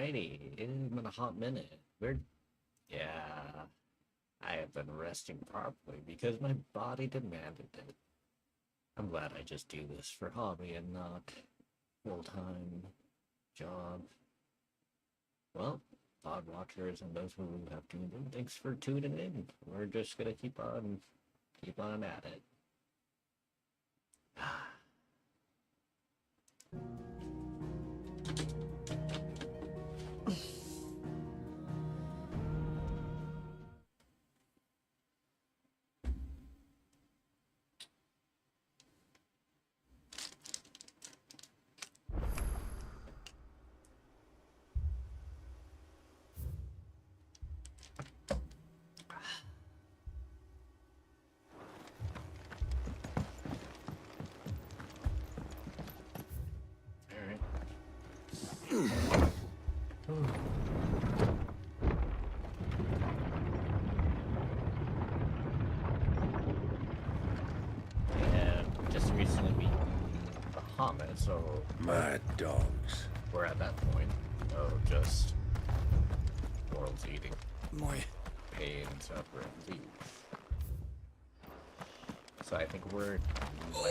Alrighty, it's been a hot minute. Yeah, I have been resting properly because my body demanded it. I'm glad I just do this for hobby and not full-time job. Well, pod watchers and those who have tuned in, thanks for tuning in. We're just gonna keep on at it. And just recently beat Bahamut, so Mad dogs. we're at that point of just world's eating My pain, suffering, leave. So I think we're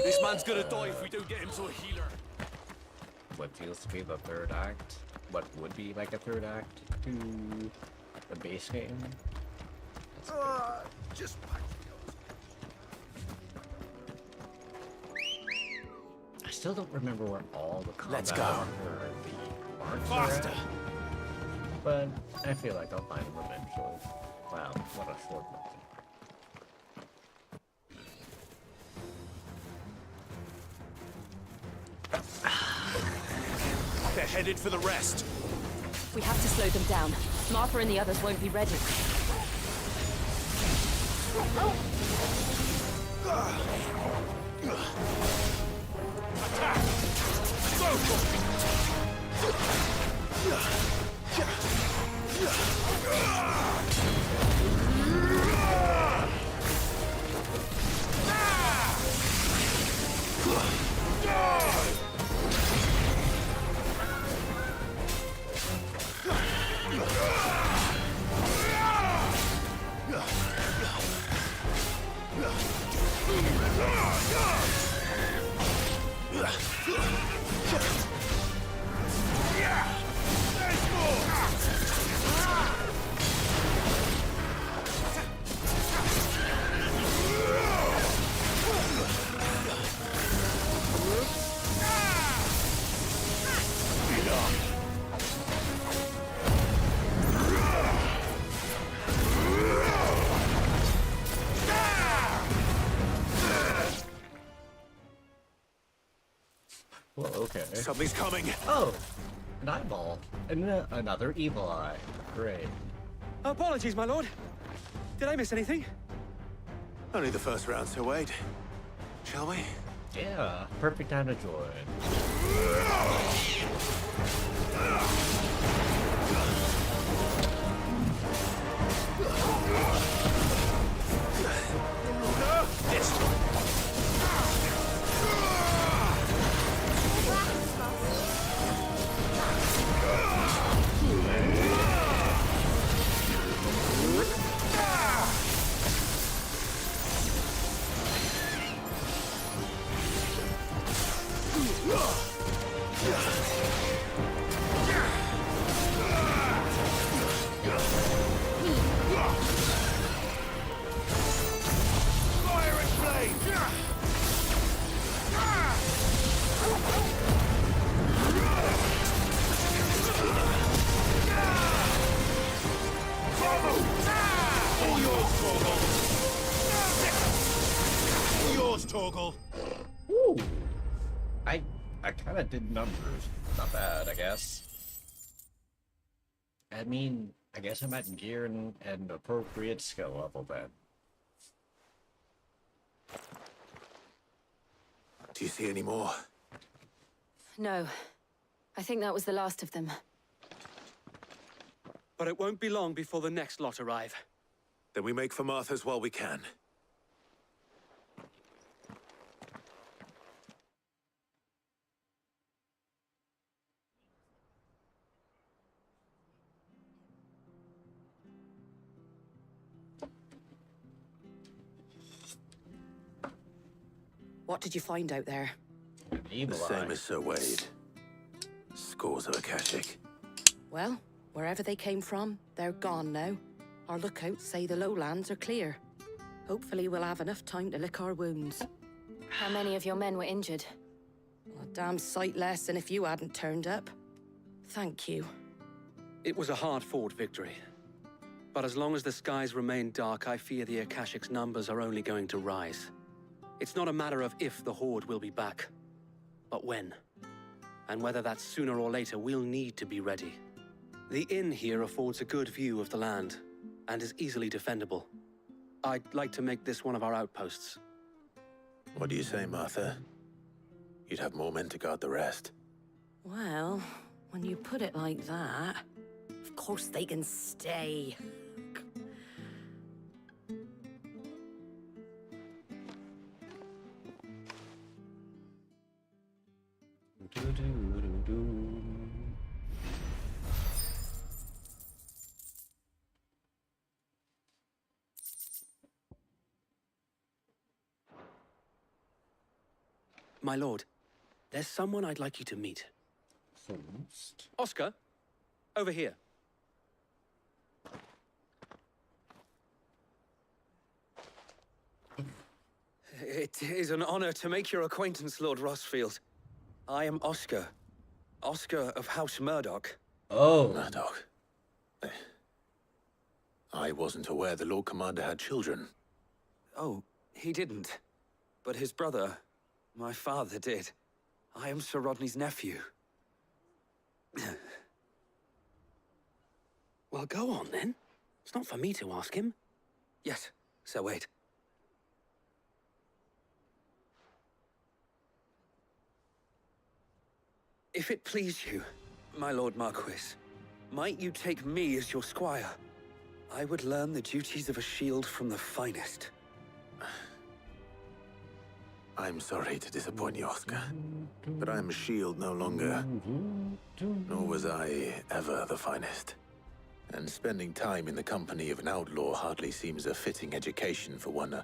This man's gonna die if we don't get him to a healer. what feels to be the third act, what would be like a third act to the base game. just I still don't remember where all the combat Let's go. or the arcs Faster. are at, but I feel like I'll find them eventually. Wow, what a short movie. They're headed for the rest. We have to slow them down. Martha and the others won't be ready. Attack! Well, okay. Something's coming. Oh, an eyeball. And another evil eye. Great. Apologies, my lord. Did I miss anything? Only the first round, so wait. Shall we? Yeah, perfect time to join. Fire and flame! All yours, Torgal! All yours, Torgal! Woo! I kind of did numbers. Not bad, I guess. I mean, I guess I'm at gear and appropriate skill level then. Do you see any more? No. I think that was the last of them. But it won't be long before the next lot arrive. Then we make for Martha's while we can. What did you find out there? An The evil same eye. as Sir Wade. Scores of Akashic. Well, wherever they came from, they're gone now. Our lookouts say the lowlands are clear. Hopefully we'll have enough time to lick our wounds. How many of your men were injured? A damn sight less than if you hadn't turned up. Thank you. It was a hard-fought victory. But as long as the skies remain dark, I fear the Akashic's numbers are only going to rise. It's not a matter of if the Horde will be back, but when. And whether that's sooner or later, we'll need to be ready. The inn here affords a good view of the land, and is easily defendable. I'd like to make this one of our outposts. What do you say, Martha? You'd have more men to guard the rest. Well, when you put it like that, of course they can stay. My lord, there's someone I'd like you to meet. First. Oscar, over here. It is an honor to make your acquaintance, Lord Rossfield. I am Oscar. Oscar of House Murdoch. Oh. Murdoch. I wasn't aware the Lord Commander had children. Oh, he didn't. But his brother, my father, did. I am Sir Rodney's nephew. Well, go on then. It's not for me to ask him. Yes, Sir Wade. If it please you, my Lord Marquis, might you take me as your squire? I would learn the duties of a shield from the finest. I'm sorry to disappoint you, Oscar, but I'm a shield no longer. Nor was I ever the finest. And spending time in the company of an outlaw hardly seems a fitting education for one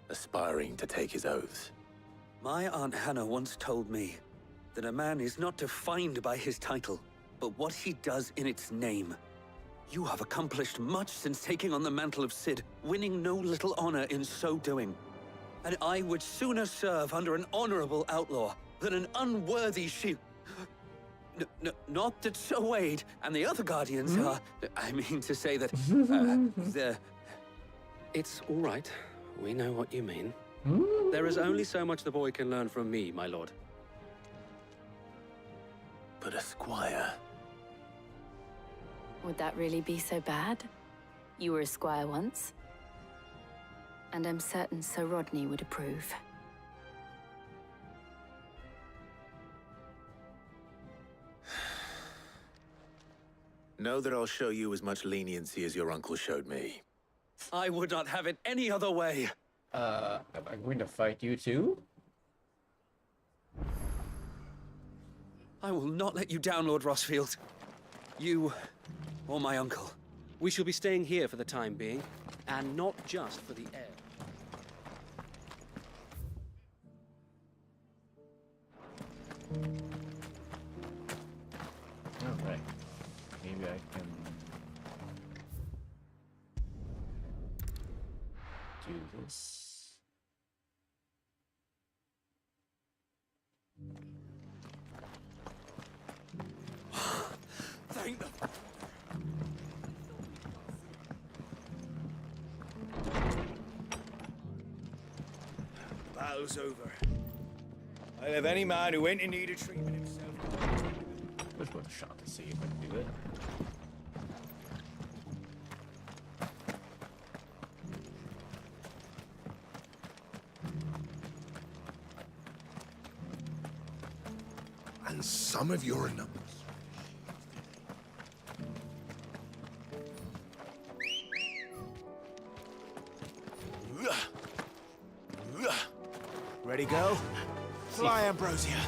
aspiring to take his oaths. My Aunt Hannah once told me that a man is not defined by his title, but what he does in its name. You have accomplished much since taking on the mantle of Cid, winning no little honor in so doing. And I would sooner serve under an honorable outlaw than an unworthy shield. Not that Sir Wade and the other guardians are... I mean to say that... they're... It's all right. We know what you mean. There is only so much the boy can learn from me, my lord. But a squire... Would that really be so bad? You were a squire once. And I'm certain Sir Rodney would approve. Know that I'll show you as much leniency as your uncle showed me. I would not have it any other way. Am I going to fight you too? I will not let you down, Lord Rossfield. You or my uncle. We shall be staying here for the time being, and not just for the air. Alright. Maybe I can do this. Thank them. Battle's over. I'll have any man who ain't in need of treatment himself. Just worth a shot to see if I can do it. And some of your numbers. Ready, go? Fly, Ambrosia.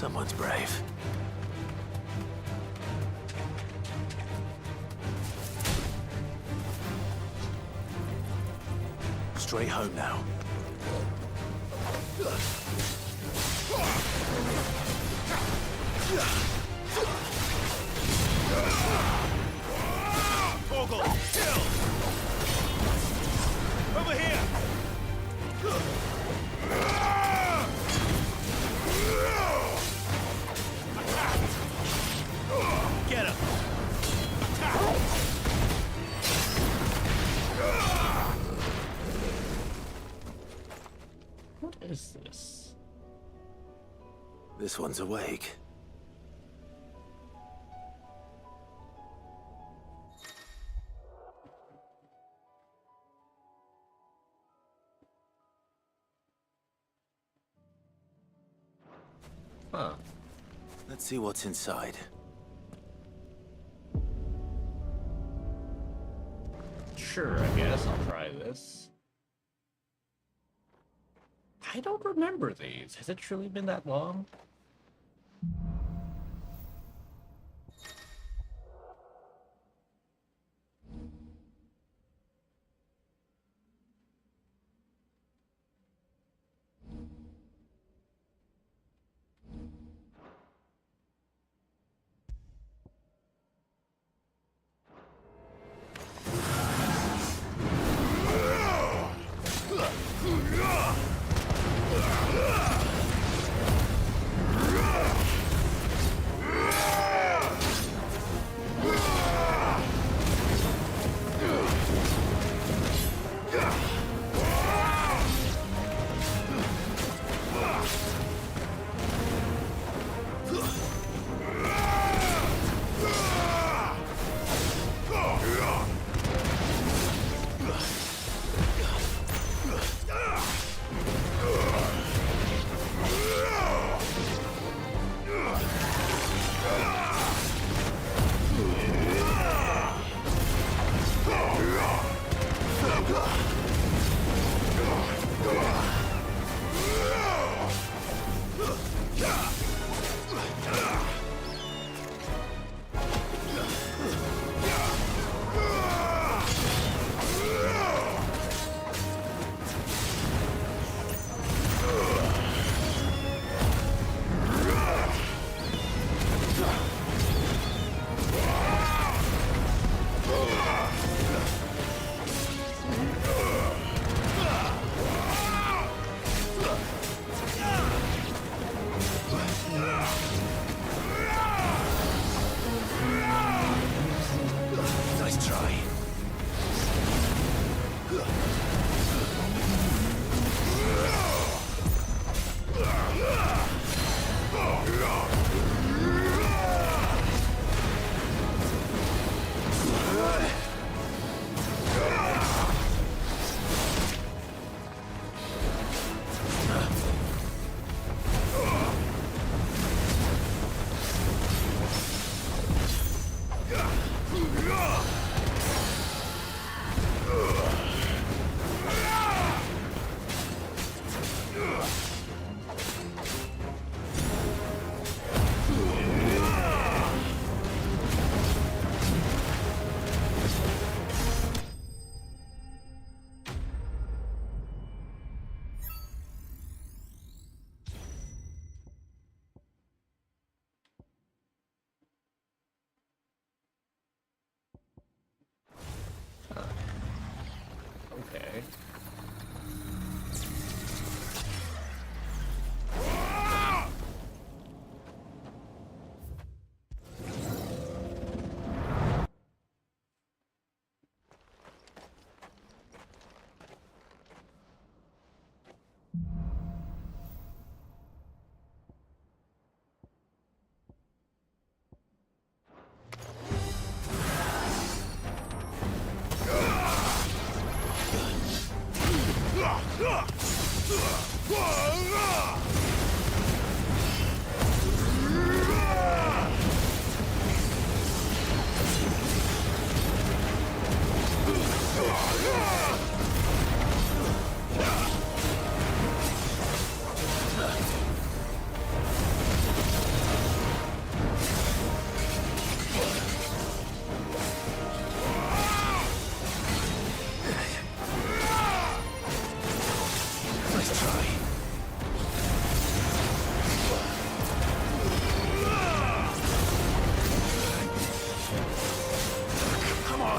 Someone's brave. Straight home now. Vogel, kill! Over here! Get him! What is this? This one's awake. Huh. Let's see what's inside. Sure, I guess I'll try this. I don't remember these. Has it truly been that long?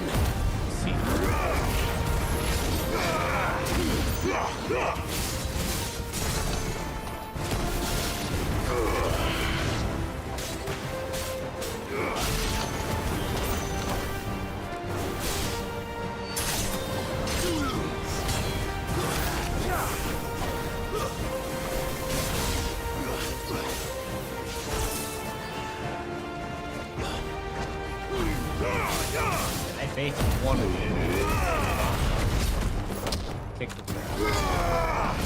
on. See. I faith in one of you. Kick the ground.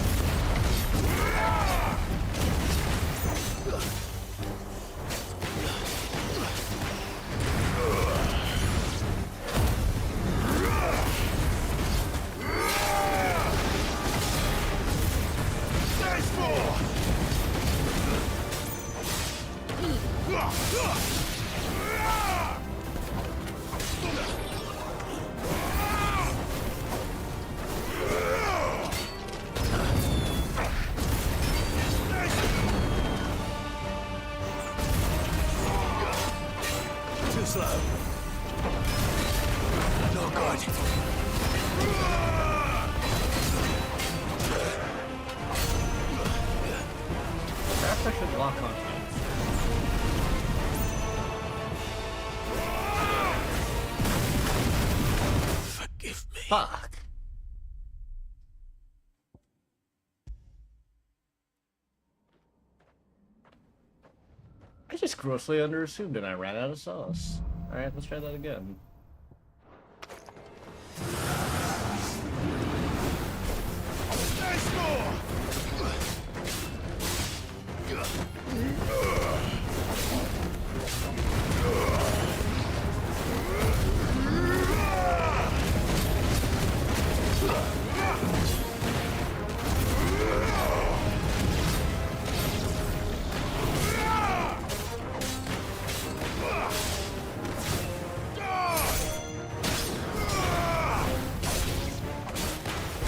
Too slow. Not good. Perhaps I should lock on things. Forgive me. Fuck. I just grossly underassumed and I ran out of sauce. Alright, let's try that again. There's more!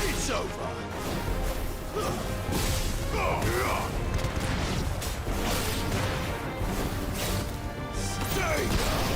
It's over! Stay down!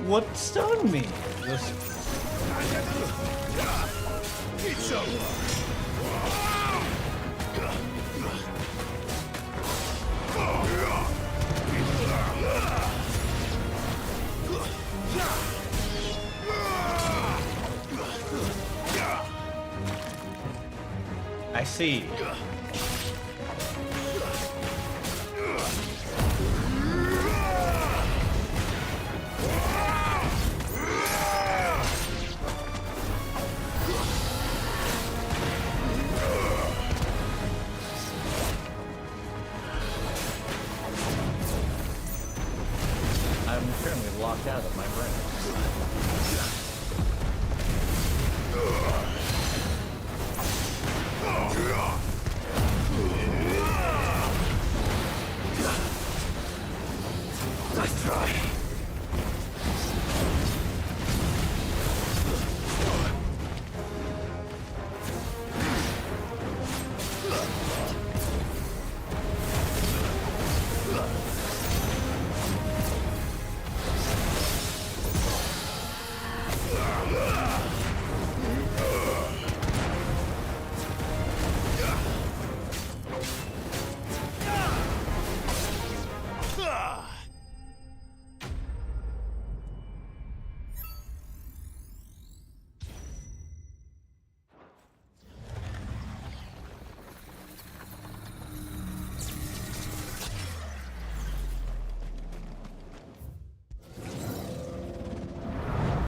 What stung me? It's over. I see. I'm currently locked out of my brain. Nice try.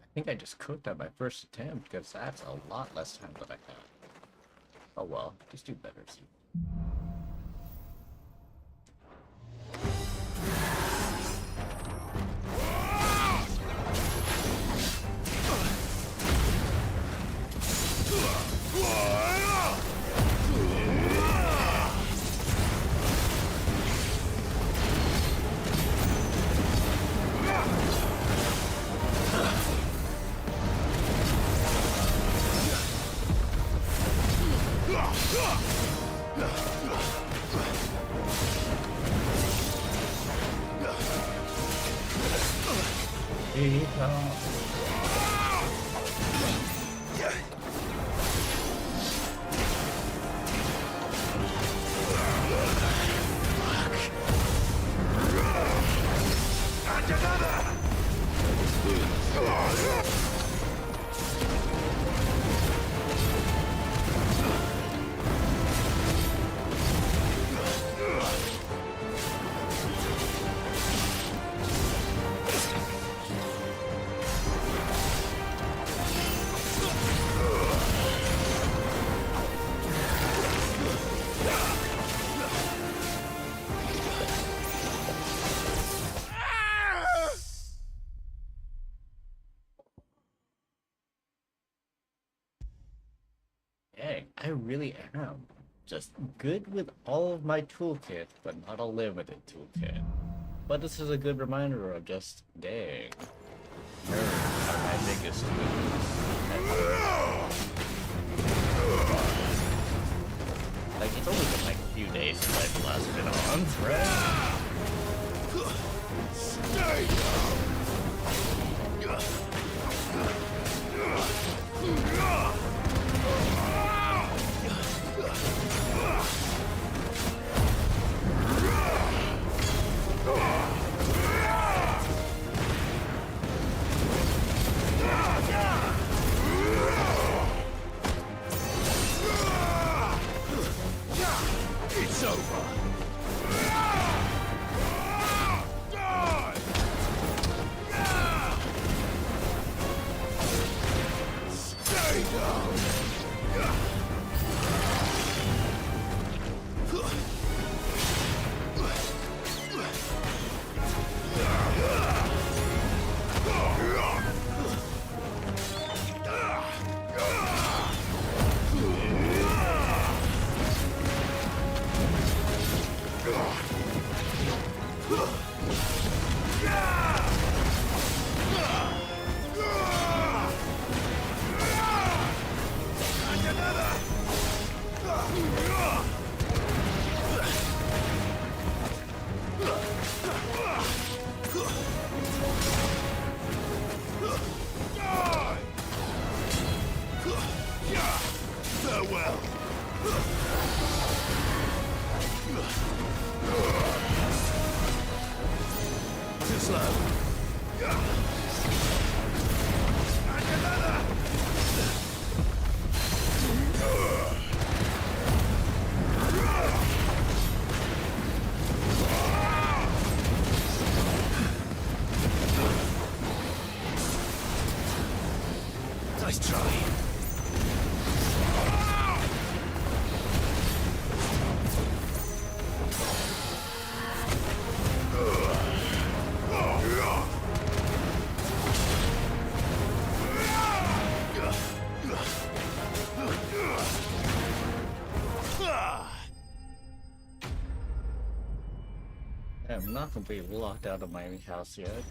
I think I just cooked on my first attempt because that's a lot less time than I had. Oh well, just do better soon. Dang, I really am just good with all of my toolkit, but not a limited toolkit. But this is a good reminder of just, dang, nerds are my biggest weakness. Like, it's only been like a few days since I've last been on, right? Stay down. It's over. Die! Stay down. Farewell. Too slow. And another. Nice try. I'm not completely locked out of my house yet.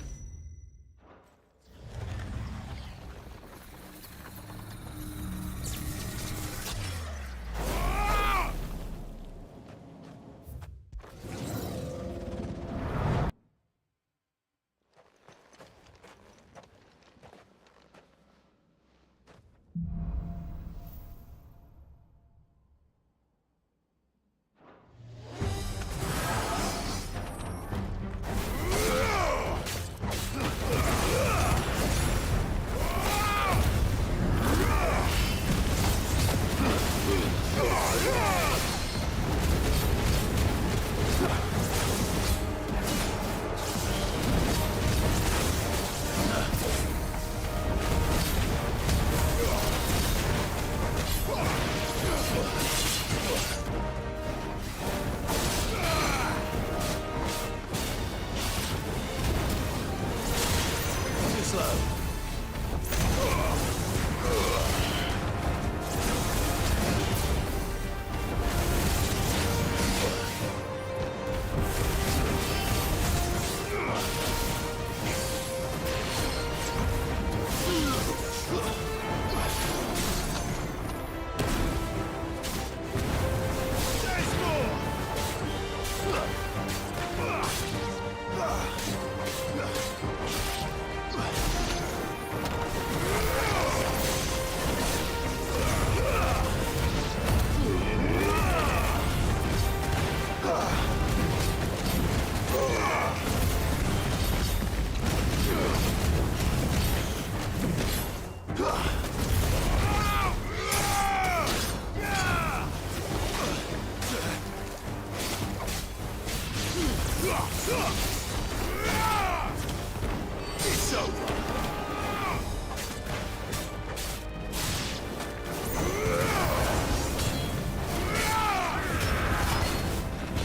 It's over.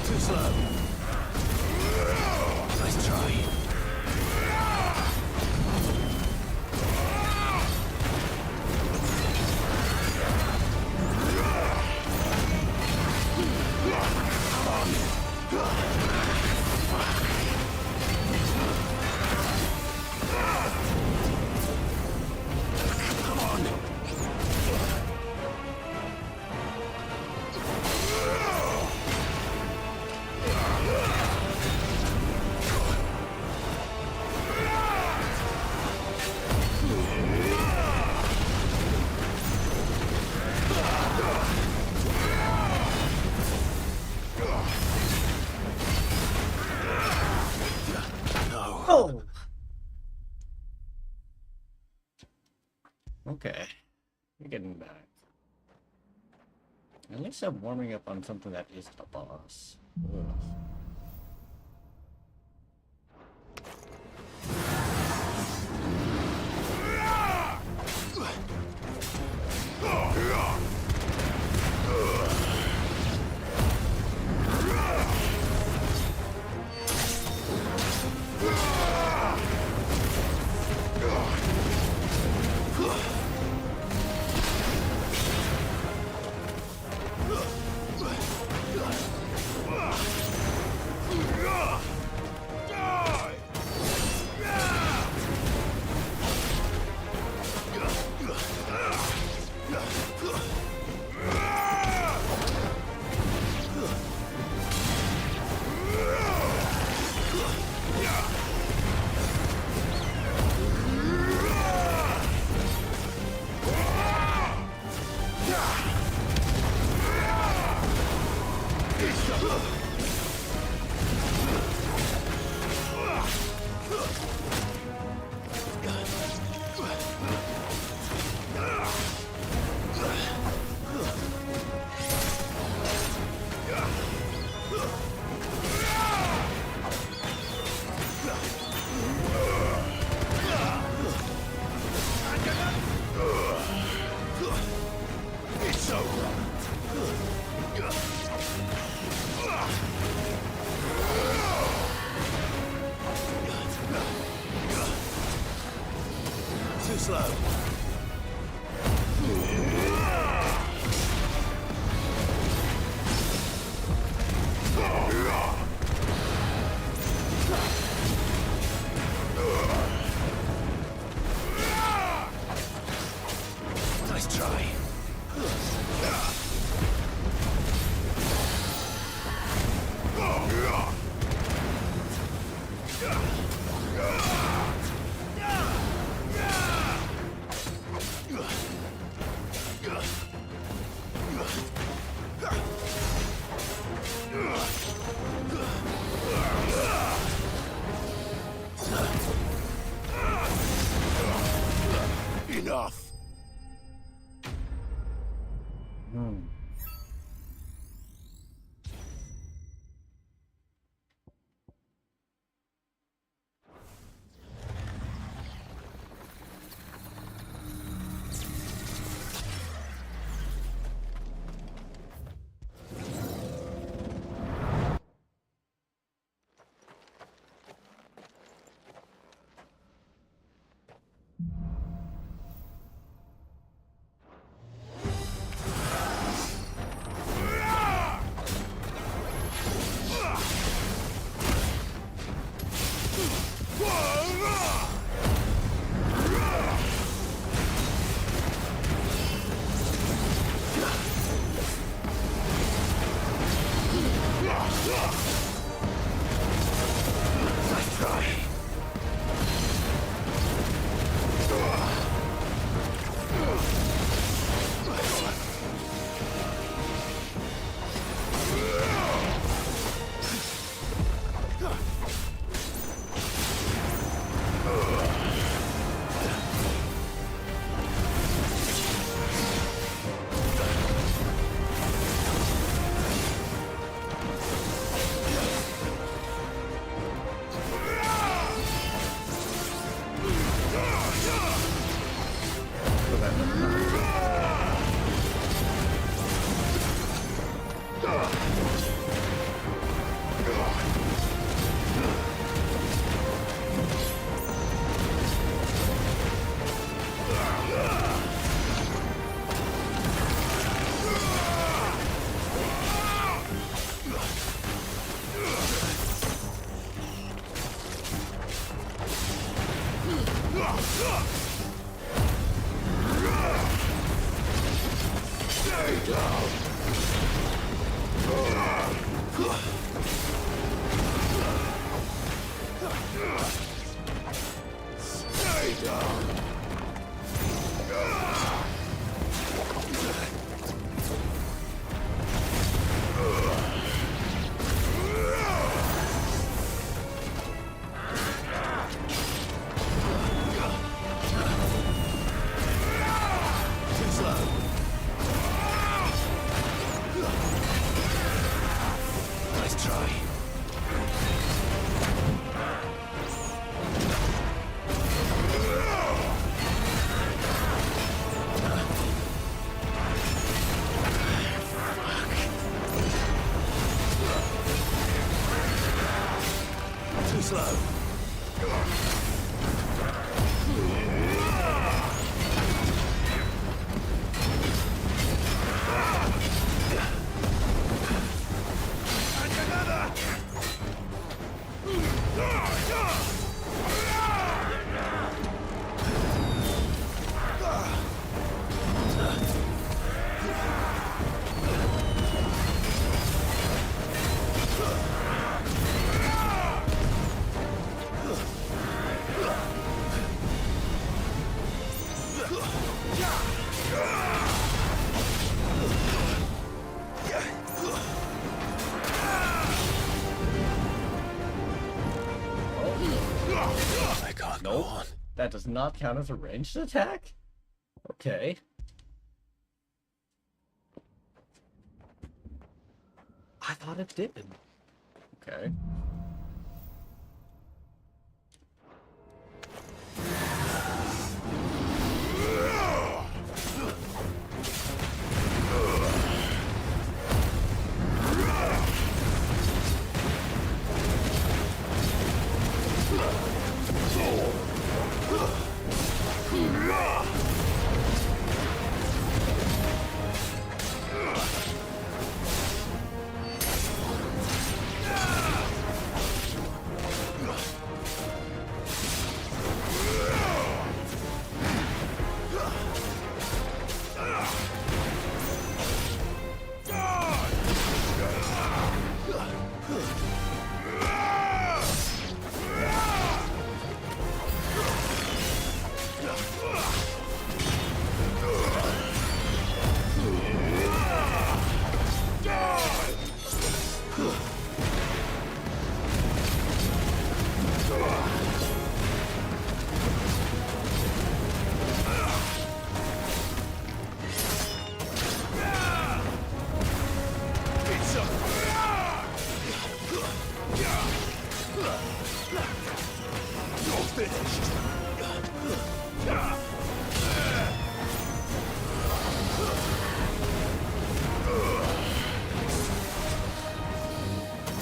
Too slow. Nice try. Oh! Okay. We're getting back. At least I'm warming up on something that is a boss. Ugh. Too slow. Nice try. Enough. That does not count as a ranged attack? Okay. I thought it did. Okay.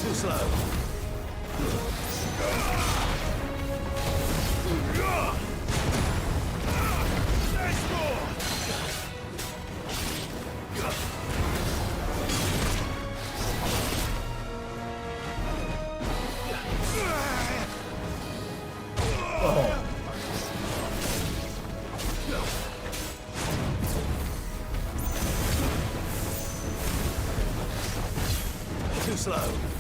Too slow. Too slow.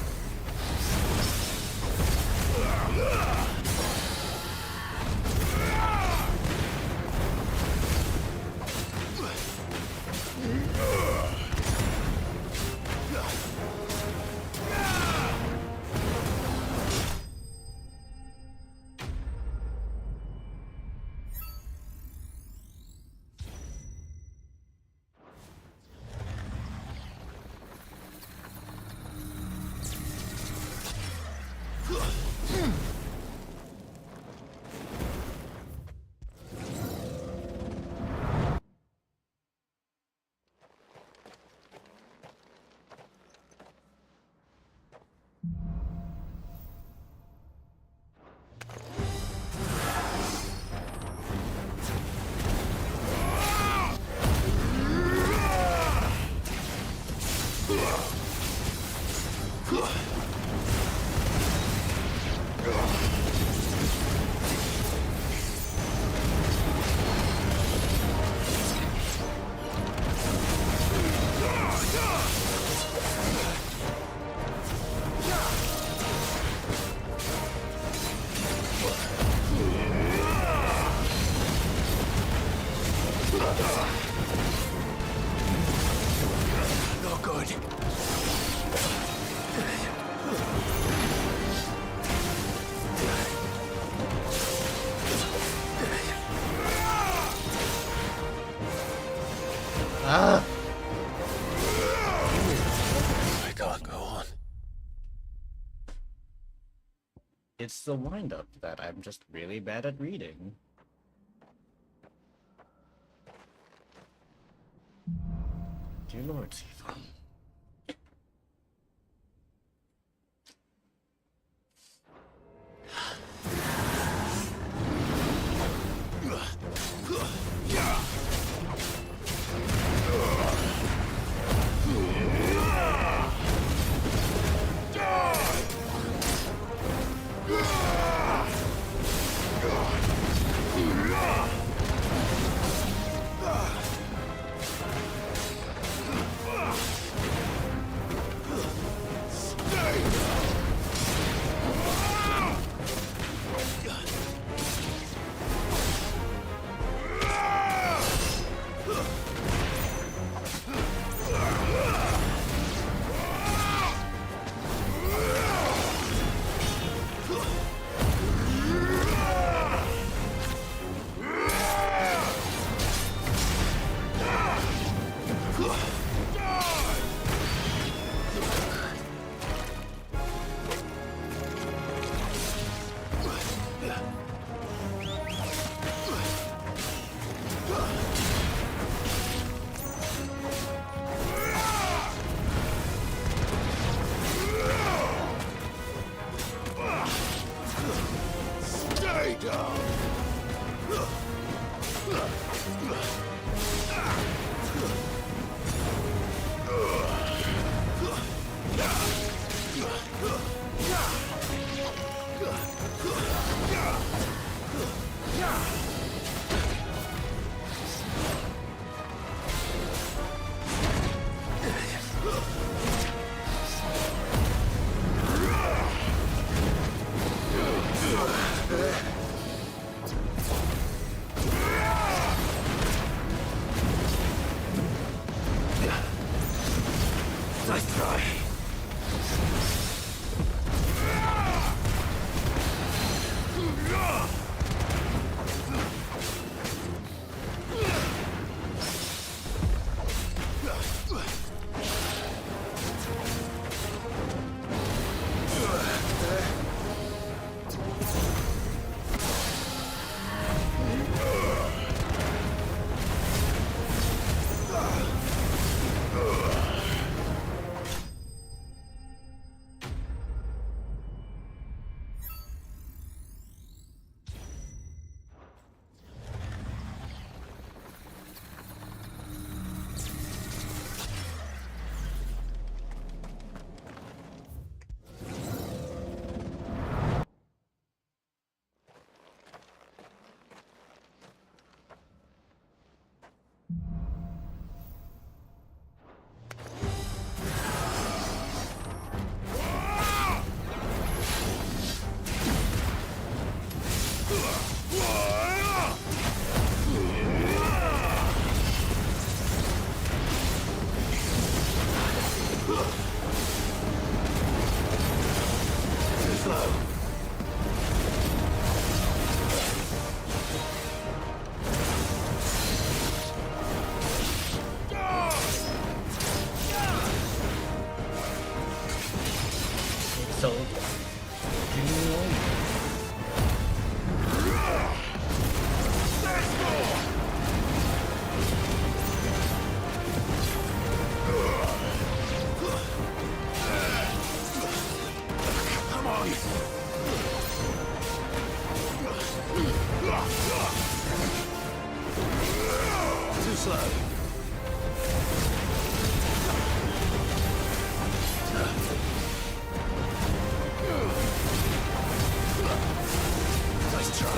Not good. Ah! I can't go on. It's the wind-up that I'm just really bad at reading. Dear Lord, Siva. Nice try. So, Come on! Too slow. Nice try.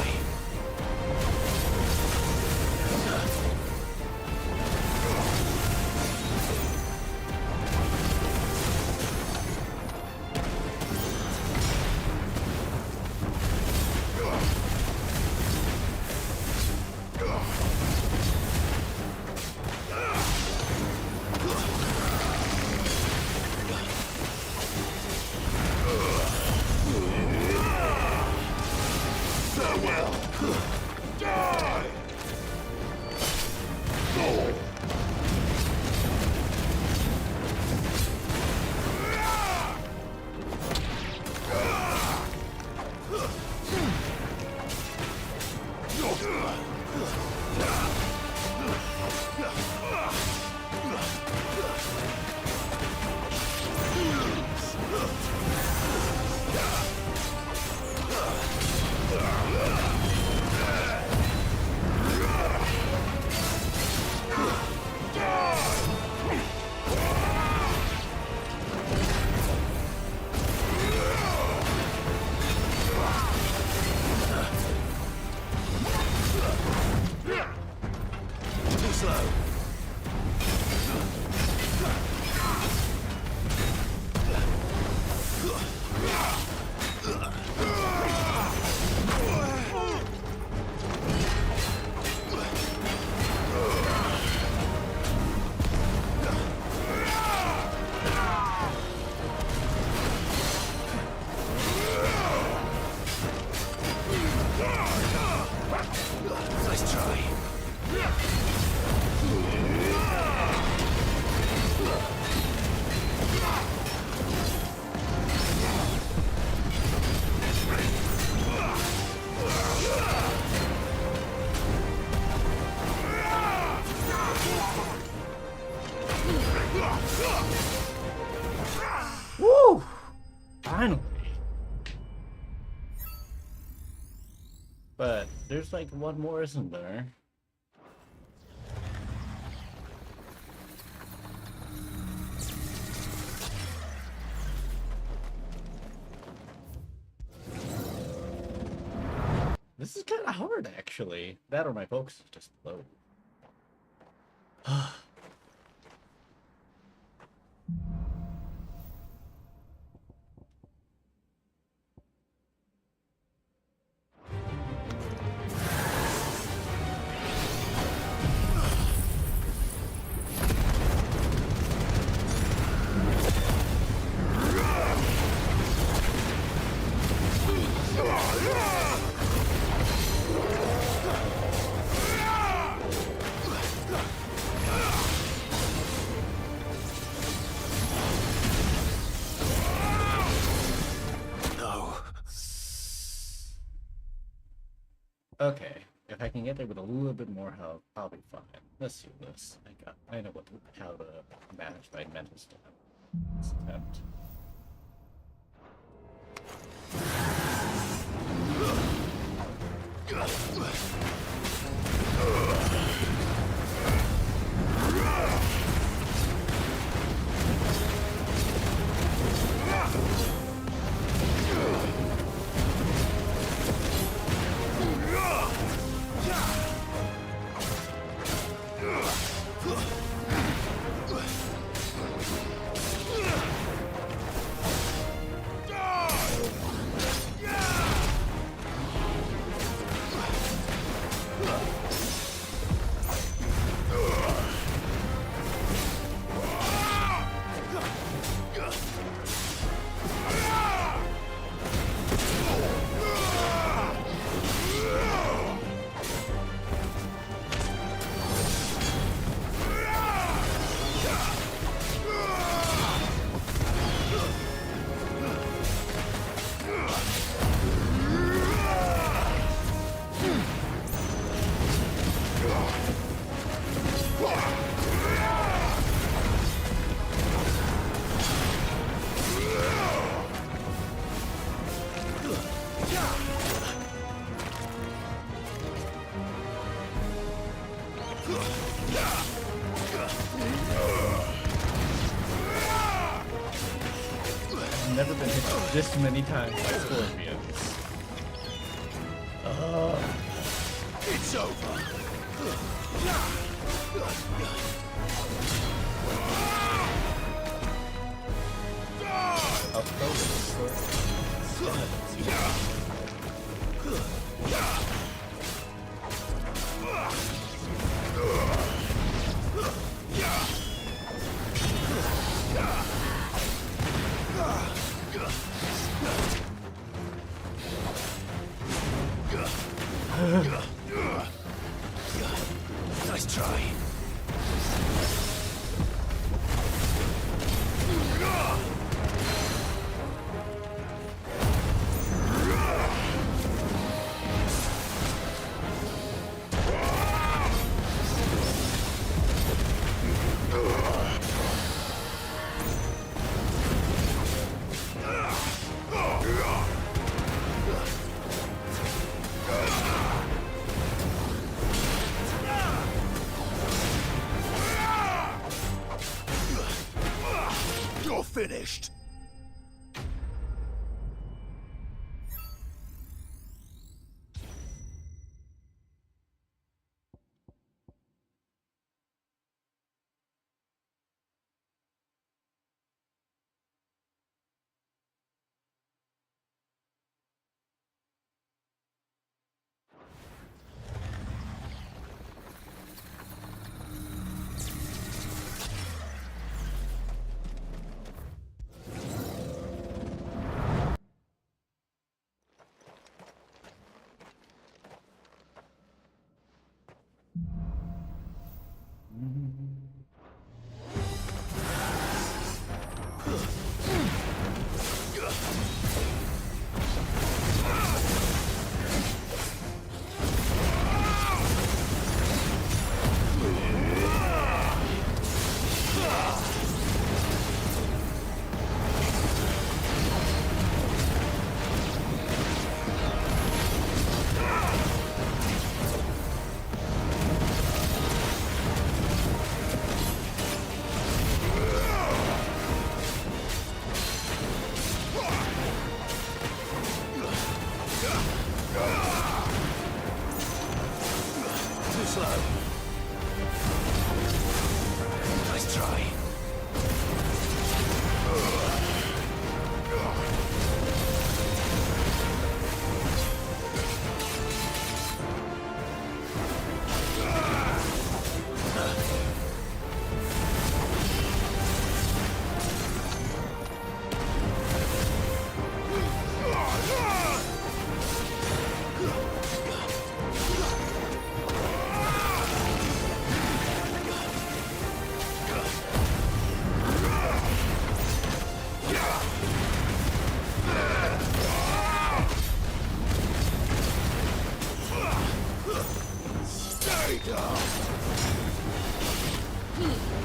Nice try. woo! Finally. But there's like one more, isn't there? This is kind of hard, actually. That or my focus is just low. Okay, if I can get there with a little bit more health, I'll be fine. Let's do this. I know how to manage my mental stuff. Let's attempt. I've never been hit this many times by scorpions. It's over. I'll throw Nice try. You're finished.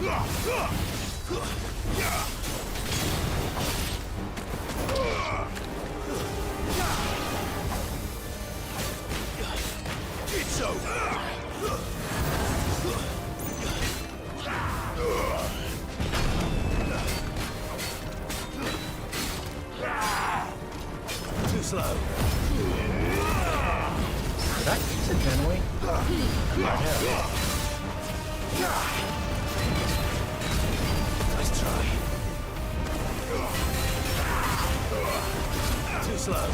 It's over! Too slow. Did I use it generally? Nice try. Too slow.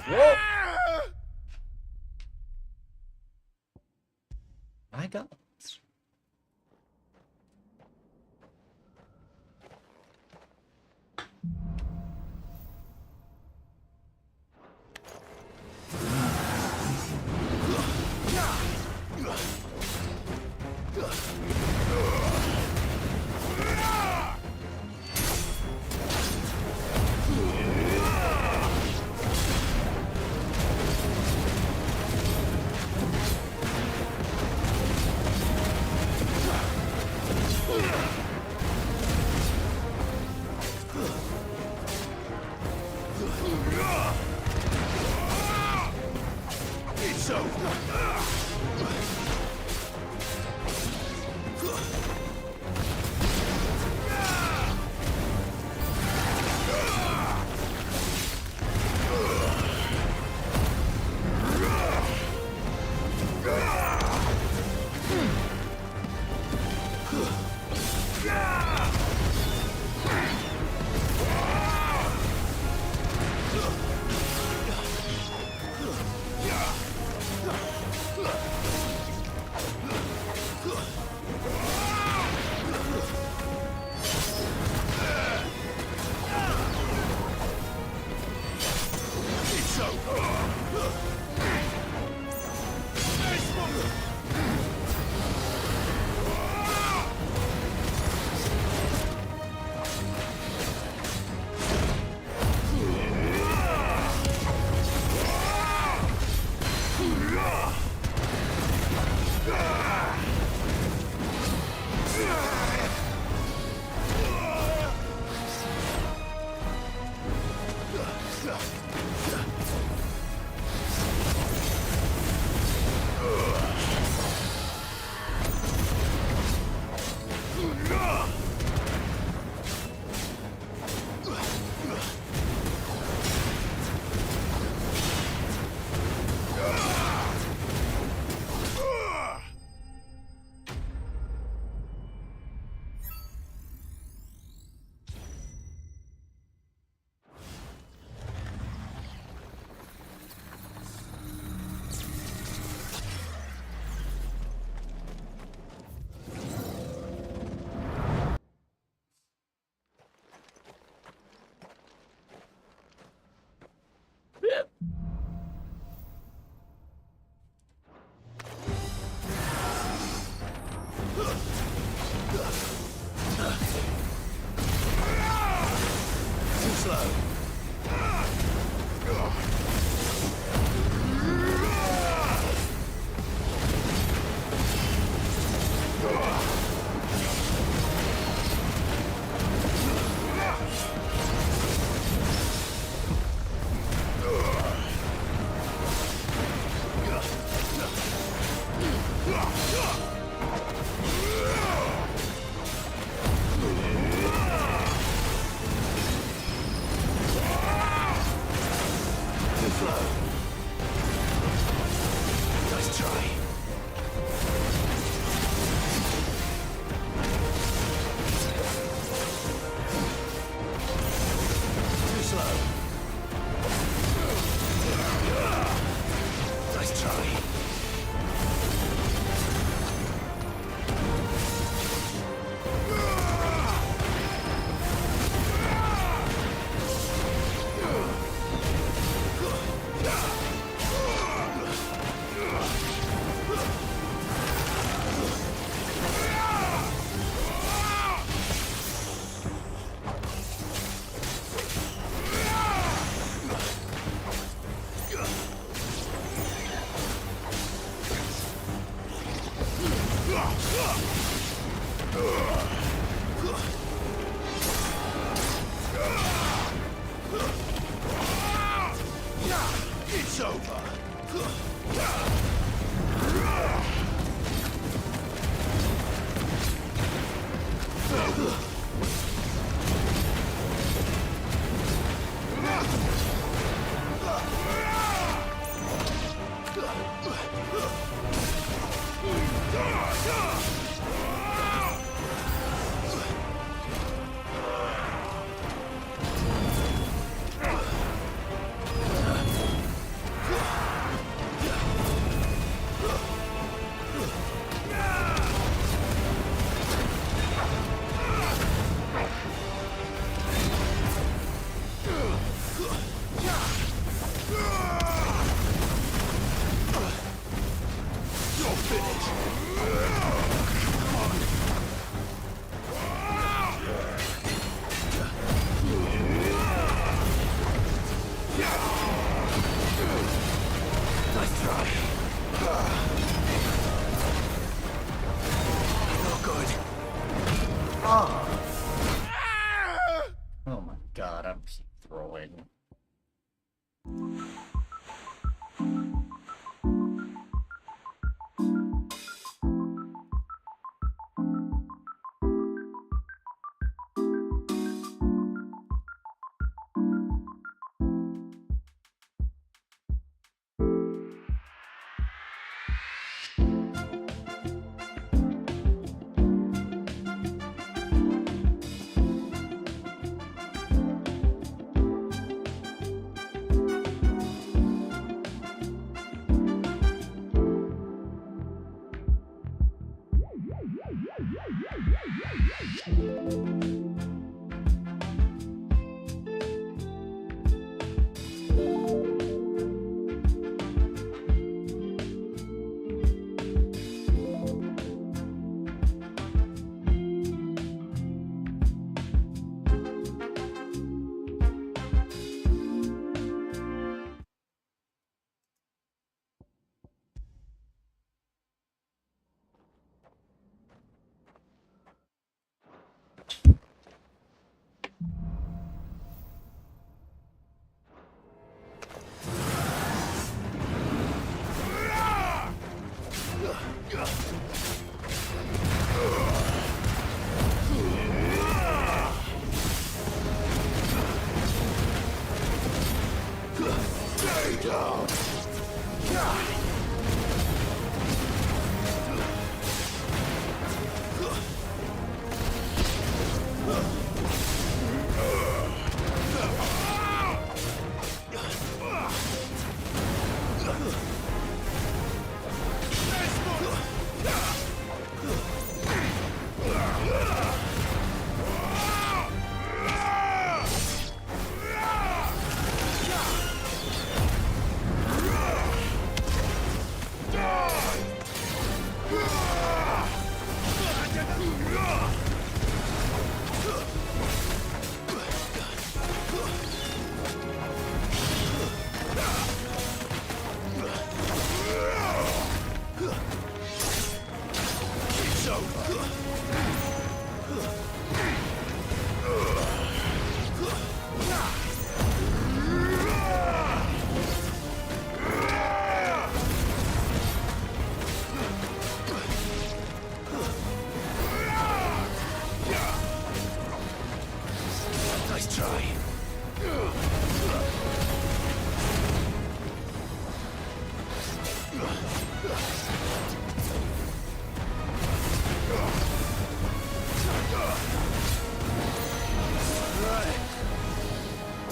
Whoa! My God. It's over! It's over. Oh my god, I'm keep throwing.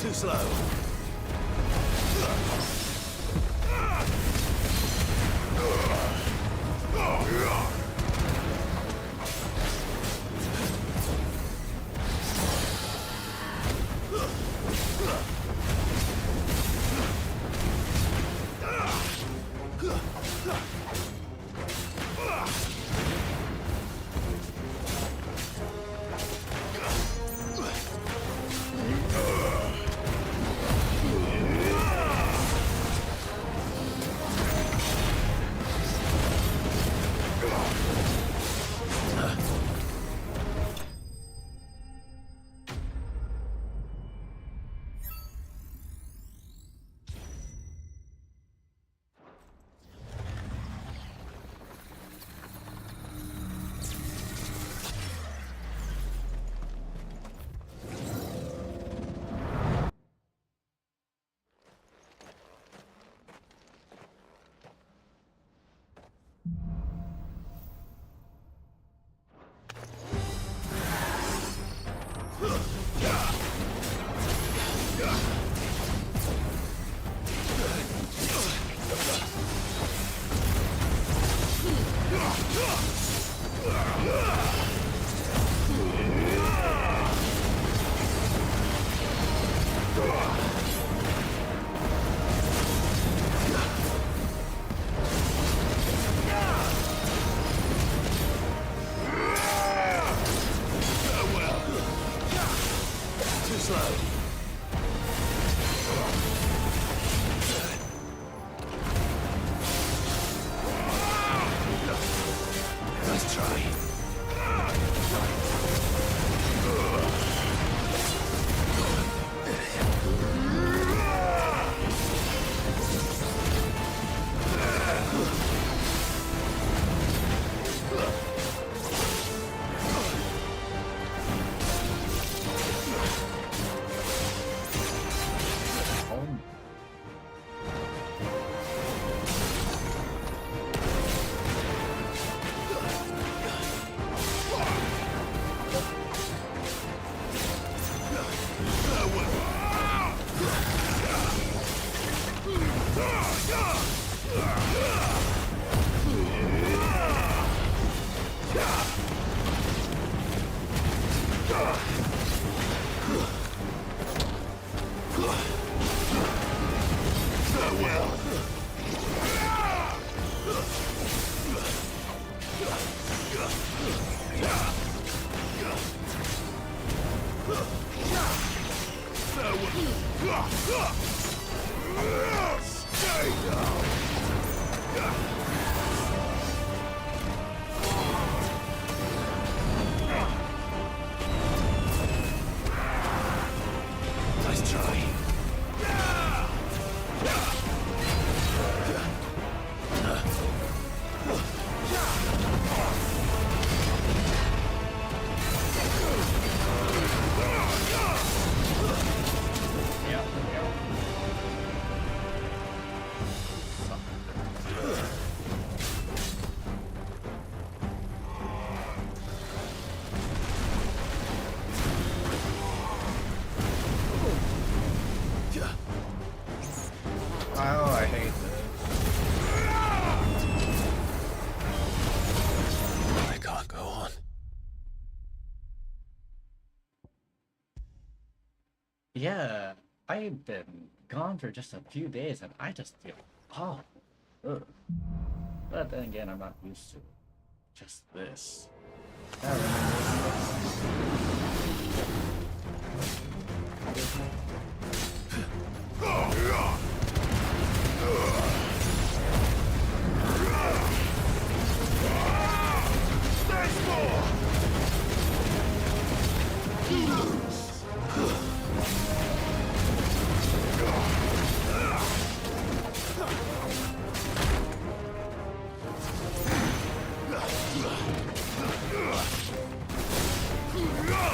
Too slow. Nice try. Oh, I hate this. I can't go on. Yeah, I've been gone for just a few days and I just feel ugh. But then again, I'm not used to just this. I Remember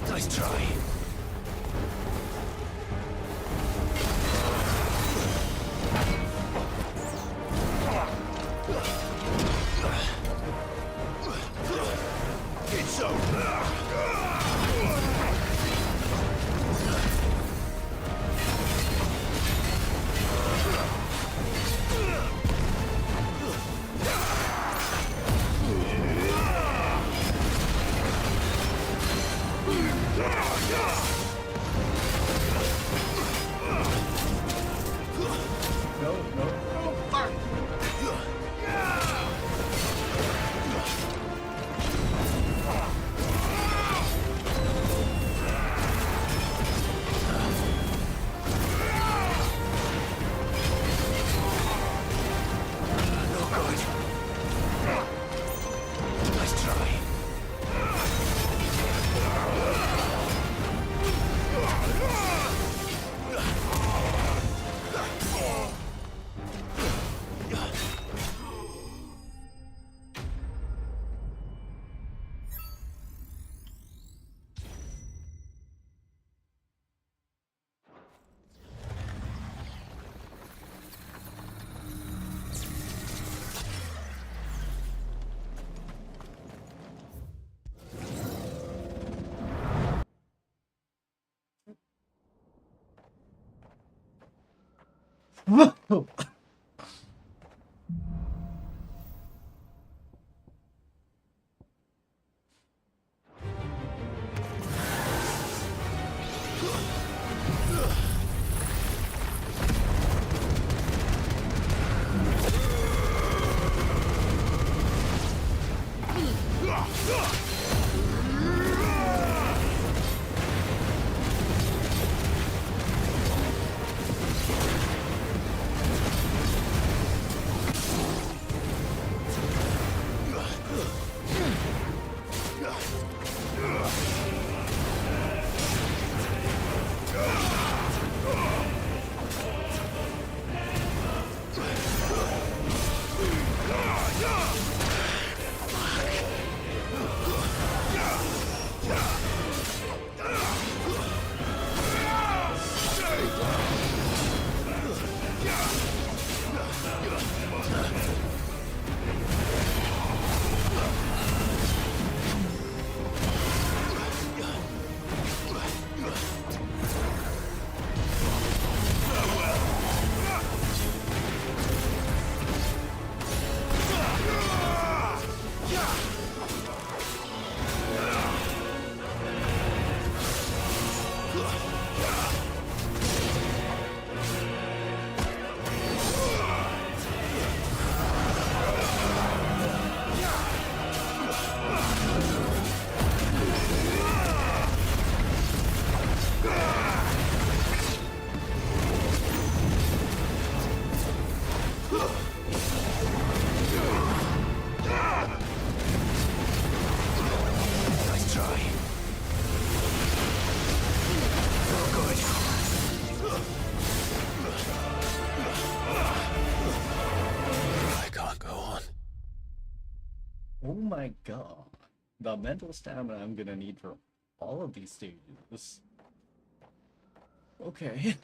Nice try. It's over. No, no, no. Fuck. No good. Nice try. Whoa. Oh my god. The mental stamina I'm gonna need for all of these stages. Okay.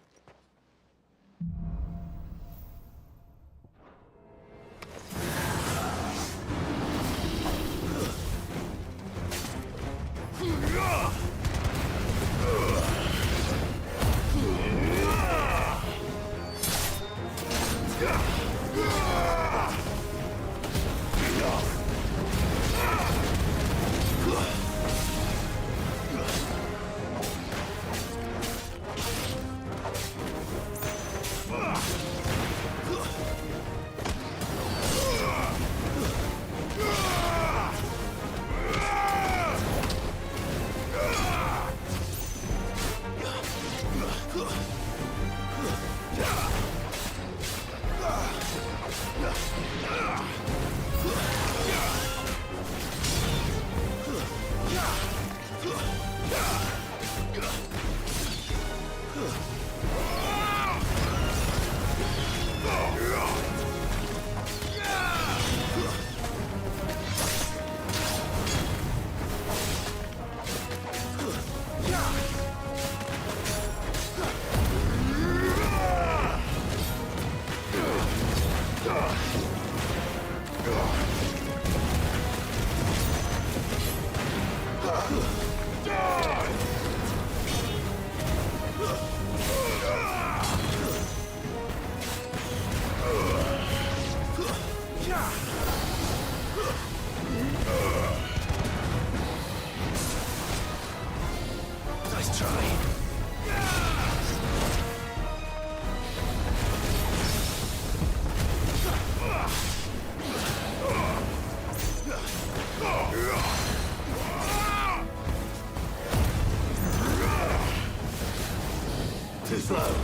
Too slow.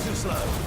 Too slow.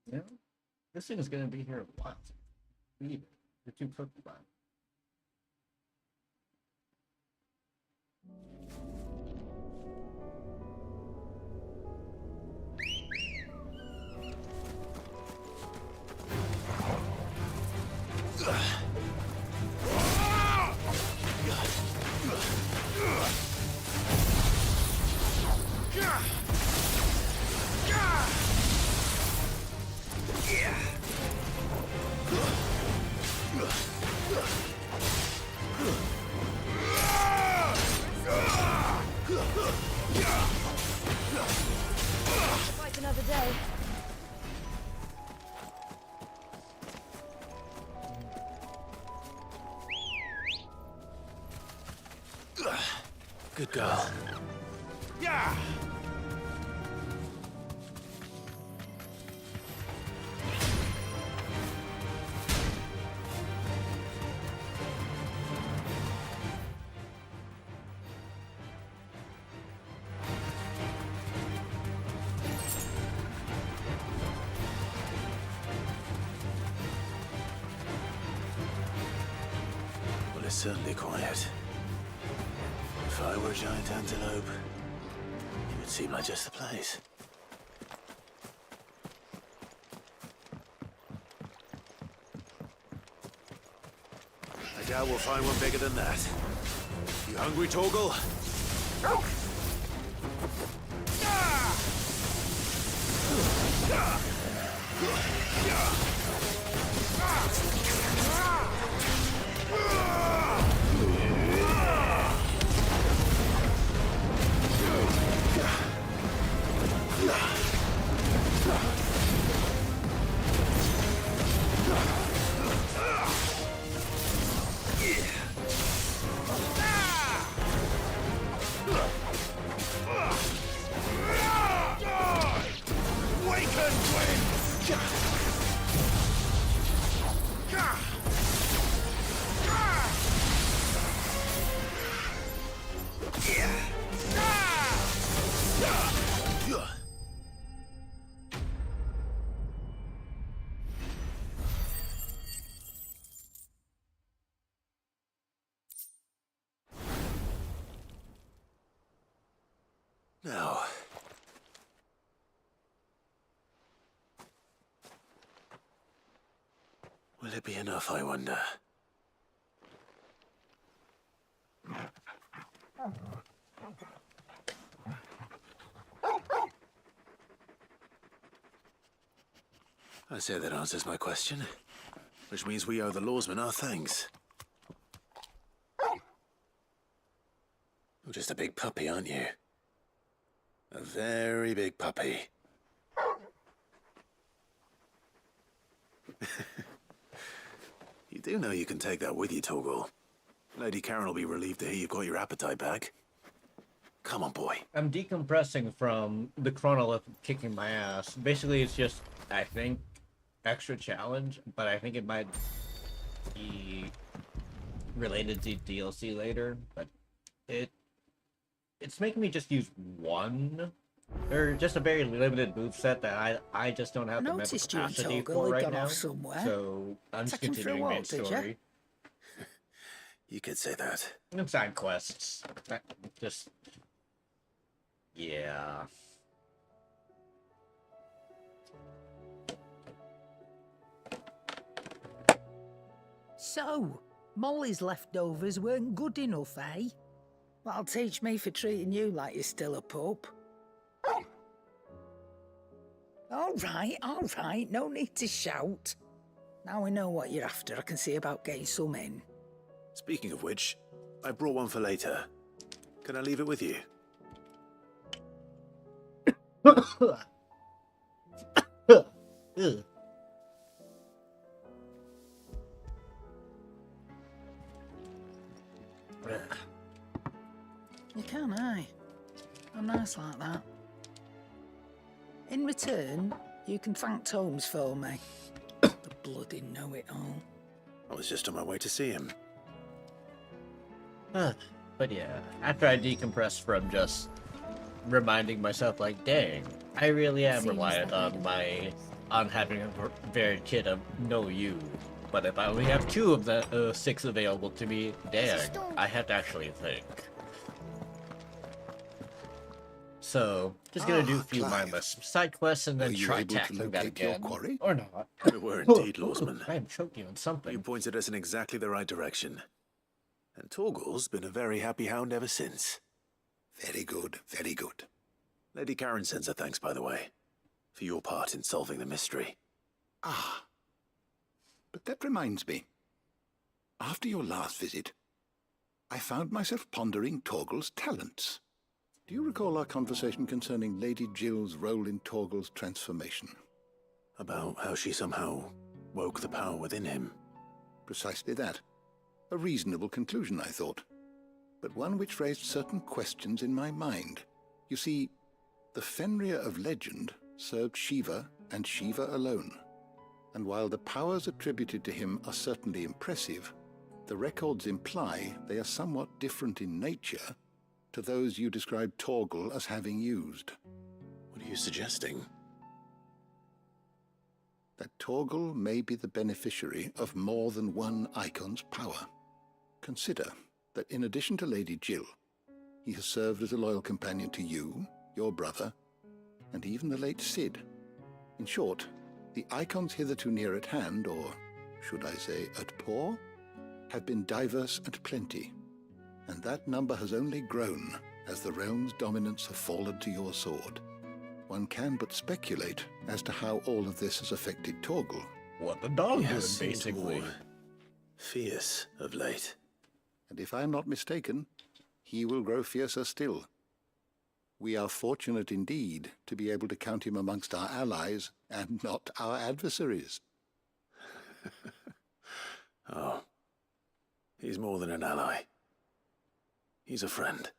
Yeah, this thing is gonna be here a lot. Leave it. You're too cooked by it. Fight another day. Good girl. Yeah! Well, it's certainly quiet. If I were a giant antelope, it would seem like just the place. I doubt we'll find one bigger than that. You hungry, Torgal? Now, will it be enough, I wonder? I say that answers my question, which means we owe the lawsman our thanks. You're just a big puppy, aren't you? A very big puppy. You do know you can take that with you, Torgal. Lady Karen will be relieved to hear you've got your appetite back. Come on, boy. I'm decompressing from the chronolith kicking my ass. Basically, it's just, I think, extra challenge, but I think it might be related to DLC later, but it's making me just use one, or just a very limited moveset that I just don't have the mental Noticed you and capacity Torgal for had right gone now. off somewhere. So I'm just Taking for a continuing walk, main did ya? story. You could say that. And side quests. Just yeah. So, Molly's leftovers weren't good enough, eh? That'll teach me for treating you like you're still a pup. All right, no need to shout. Now we know what you're after, I can see about getting some in. Speaking of which, I brought one for later. Can I leave it with you? Ugh. You can, eh? I'm nice like that. In return, you can thank Tomes for me. The bloody know-it-all. I was just on my way to see him. But yeah, after I decompress from just reminding myself, like, dang, I really am Seems reliant that on way on having a varied kit of know you. But if I only have 2 of the 6 available to me, dang, I have to actually think. So, just gonna do a few Clive. mindless side quests and then Were you try able to tackling that locate your again. quarry? Or not. We were indeed, Lawsman. I am choking on something. You pointed us in exactly the right direction. And Torgal's been a very happy hound ever since. Very good, very good. Lady Karen sends her thanks, by the way, for your part in solving the mystery. Ah. But that reminds me. After your last visit, I found myself pondering Torgal's talents. Do you recall our conversation concerning Lady Jill's role in Torgal's transformation? About how she somehow woke the power within him. Precisely that. A reasonable conclusion, I thought. but one which raised certain questions in my mind. You see, the Fenrir of legend served Shiva and Shiva alone. And while the powers attributed to him are certainly impressive, the records imply they are somewhat different in nature to those you described Torgal as having used. What are you suggesting? That Torgal may be the beneficiary of more than one icon's power. Consider that in addition to Lady Jill, he has served as a loyal companion to you, your brother, and even the late Cid. In short, the icons hitherto near at hand, or should I say at paw, have been diverse and plenty, and that number has only grown as the realm's dominance have fallen to your sword. One can but speculate as to how all of this has affected Torgal. What the dog He doing, has seemed basically. more fierce of late. And if I am not mistaken, he will grow fiercer still. We are fortunate indeed to be able to count him amongst our allies and not our adversaries. Oh, he's more than an ally. He's a friend.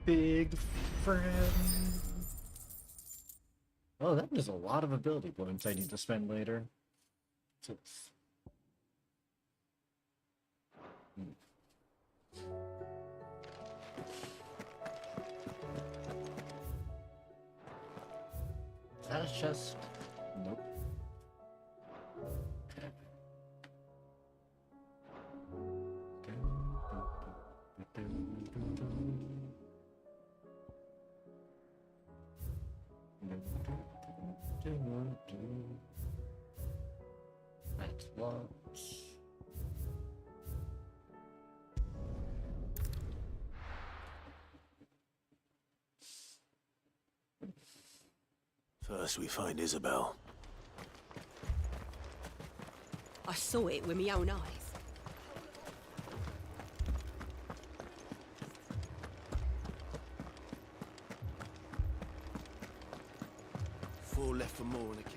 Big friend. Oh, that is a lot of ability points I need to spend later. Is that a chest? Nope. Okay. That's what. First we find Isabel. I saw it with my own eyes. Four left for more in the kit.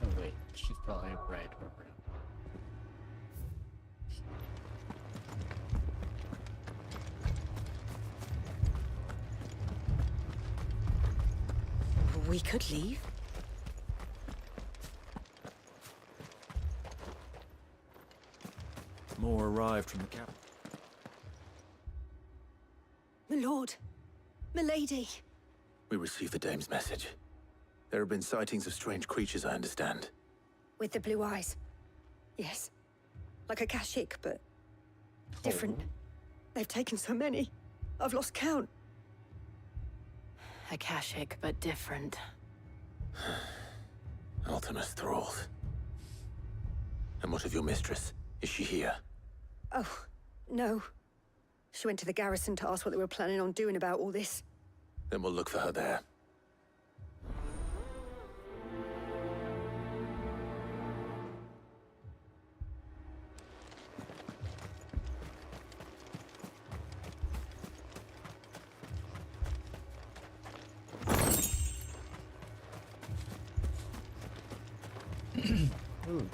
Oh wait, she's probably red or brown. We could leave. More arrived from the cap. My lord. My lady. We received the dame's message. There have been sightings of strange creatures, I understand. With the blue eyes. Yes. Like a Kashik, but different. They've taken so many. I've lost count. Akashic, but different. Ultimus thralls. And what of your mistress? Is she here? Oh, no. She went to the garrison to ask what they were planning on doing about all this. Then we'll look for her there. Ooh.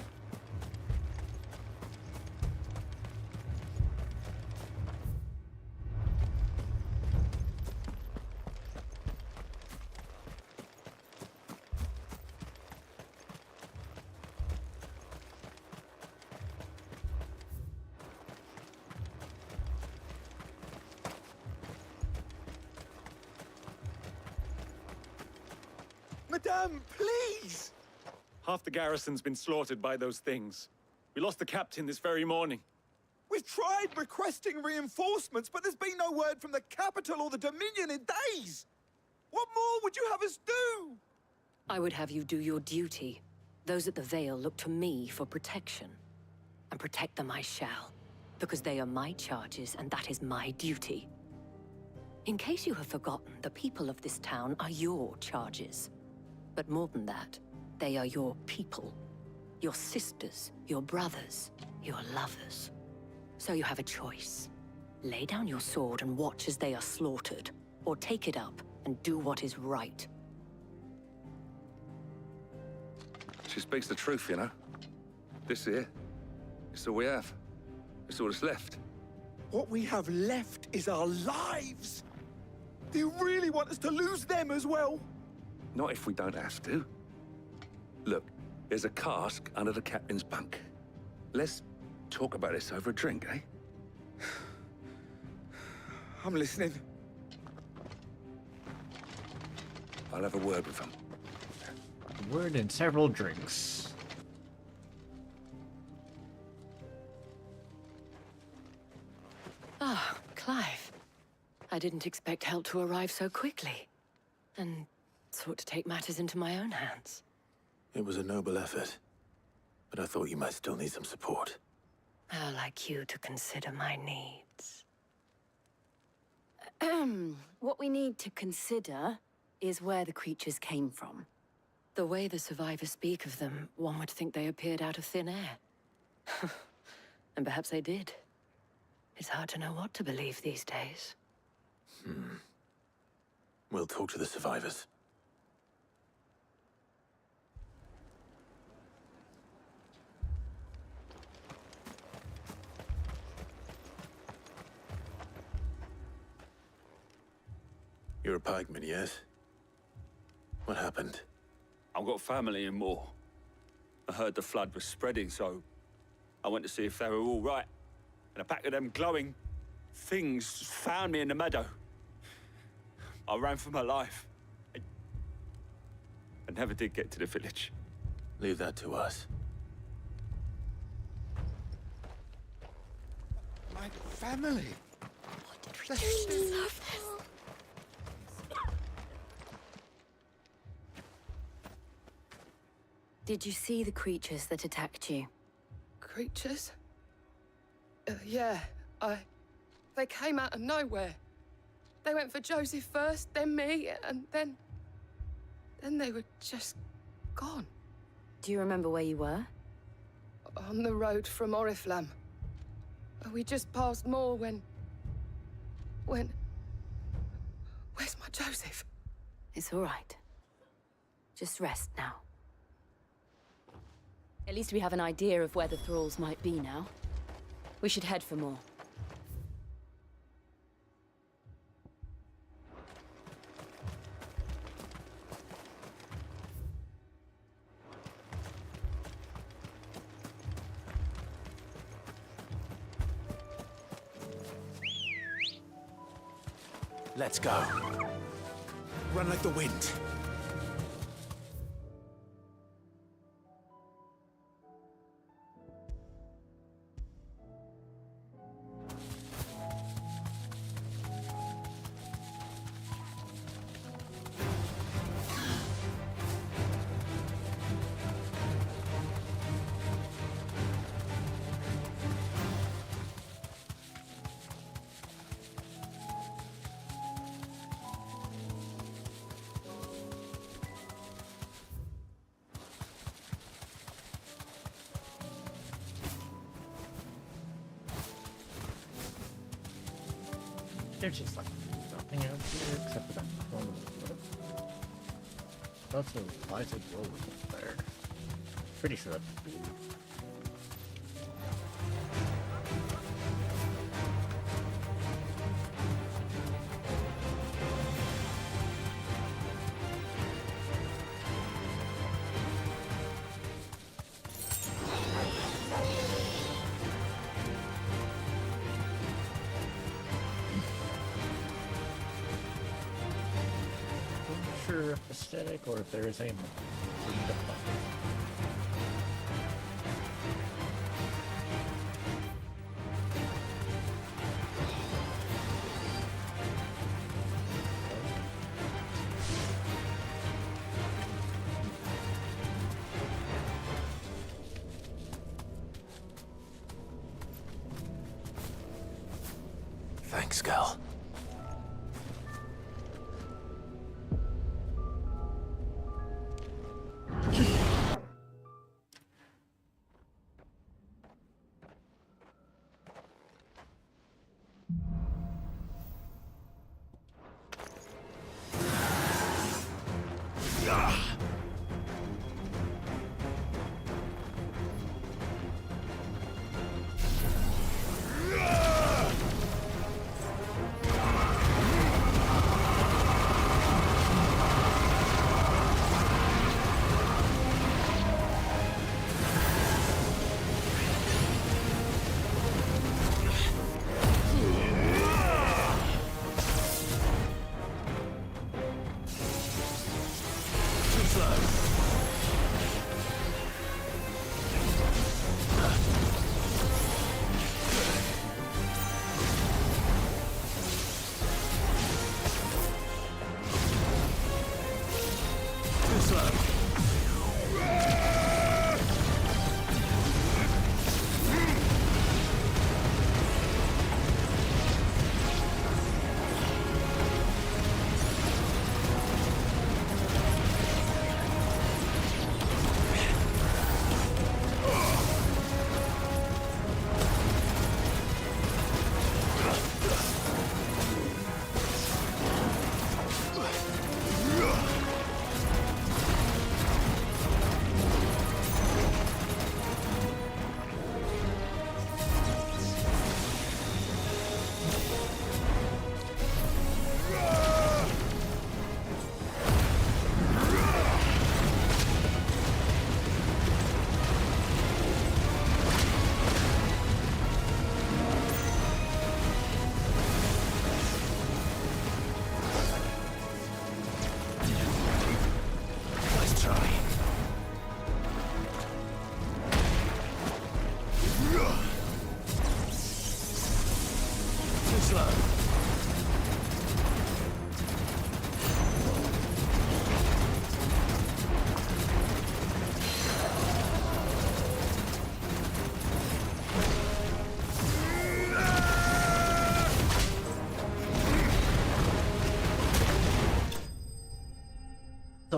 Madame, please! Half the garrison's been slaughtered by those things. We lost the captain this very morning. We've tried requesting reinforcements, but there's been no word from the capital or the Dominion in days! What more would you have us do? I would have you do your duty. Those at the Vale look to me for protection. And protect them I shall, because they are my charges and that is my duty. In case you have forgotten, the people of this town are your charges. But more than that, they are your people. Your sisters, your brothers, your lovers. So you have a choice. Lay down your sword and watch as they are slaughtered, or take it up and do what is right. She speaks the truth, you know. This here, it's all we have. It's all that's left. What we have left is our lives! Do you really want us to lose them as well? Not if we don't have to. Look, there's a cask under the captain's bunk. Let's talk about this over a drink, eh? I'm listening. I'll have a word with him. A word and several drinks. Ah, Clive. I didn't expect help to arrive so quickly. And sought to take matters into my own hands. It was a noble effort, but I thought you might still need some support. How like you to consider my needs. What we need to consider is where the creatures came from. The way the survivors speak of them, one would think they appeared out of thin air. And perhaps they did. It's hard to know what to believe these days. We'll talk to the survivors. You're a pikeman, yes? What happened? I've got family in Moor. I heard the flood was spreading, so I went to see if they were all right. And a pack of them glowing things found me in the meadow. I ran for my life. I never did get to the village. Leave that to us. My family. Do we deserve this? Did you see the creatures that attacked you? Creatures? Yeah, they came out of nowhere. They went for Joseph first, then me, and then they were just gone. Do you remember where you were? On the road from Oriflamme. We just passed Moor when... Where's my Joseph? It's all right. Just rest now. At least we have an idea of where the thralls might be now. We should head for more. Let's go. Run like the wind. There's just like nothing out here except for that corner of the wood. That's a lighted road up there. Pretty sure that's sure if aesthetic or if there is a Thanks, Gal.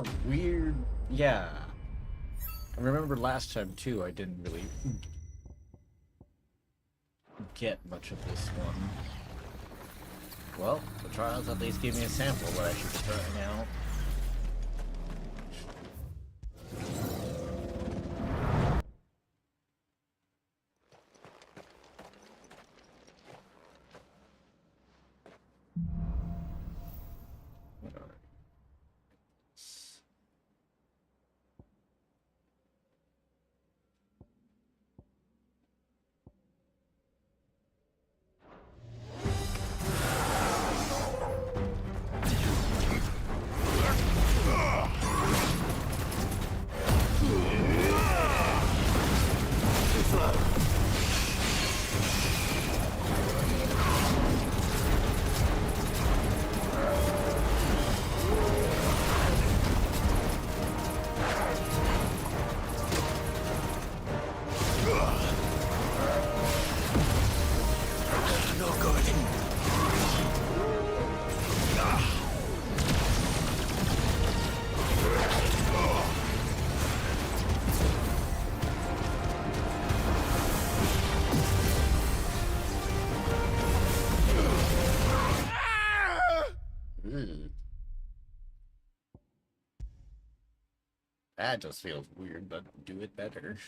felt weird. Yeah. I remember last time, too, I didn't really get much of this one. Well, the trials at least gave me a sample of what I should be trying out. That just feels weird, but do it better.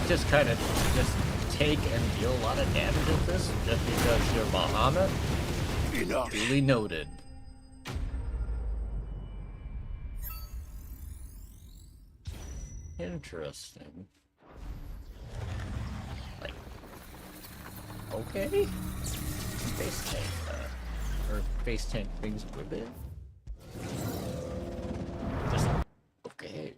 Just kind of just take and deal a lot of damage with this just because you're Bahamut? Enough. Duly noted. Interesting. Like, okay. Face tank, or face tank things with it. Just okay.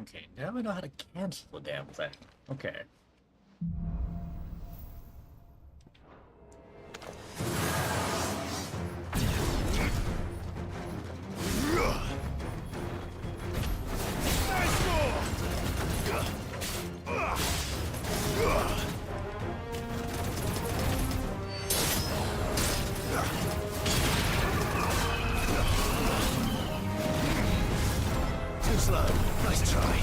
Okay, now I know how to cancel the damn thing. Okay. Too slow. Nice try.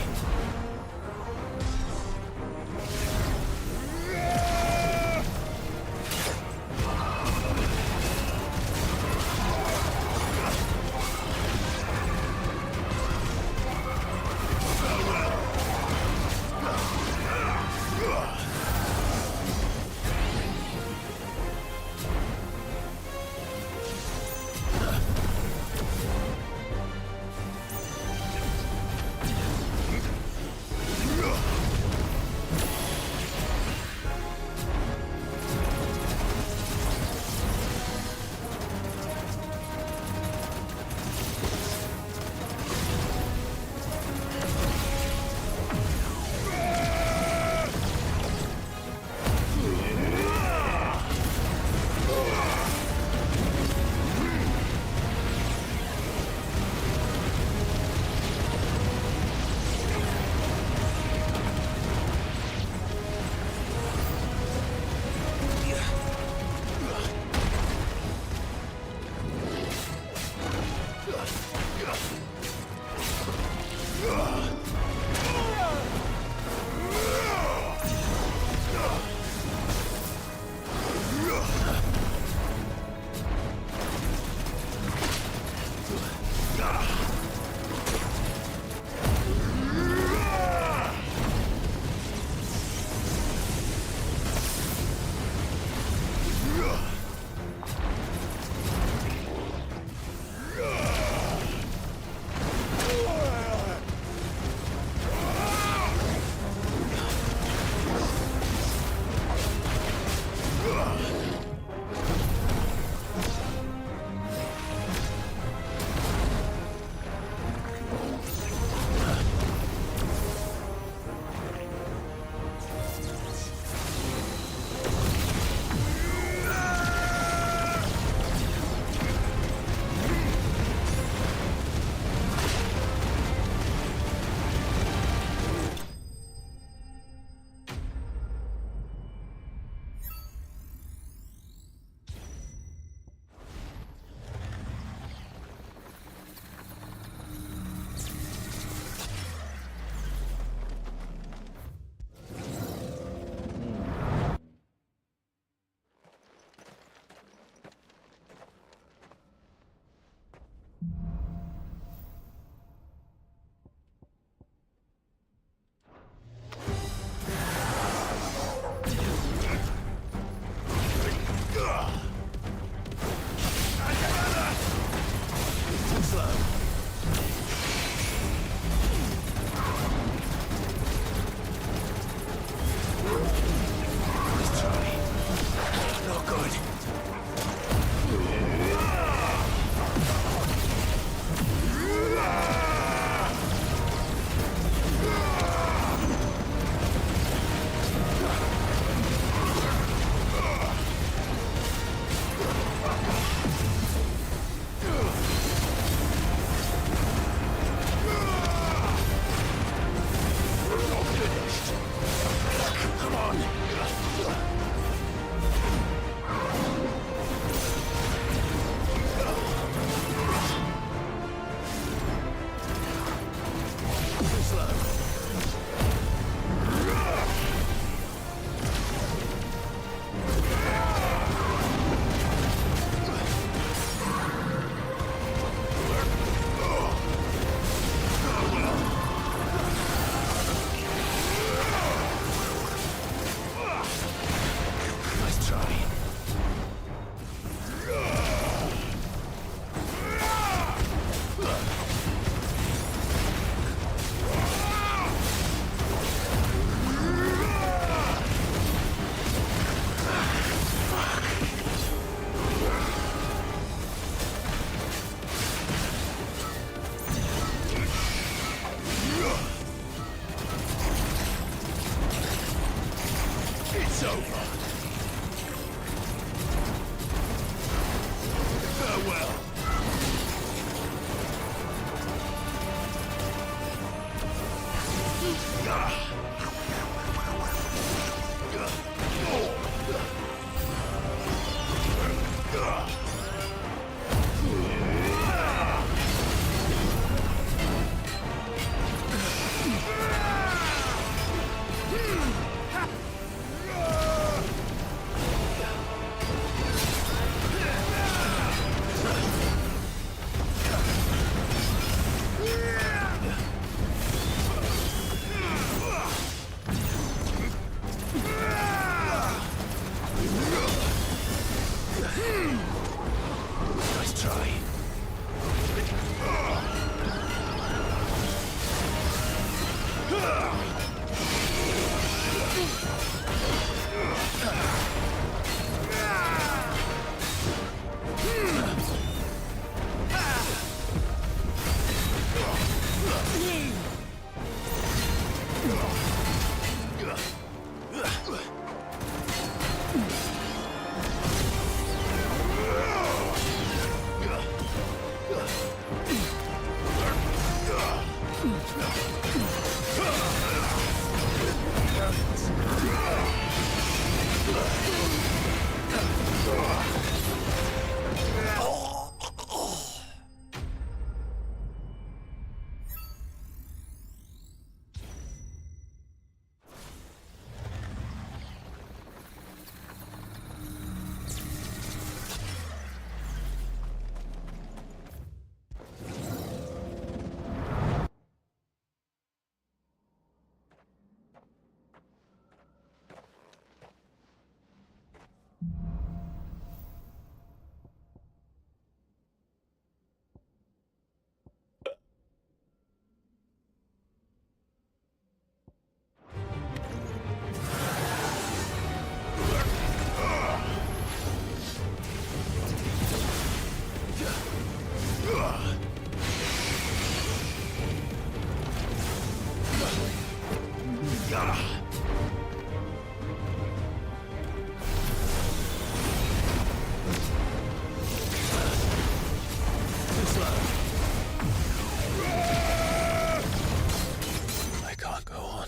I can't go on.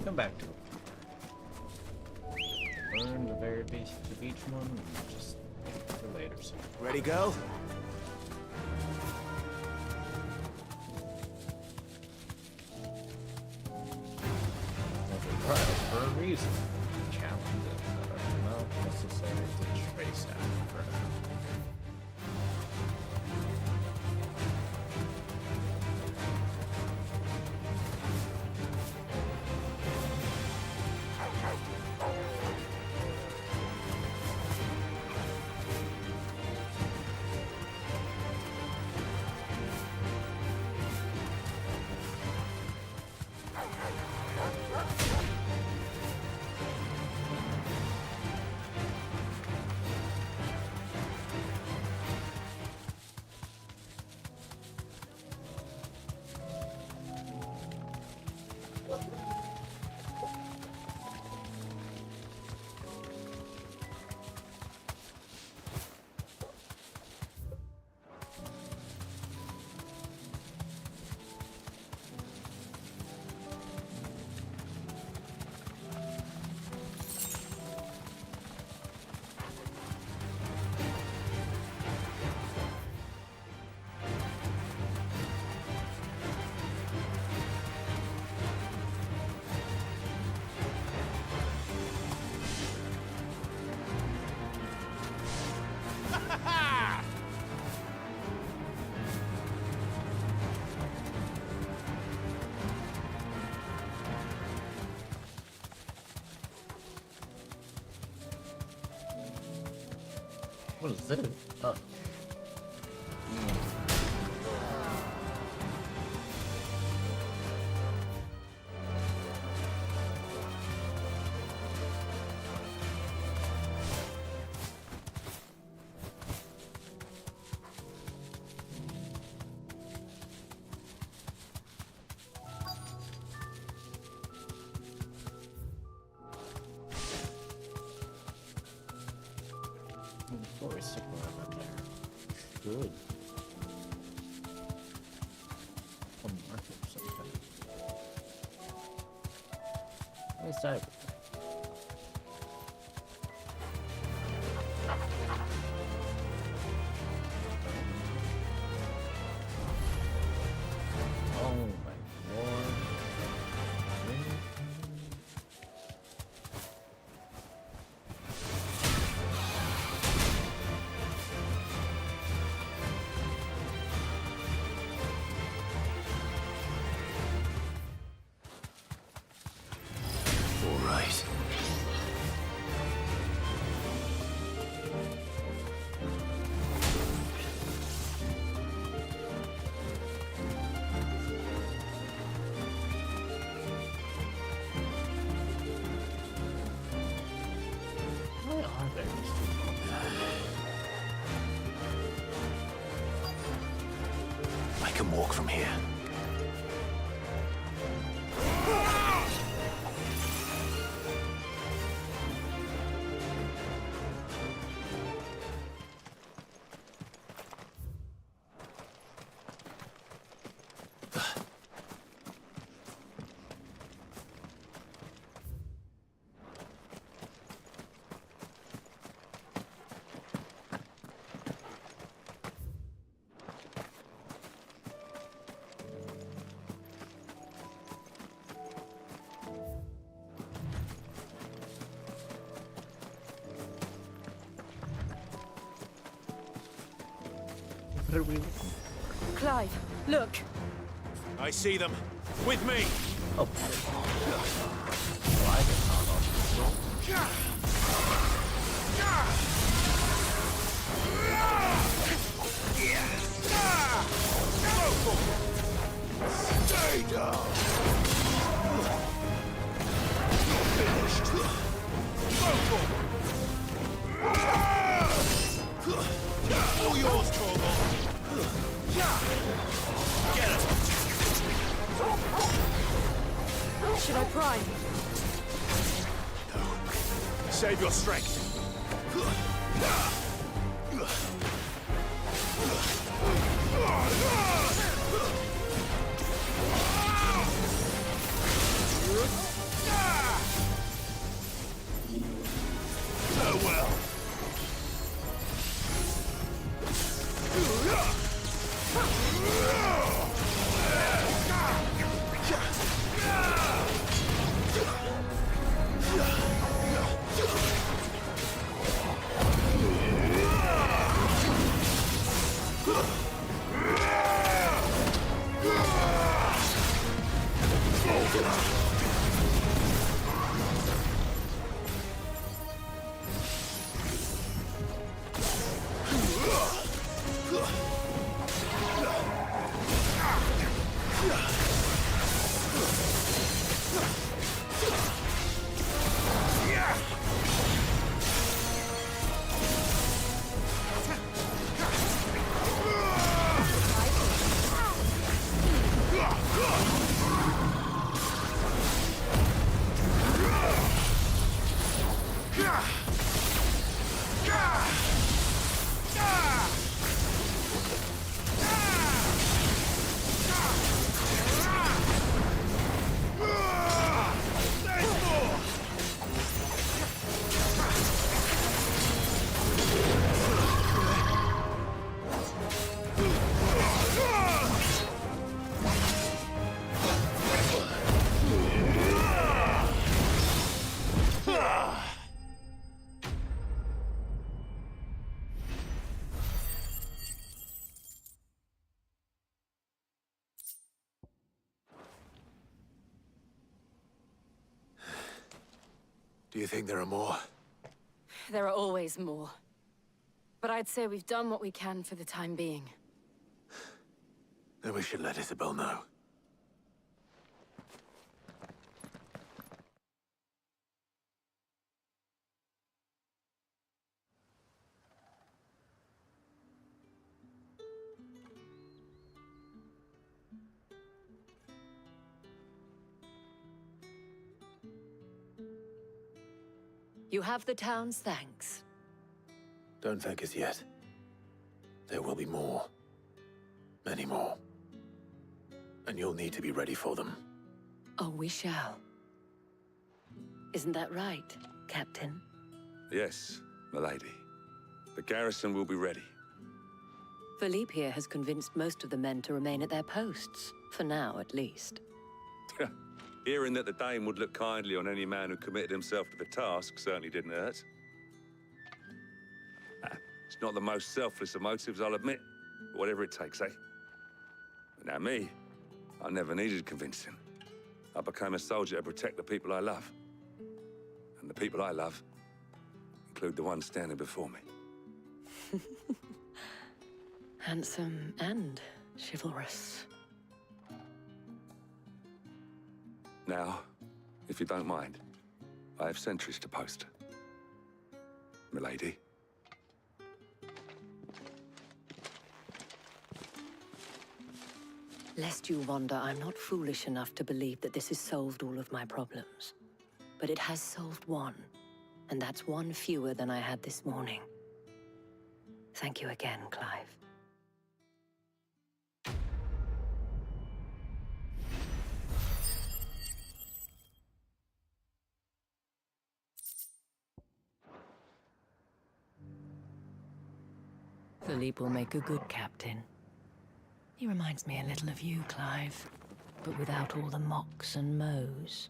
Come back to it. Learn the very basics of each one, and just for later. So. Ready, girl? Trials for a reason. Challenges that are not necessary to trace after. What is this? Oh. Before we stick around up there. Good. A market of some kind. Nice dive. Oh my lord. All right. Why are there these people? I can walk from here. What are we looking for? Clive, look. I see them. With me. Oh. Well, I get caught off. Stay down. Finished. All yours, Torgal. Get it. Should I prime? Save your strength. Farewell. Do you think there are more? There are always more. But I'd say we've done what we can for the time being. Then we should let Isabel know. You have the town's thanks. Don't thank us yet. There will be more. Many more. And you'll need to be ready for them. Oh, we shall. Isn't that right, Captain? Yes, milady. The garrison will be ready. Philippe here has convinced most of the men to remain at their posts, for now at least. Hearing that the Dane would look kindly on any man who committed himself to the task certainly didn't hurt. It's not the most selfless of motives, I'll admit. But whatever it takes, eh? But now me, I never needed convincing. I became a soldier to protect the people I love. And the people I love include the ones standing before me. Handsome and chivalrous. Now, if you don't mind, I have sentries to post. Milady. Lest you wonder, I'm not foolish enough to believe that this has solved all of my problems. But it has solved one, and that's one fewer than I had this morning. Thank you again, Clive. Philippe will make a good captain. He reminds me a little of you, Clive, but without all the mocks and mows.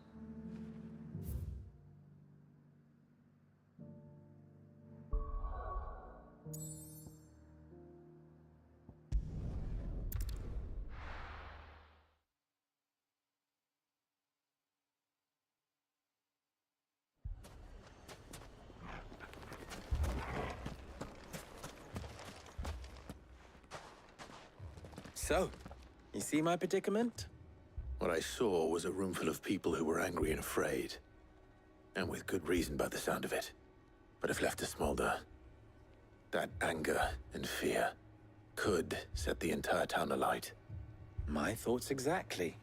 So, you see my predicament? What I saw was a room full of people who were angry and afraid. And with good reason by the sound of it. But if left to smolder, that anger and fear could set the entire town alight. My thoughts exactly.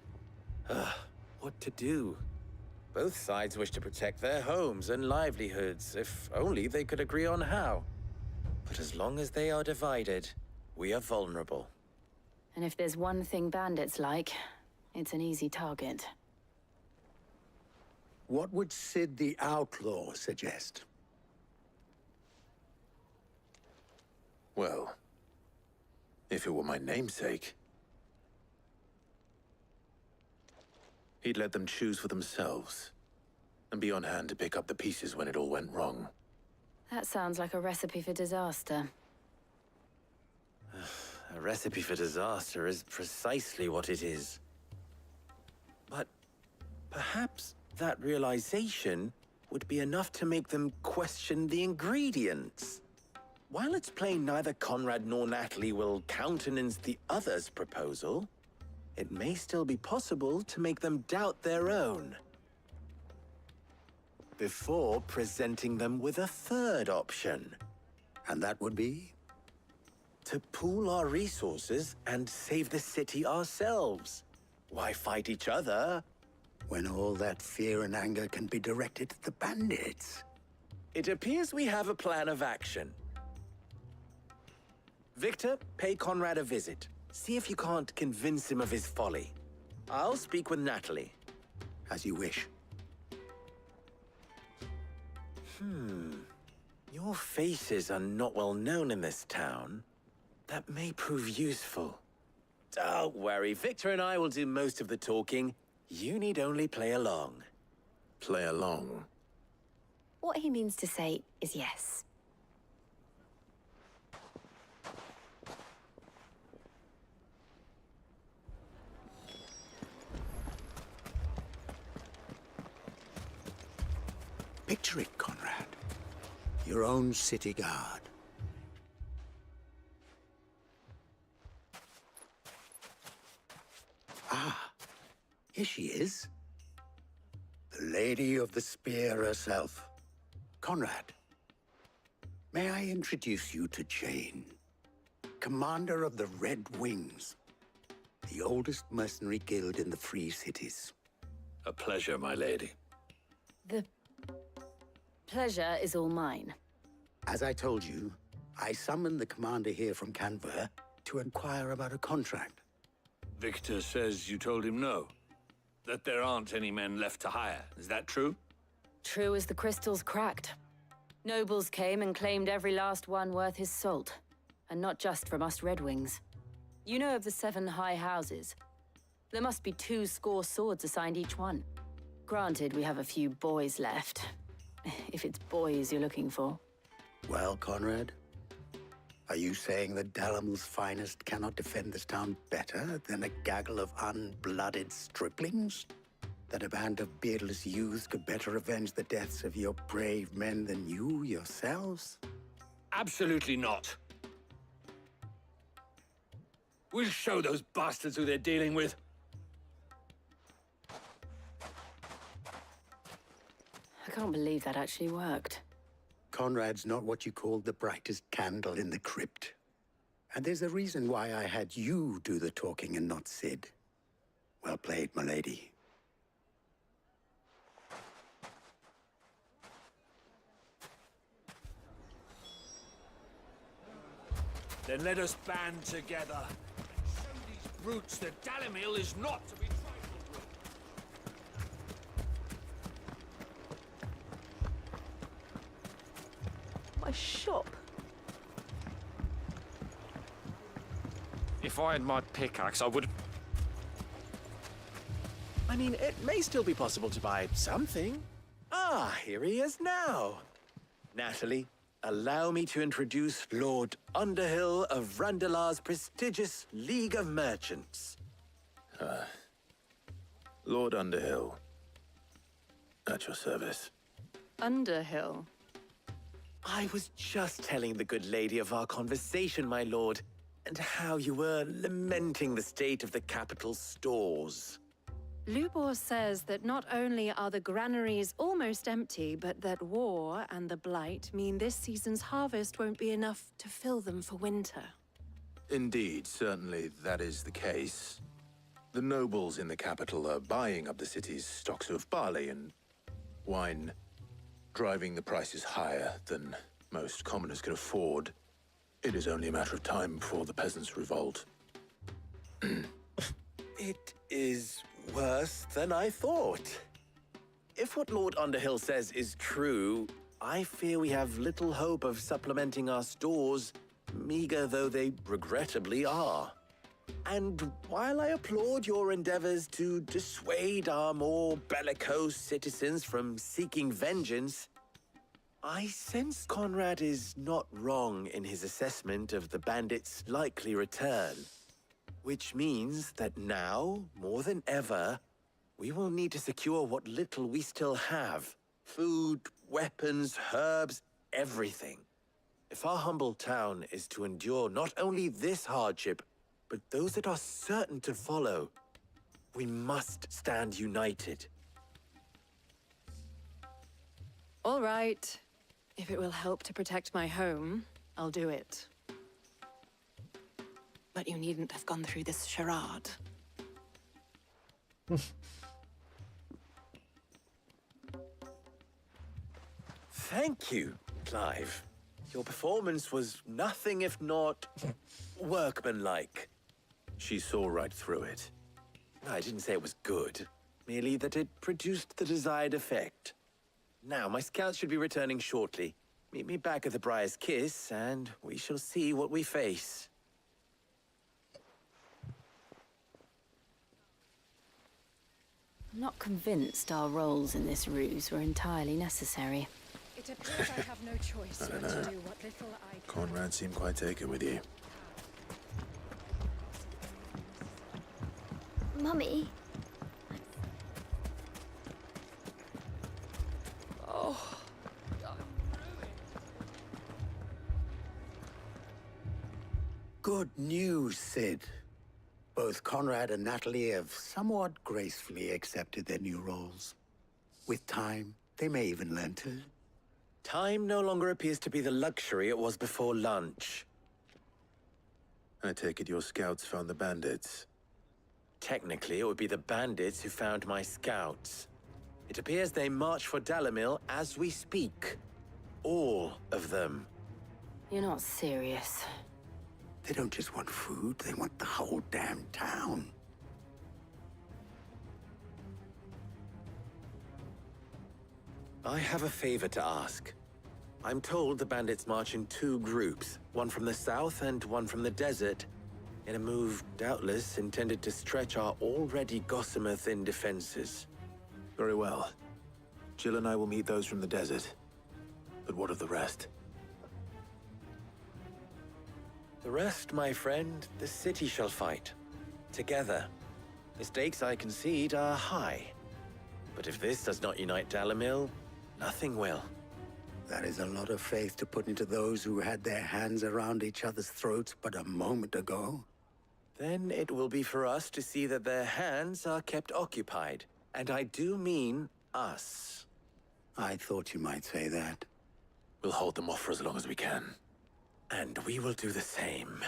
What to do? Both sides wish to protect their homes and livelihoods, if only they could agree on how. But as long as they are divided, we are vulnerable. And if there's one thing bandits like, it's an easy target. What would Sid the Outlaw suggest? Well, if it were my namesake, he'd let them choose for themselves, and be on hand to pick up the pieces when it all went wrong. That sounds like a recipe for disaster. A recipe for disaster is precisely what it is. But perhaps that realization would be enough to make them question the ingredients. While it's plain neither Conrad nor Natalie will countenance the other's proposal, it may still be possible to make them doubt their own. Before presenting them with a third option. And that would be? To pool our resources and save the city ourselves. Why fight each other? When all that fear and anger can be directed at the bandits. It appears we have a plan of action. Victor, pay Conrad a visit. See if you can't convince him of his folly. I'll speak with Natalie. As you wish. Your faces are not well known in this town. That may prove useful. Don't worry, Victor and I will do most of the talking. You need only play along. Play along? What he means to say is yes. Picture it, Conrad. Your own city guard. Ah, here she is. The Lady of the Spear herself. Conrad, may I introduce you to Jane, commander of the Red Wings, the oldest mercenary guild in the Free Cities. A pleasure, my lady. The pleasure is all mine. As I told you, I summoned the commander here from Canver to inquire about a contract. Victor says you told him no. That there aren't any men left to hire. Is that true? True as the crystals cracked. Nobles came and claimed every last one worth his salt. And not just from us Red Wings. You know of the 7 high houses. There must be 2 swords assigned each one. Granted, we have a few boys left. If it's boys you're looking for. Well, Conrad, are you saying that Dalamil's finest cannot defend this town better than a gaggle of unblooded striplings? That a band of beardless youths could better avenge the deaths of your brave men than you yourselves? Absolutely not. We'll show those bastards who they're dealing with. I can't believe that actually worked. Conrad's not what you called the brightest candle in the crypt. And there's a reason why I had you do the talking and not Sid. Well played, my lady. Then let us band together and show these brutes that Dalamil is not to be trifled with. My shop. If I had my pickaxe, I would... I mean, it may still be possible to buy something. Ah, here he is now. Natalie, allow me to introduce Lord Underhill of Randalar's prestigious League of Merchants. Lord Underhill. At your service. Underhill? I was just telling the good lady of our conversation, my lord, and how you were lamenting the state of the capital stores. Lubor says that not only are the granaries almost empty, but that war and the Blight mean this season's harvest won't be enough to fill them for winter. Indeed, certainly that is the case. The nobles in the capital are buying up the city's stocks of barley and wine, driving the prices higher than most commoners can afford. It is only a matter of time before the peasants revolt. It is worse than I thought. If what Lord Underhill says is true, I fear we have little hope of supplementing our stores, meager though they regrettably are. And while I applaud your endeavors to dissuade our more bellicose citizens from seeking vengeance, I sense Conrad is not wrong in his assessment of the bandits' likely return. Which means that now, more than ever, we will need to secure what little we still have. Food, weapons, herbs, everything. If our humble town is to endure not only this hardship, but those that are certain to follow, we must stand united. All right. If it will help to protect my home, I'll do it. But you needn't have gone through this charade. Thank you, Clive. Your performance was nothing if not workmanlike. She saw right through it. I didn't say it was good, merely that it produced the desired effect. Now, my scouts should be returning shortly. Meet me back at the Briar's Kiss, and we shall see what we face. I'm not convinced our roles in this ruse were entirely necessary. It appears I have no choice I don't but to know. do what little I can. Conrad seemed quite taken with you. Mummy? Oh. Good news, Sid. Both Conrad and Natalie have somewhat gracefully accepted their new roles. With time, they may even learn to. Time no longer appears to be the luxury it was before lunch. I take it your scouts found the bandits. Technically, it would be the bandits who found my scouts. It appears they march for Dalamil as we speak. All of them. You're not serious. They don't just want food, they want the whole damn town. I have a favor to ask. I'm told the bandits march in 2 groups, one from the south and one from the desert, in a move doubtless intended to stretch our already gossamer-thin defenses. Very well. Jill and I will meet those from the desert. But what of the rest? The rest, my friend, the city shall fight. Together. The stakes, I concede, are high. But if this does not unite Dalamil, nothing will. That is a lot of faith to put into those who had their hands around each other's throats but a moment ago. Then it will be for us to see that their hands are kept occupied. And I do mean us. I thought you might say that. We'll hold them off for as long as we can. And we will do the same.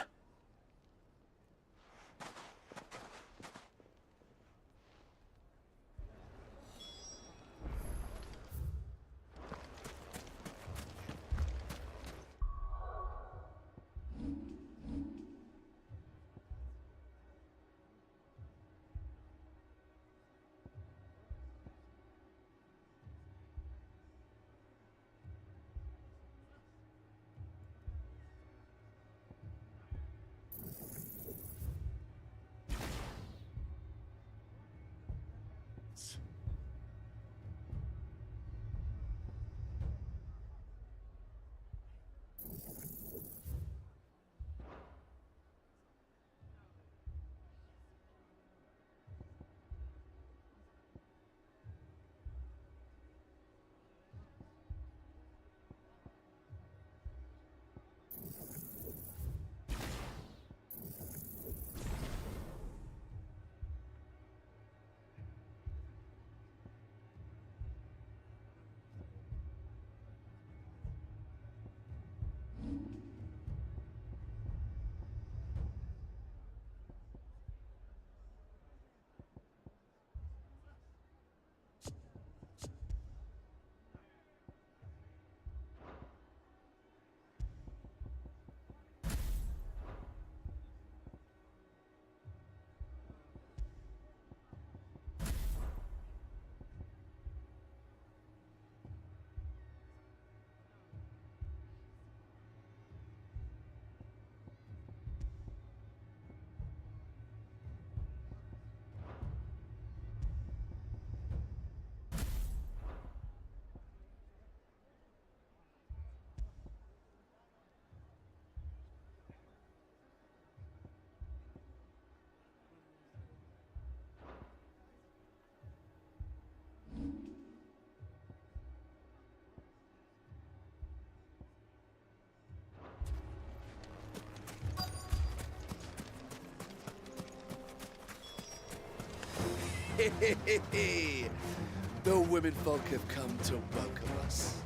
The womenfolk have come to welcome us.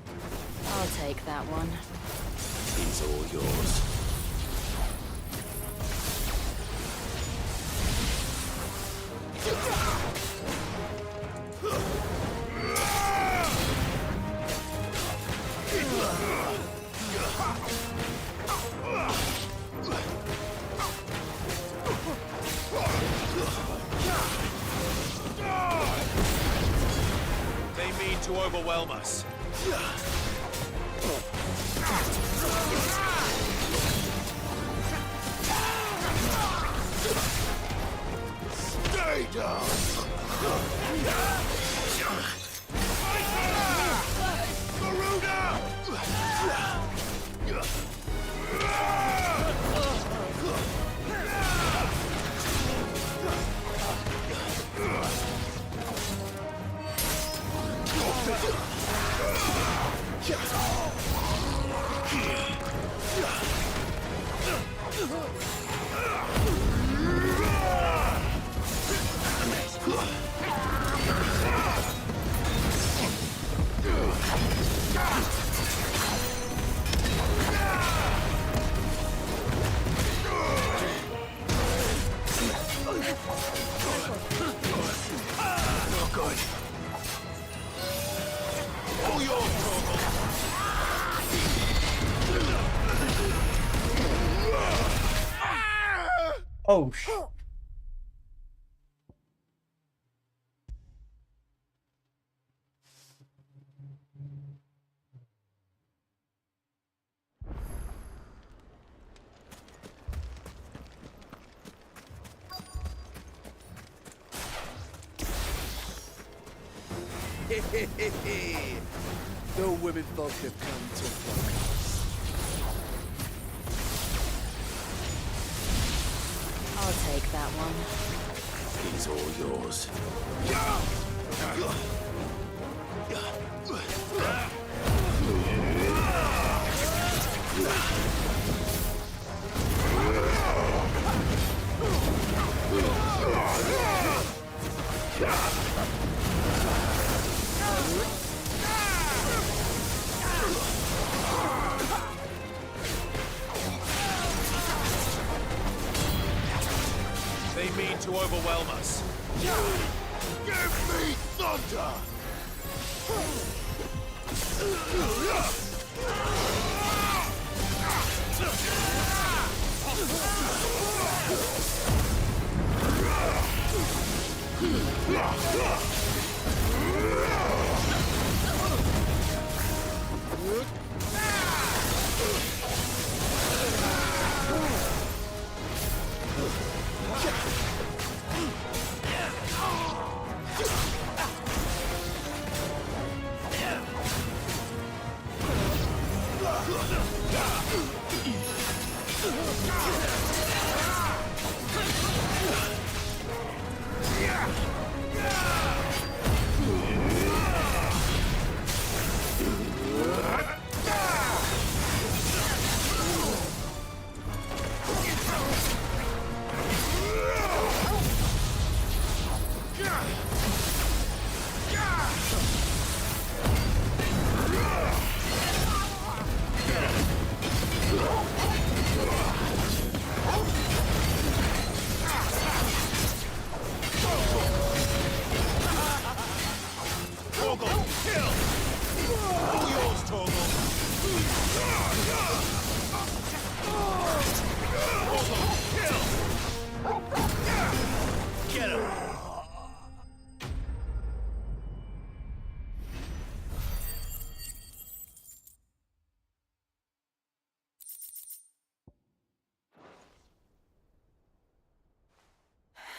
I'll take that one. He's all yours. They mean to overwhelm us. Stay down! Garuda! Oh, The women folk have come to welcome us. I'll take that one. He's all yours. They mean to overwhelm us. Give me thunder!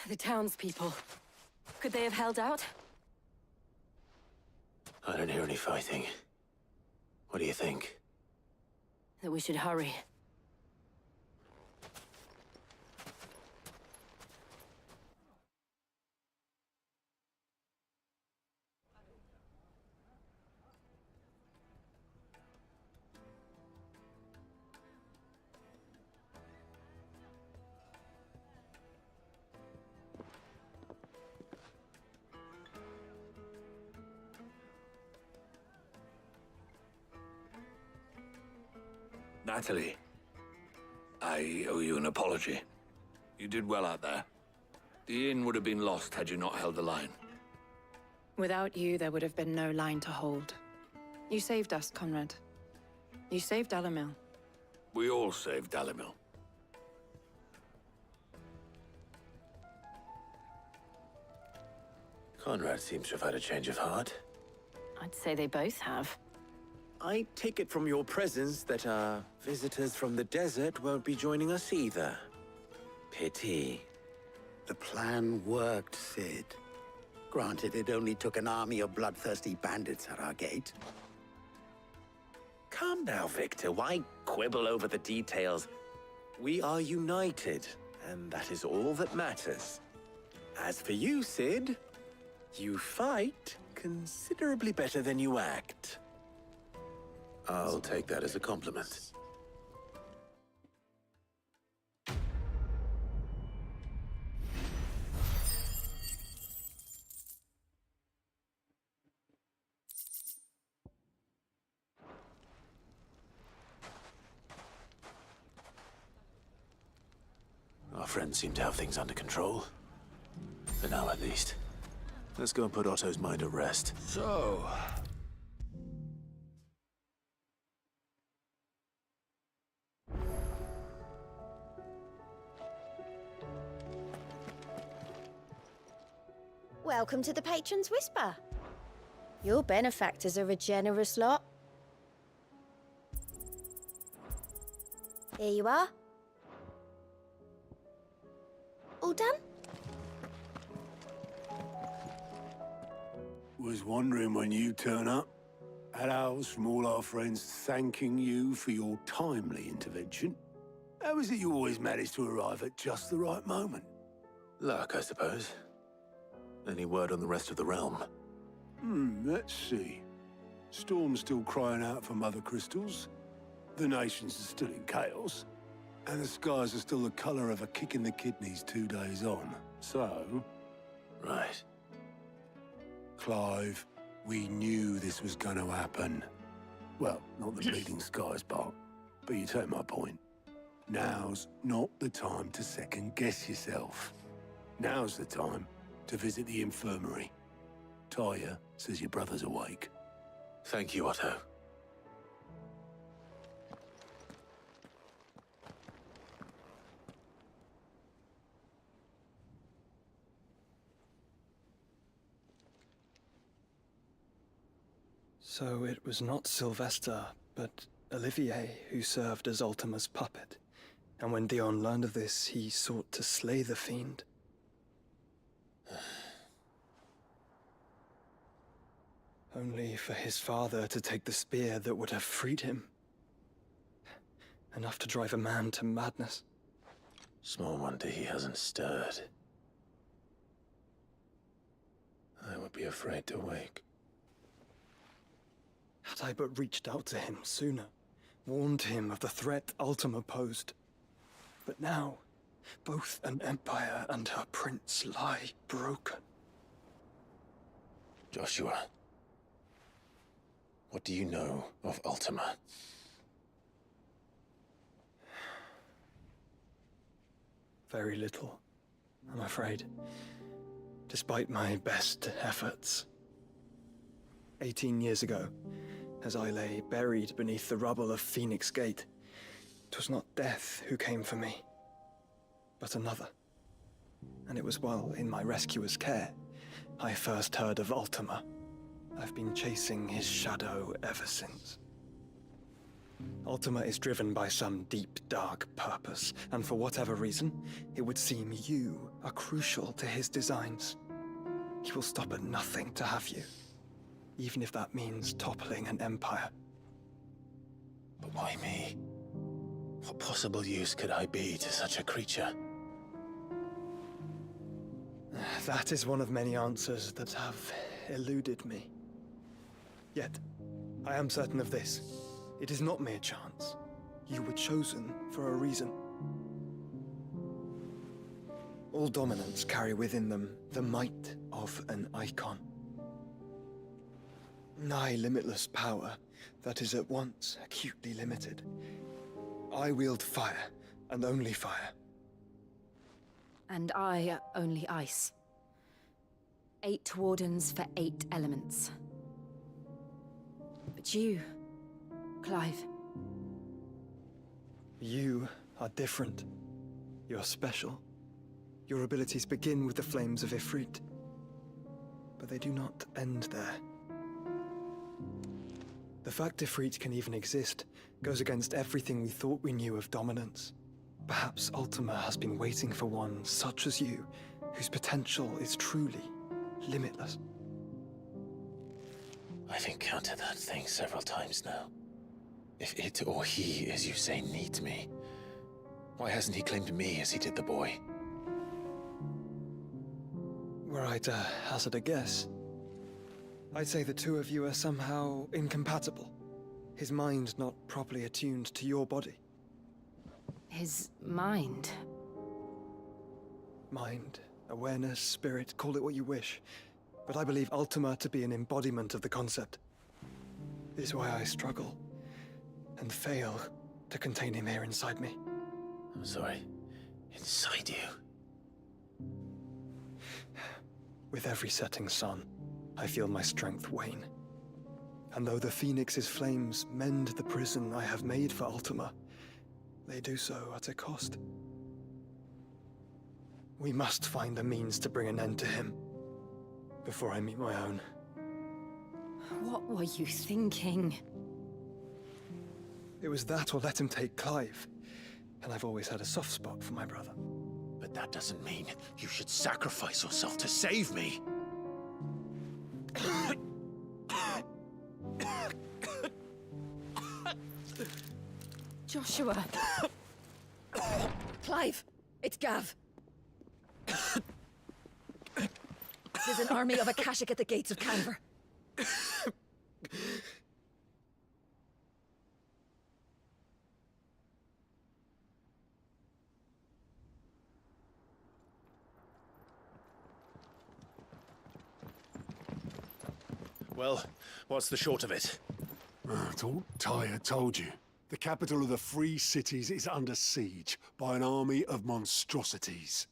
The townspeople. Could they have held out? I don't hear any fighting. What do you think? That we should hurry. Natalie, I owe you an apology. You did well out there. The inn would have been lost had you not held the line. Without you, there would have been no line to hold. You saved us, Conrad. You saved Alamil. We all saved Alamil. Conrad seems to have had a change of heart. I'd say they both have. I take it from your presence that our visitors from the desert won't be joining us either. Pity. The plan worked, Sid. Granted, it only took an army of bloodthirsty bandits at our gate. Calm now, Victor. Why quibble over the details? We are united, and that is all that matters. As for you, Sid, you fight considerably better than you act. I'll take that as a compliment. Our friends seem to have things under control. For now, at least. Let's go and put Otto's mind at rest. So, Welcome to the Patron's Whisper. Your benefactors are a generous lot. Here you are. All done? Was wondering when you turn up. Had owls from all our friends thanking you for your timely intervention. How is it you always manage to arrive at just the right moment? Luck, I suppose. Any word on the rest of the realm? Let's see. Storm's still crying out for mother crystals. The nations are still in chaos. And the skies are still the colour of a kick in the kidneys 2 days on. So... Right. Clive, we knew this was going to happen. Well, not the bleeding skies part, but you take my point. Now's not the time to second-guess yourself. Now's the time to visit the infirmary. Taya says your brother's awake. Thank you, Otto. So it was not Sylvester, but Olivier who served as Ultima's puppet. And when Dion learned of this, he sought to slay the fiend. Only for his father to take the spear that would have freed him. Enough to drive a man to madness. Small wonder he hasn't stirred. I would be afraid to wake. Had I but reached out to him sooner, warned him of the threat Ultima posed. But now, both an empire and her prince lie broken. Joshua, what do you know of Ultima? Very little, I'm afraid. Despite my best efforts. 18 years ago, as I lay buried beneath the rubble of Phoenix Gate, 'twas not death who came for me, but another. And it was while in my rescuer's care, I first heard of Ultima. I've been chasing his shadow ever since. Ultima is driven by some deep, dark purpose, and for whatever reason, it would seem you are crucial to his designs. He will stop at nothing to have you, even if that means toppling an empire. But why me? What possible use could I be to such a creature? That is one of many answers that have eluded me. Yet, I am certain of this. It is not mere chance. You were chosen for a reason. All dominants carry within them the might of an icon. Nigh limitless power that is at once acutely limited. I wield fire, and only fire. And I only ice. 8 wardens for 8 elements. But you, Clive. You are different. You're special. Your abilities begin with the flames of Ifrit. But they do not end there. The fact Ifrit can even exist goes against everything we thought we knew of dominance. Perhaps Ultima has been waiting for one such as you, whose potential is truly limitless. I've encountered that thing several times now. If it or he, as you say, needs me, why hasn't he claimed me as he did the boy? Were I to hazard a guess, I'd say the two of you are somehow incompatible. His mind not properly attuned to your body. His mind? Mind, awareness, spirit, call it what you wish. But I believe Ultima to be an embodiment of the concept. This is why I struggle and fail to contain him here inside me. I'm sorry. Inside you? With every setting sun, I feel my strength wane. And though the Phoenix's flames mend the prison I have made for Ultima, they do so at a cost. We must find a means to bring an end to him. before I meet my own. What were you thinking? It was that or let him take Clive. And I've always had a soft spot for my brother. But that doesn't mean you should sacrifice yourself to save me. Joshua. Clive, it's Gav. There's an army of Akashic at the gates of Canver. Well, what's the short of it? Tyre told you. The capital of the Free Cities is under siege by an army of monstrosities.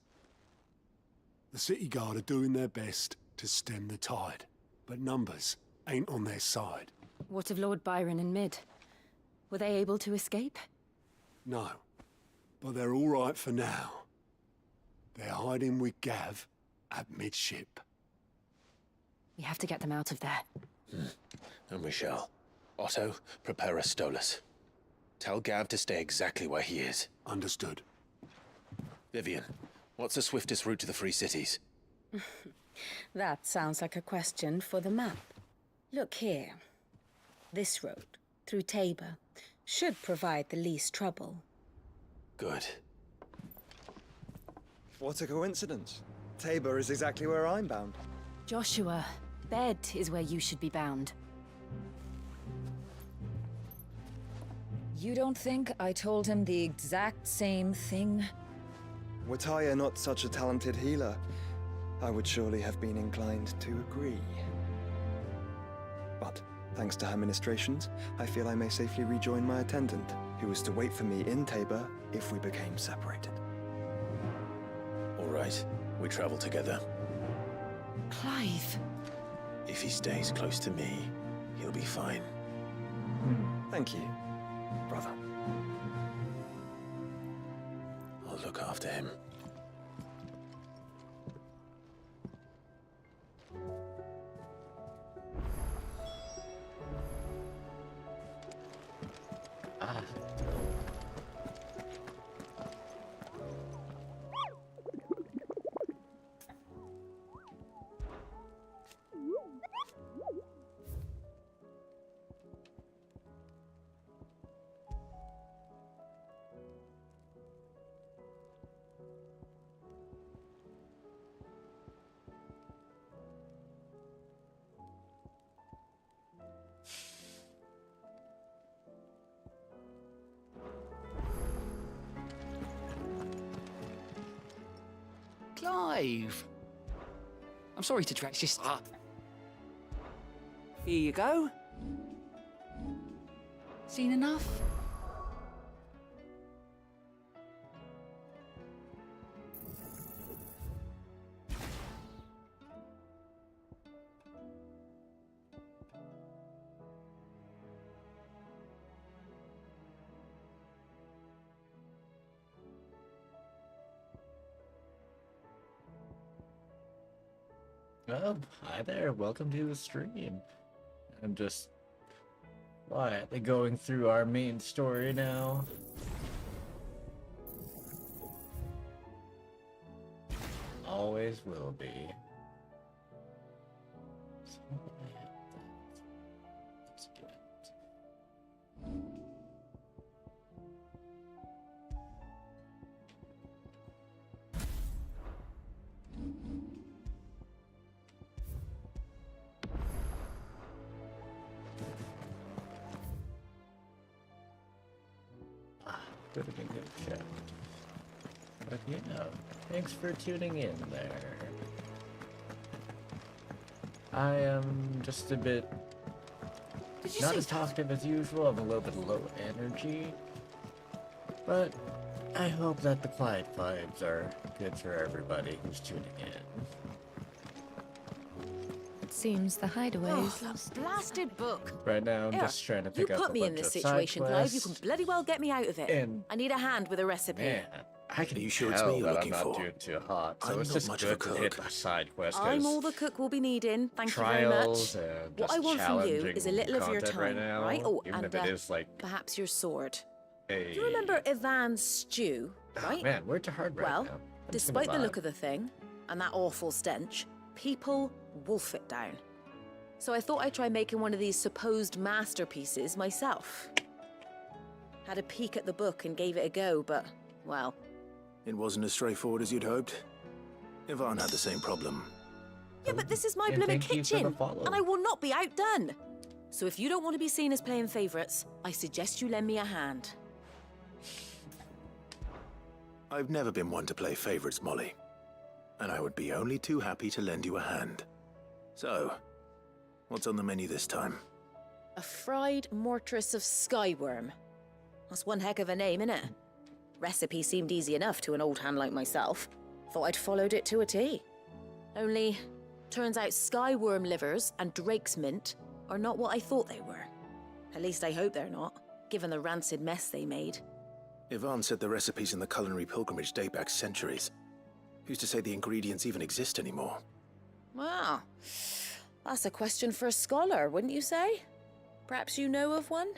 The city guard are doing their best to stem the tide, but numbers ain't on their side. What of Lord Byron and Mid? Were they able to escape? No, but they're all right for now. They're hiding with Gav at midship. We have to get them out of there. And we shall. Otto, prepare a Stolas. Tell Gav to stay exactly where he is. Understood. Vivian, what's the swiftest route to the Free Cities? That sounds like a question for the map. Look here. This road, through Tabor, should provide the least trouble. Good. What a coincidence. Tabor is exactly where I'm bound. Joshua, bed is where you should be bound. You don't think I told him the exact same thing? Were Tyre not such a talented healer, I would surely have been inclined to agree. But, thanks to her ministrations, I feel I may safely rejoin my attendant, who was to wait for me in Tabor if we became separated. All right, we travel together. Clive. If he stays close to me, he'll be fine. Thank you, brother. I'll look after him. Clive! I'm sorry to drag you. Here you go. Seen enough? Oh, hi there. Welcome to the stream. I'm just quietly going through our main story now. Always will be. Could have been good checked. But you know, thanks for tuning in there. I am just a bit not as talkative as usual. I'm a little bit low energy. But I hope that the quiet vibes are good for everybody who's tuning in. It seems the hideaways. That blasted book. Right now, I'm Here, just trying to you pick up put a me in bunch this of situation, side Clive. You quests. can bloody well get me out of it. And I need a hand with a recipe. man, I can Are you sure it's tell me you're that looking I'm not for? doing too hot, so I'm it's not just much of a good to hit cook. the side quest. I'm 'cause all the cook will be needing. Thank you very trials much. and What just I want from you is a challenging little of your content right time, now, right? Oh, even and if it is like perhaps your sword. a... Do you remember Ivan's stew, right? Oh, man, we're too hard right Well, now. despite the look of the thing, and that awful stench, people wolf it down. So I thought I'd try making one of these supposed masterpieces myself. Had a peek at the book and gave it a go, but, well... It wasn't as straightforward as you'd hoped. Ivan had the same problem. Yeah, but this is my And blooming thank you for the kitchen, follow. and I will not be outdone. So if you don't want to be seen as playing favourites, I suggest you lend me a hand. I've never been one to play favorites, Molly. And I would be only too happy to lend you a hand. So, what's on the menu this time? A fried mortress of skyworm. That's one heck of a name, innit? Recipe seemed easy enough to an old hand like myself. Thought I'd followed it to a T. Only, turns out skyworm livers and drake's mint are not what I thought they were. At least I hope they're not, given the rancid mess they made. Ivan said the recipes in the culinary pilgrimage date back centuries. Who's to say the ingredients even exist anymore? Wow. That's a question for a scholar, wouldn't you say? Perhaps you know of one?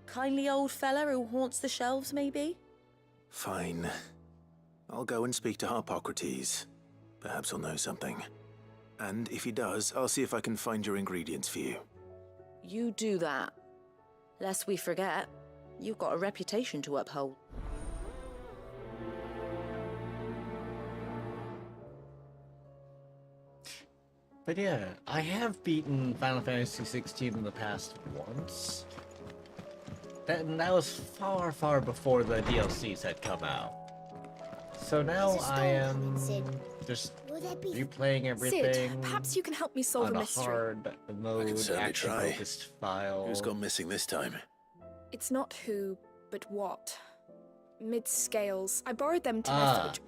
Kindly old fella who haunts the shelves, maybe? Fine. I'll go and speak to Harpocrates. Perhaps he'll know something. And if he does, I'll see if I can find your ingredients for you. You do that. Lest we forget, you've got a reputation to uphold. But yeah, I have beaten Final Fantasy 16 in the past once. That was far, far before the DLCs had come out. So now I am just replaying everything. Sid, perhaps you can help me solve on a a mystery. hard mode, certainly try. action-focused file. Who's gone missing this time? It's not who, but what. Mid-scales. I borrowed them to my forge.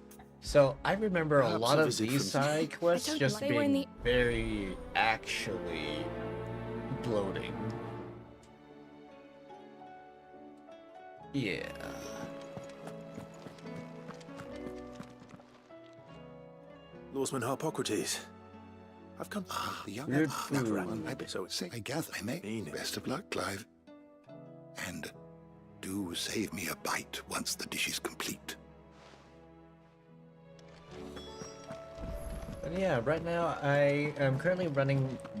So I remember a Perhaps lot a of visit these from- side quests don't just know. They were in being very actually bloating. Yeah. Lawsman Harpocrates. I've come. The young Good Navarran. So I gather I may. Best of luck, Clive. And do save me a bite once the dish is complete. But yeah, right now I am currently running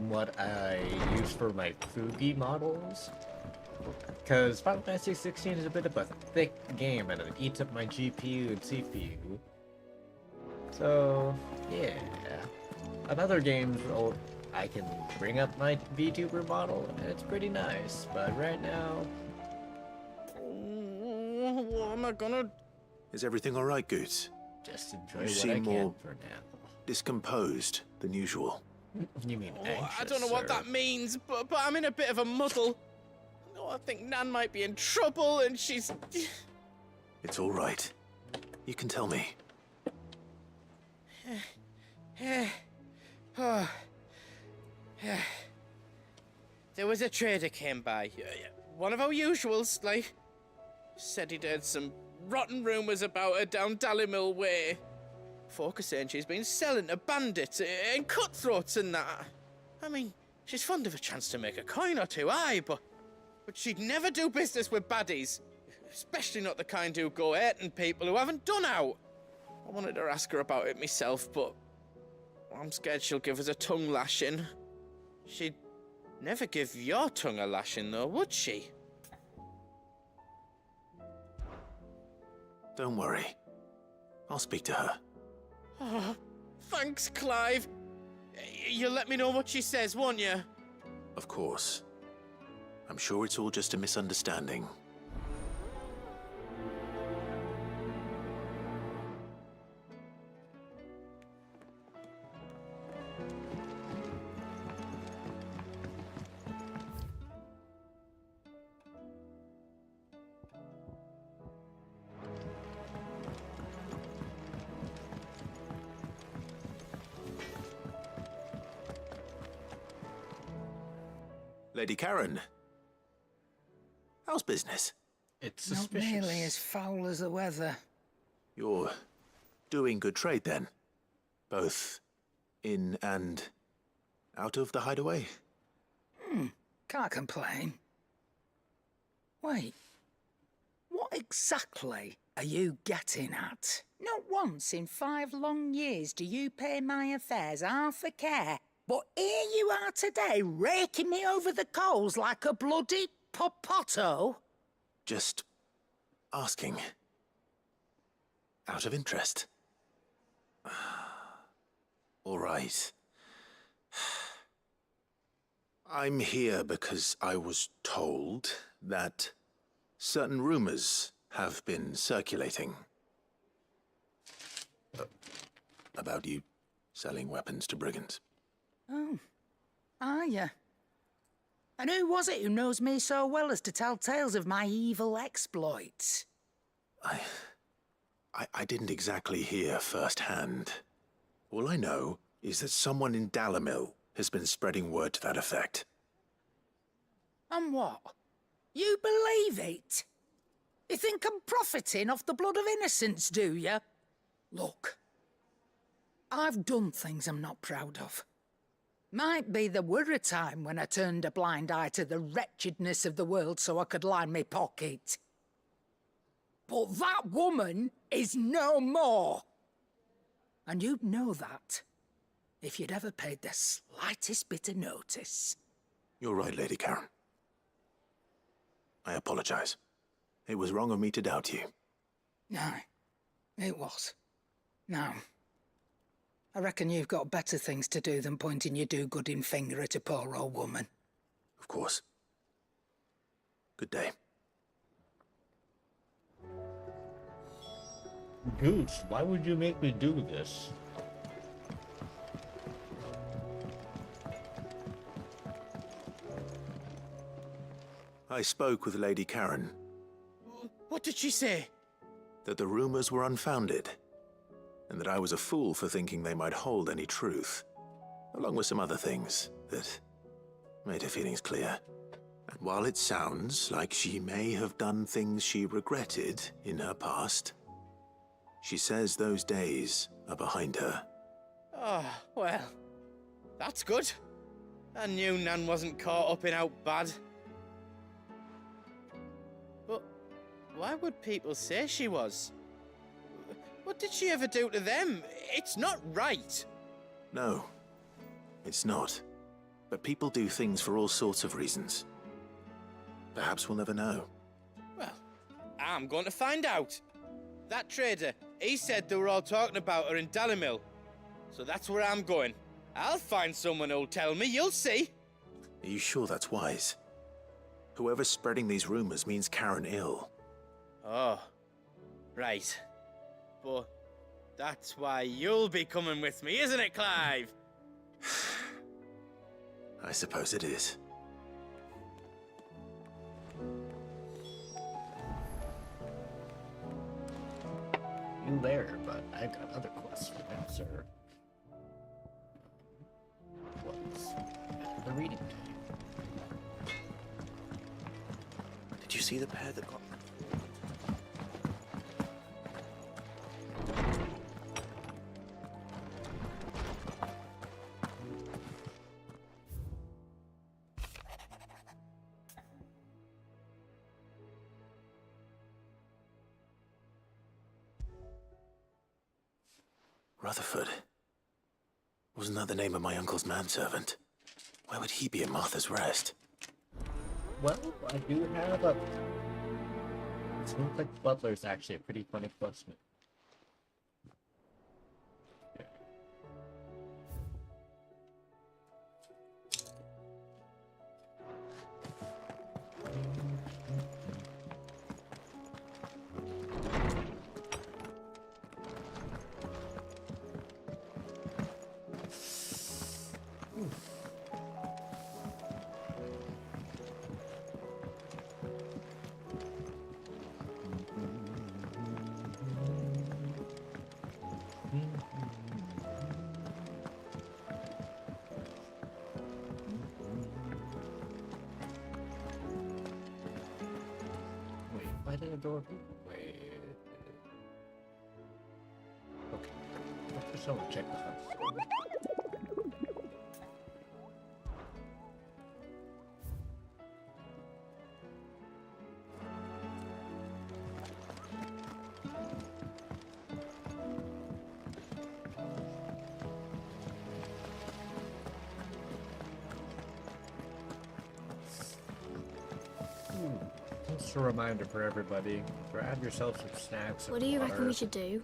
what I use for my Fugi models. Because Final Fantasy 16 is a bit of a thick game and it eats up my GPU and CPU. So, yeah. Another game, I can bring up my VTuber model and it's pretty nice. But right now... What am I gonna... Is everything alright, Goots? Just enjoy You what seem I can more for now. discomposed than usual. You mean I don't know what that means, but I'm in a bit of a muddle. Oh, I think Nan might be in trouble and she's... It's alright. You can tell me. There was a trader came by. One of our usuals, like. Said he'd heard some rotten rumours about her down Dallimil Way. Folk are saying she's been selling to bandits and cutthroats and that. I mean, she's fond of a chance to make a coin or two, aye, but she'd never do business with baddies. Especially not the kind who go hurting people who haven't done out. I wanted to ask her about it myself, but I'm scared she'll give us a tongue lashing. She'd never give your tongue a lashing, though, would she? Don't worry. I'll speak to her. Oh, thanks, Clive. You'll let me know what she says, won't you? Of course. I'm sure it's all just a misunderstanding. Lady Karen. How's business? It's Not suspicious. nearly as foul as the weather. You're doing good trade then? Both in and out of the hideaway? Can't complain. Wait. What exactly are you getting at? Not once in 5 long years do you pay my affairs half a care. But here you are today, raking me over the coals like a bloody popoto. Just asking. Out of interest. All right. I'm here because I was told that certain rumors have been circulating about you selling weapons to brigands. Oh, are ya? And who was it who knows me so well as to tell tales of my evil exploits? I didn't exactly hear firsthand. All I know is that someone in Dalimil has been spreading word to that effect. And what? You believe it? You think I'm profiting off the blood of innocents, do you? Look, I've done things I'm not proud of. Might be there were a time when I turned a blind eye to the wretchedness of the world so I could line my pocket. But that woman is no more. And you'd know that if you'd ever paid the slightest bit of notice. You're right, Lady Karen. I apologize. It was wrong of me to doubt you. No, it was. Now, I reckon you've got better things to do than pointing your do-gooding finger at a poor old woman. Of course. Good day. Goose, why would you make me do this? I spoke with Lady Karen. What did she say? That the rumors were unfounded, and that I was a fool for thinking they might hold any truth, along with some other things that made her feelings clear. And while it sounds like she may have done things she regretted in her past, she says those days are behind her. Oh, well, that's good. I knew Nan wasn't caught up in out bad. But why would people say she was? What did she ever do to them? It's not right. No, it's not. But people do things for all sorts of reasons. Perhaps we'll never know. Well, I'm going to find out. That trader, he said they were all talking about her in Dalimil. So that's where I'm going. I'll find someone who'll tell me, you'll see. Are you sure that's wise? Whoever's spreading these rumors means Karen ill. Oh, right. But that's why you'll be coming with me, isn't it, Clive? I suppose it is. You there, but I've got other quests to answer. What's the reading day? Did you see the pair that got... Rutherford. Wasn't that the name of my uncle's manservant? Why would he be at Martha's Rest? Well, I do have a... It seems like Butler's actually a pretty funny questman. door? Wait. Okay. Let's someone check this out. Just a reminder for everybody, grab yourself some snacks and What do you water. reckon we should do?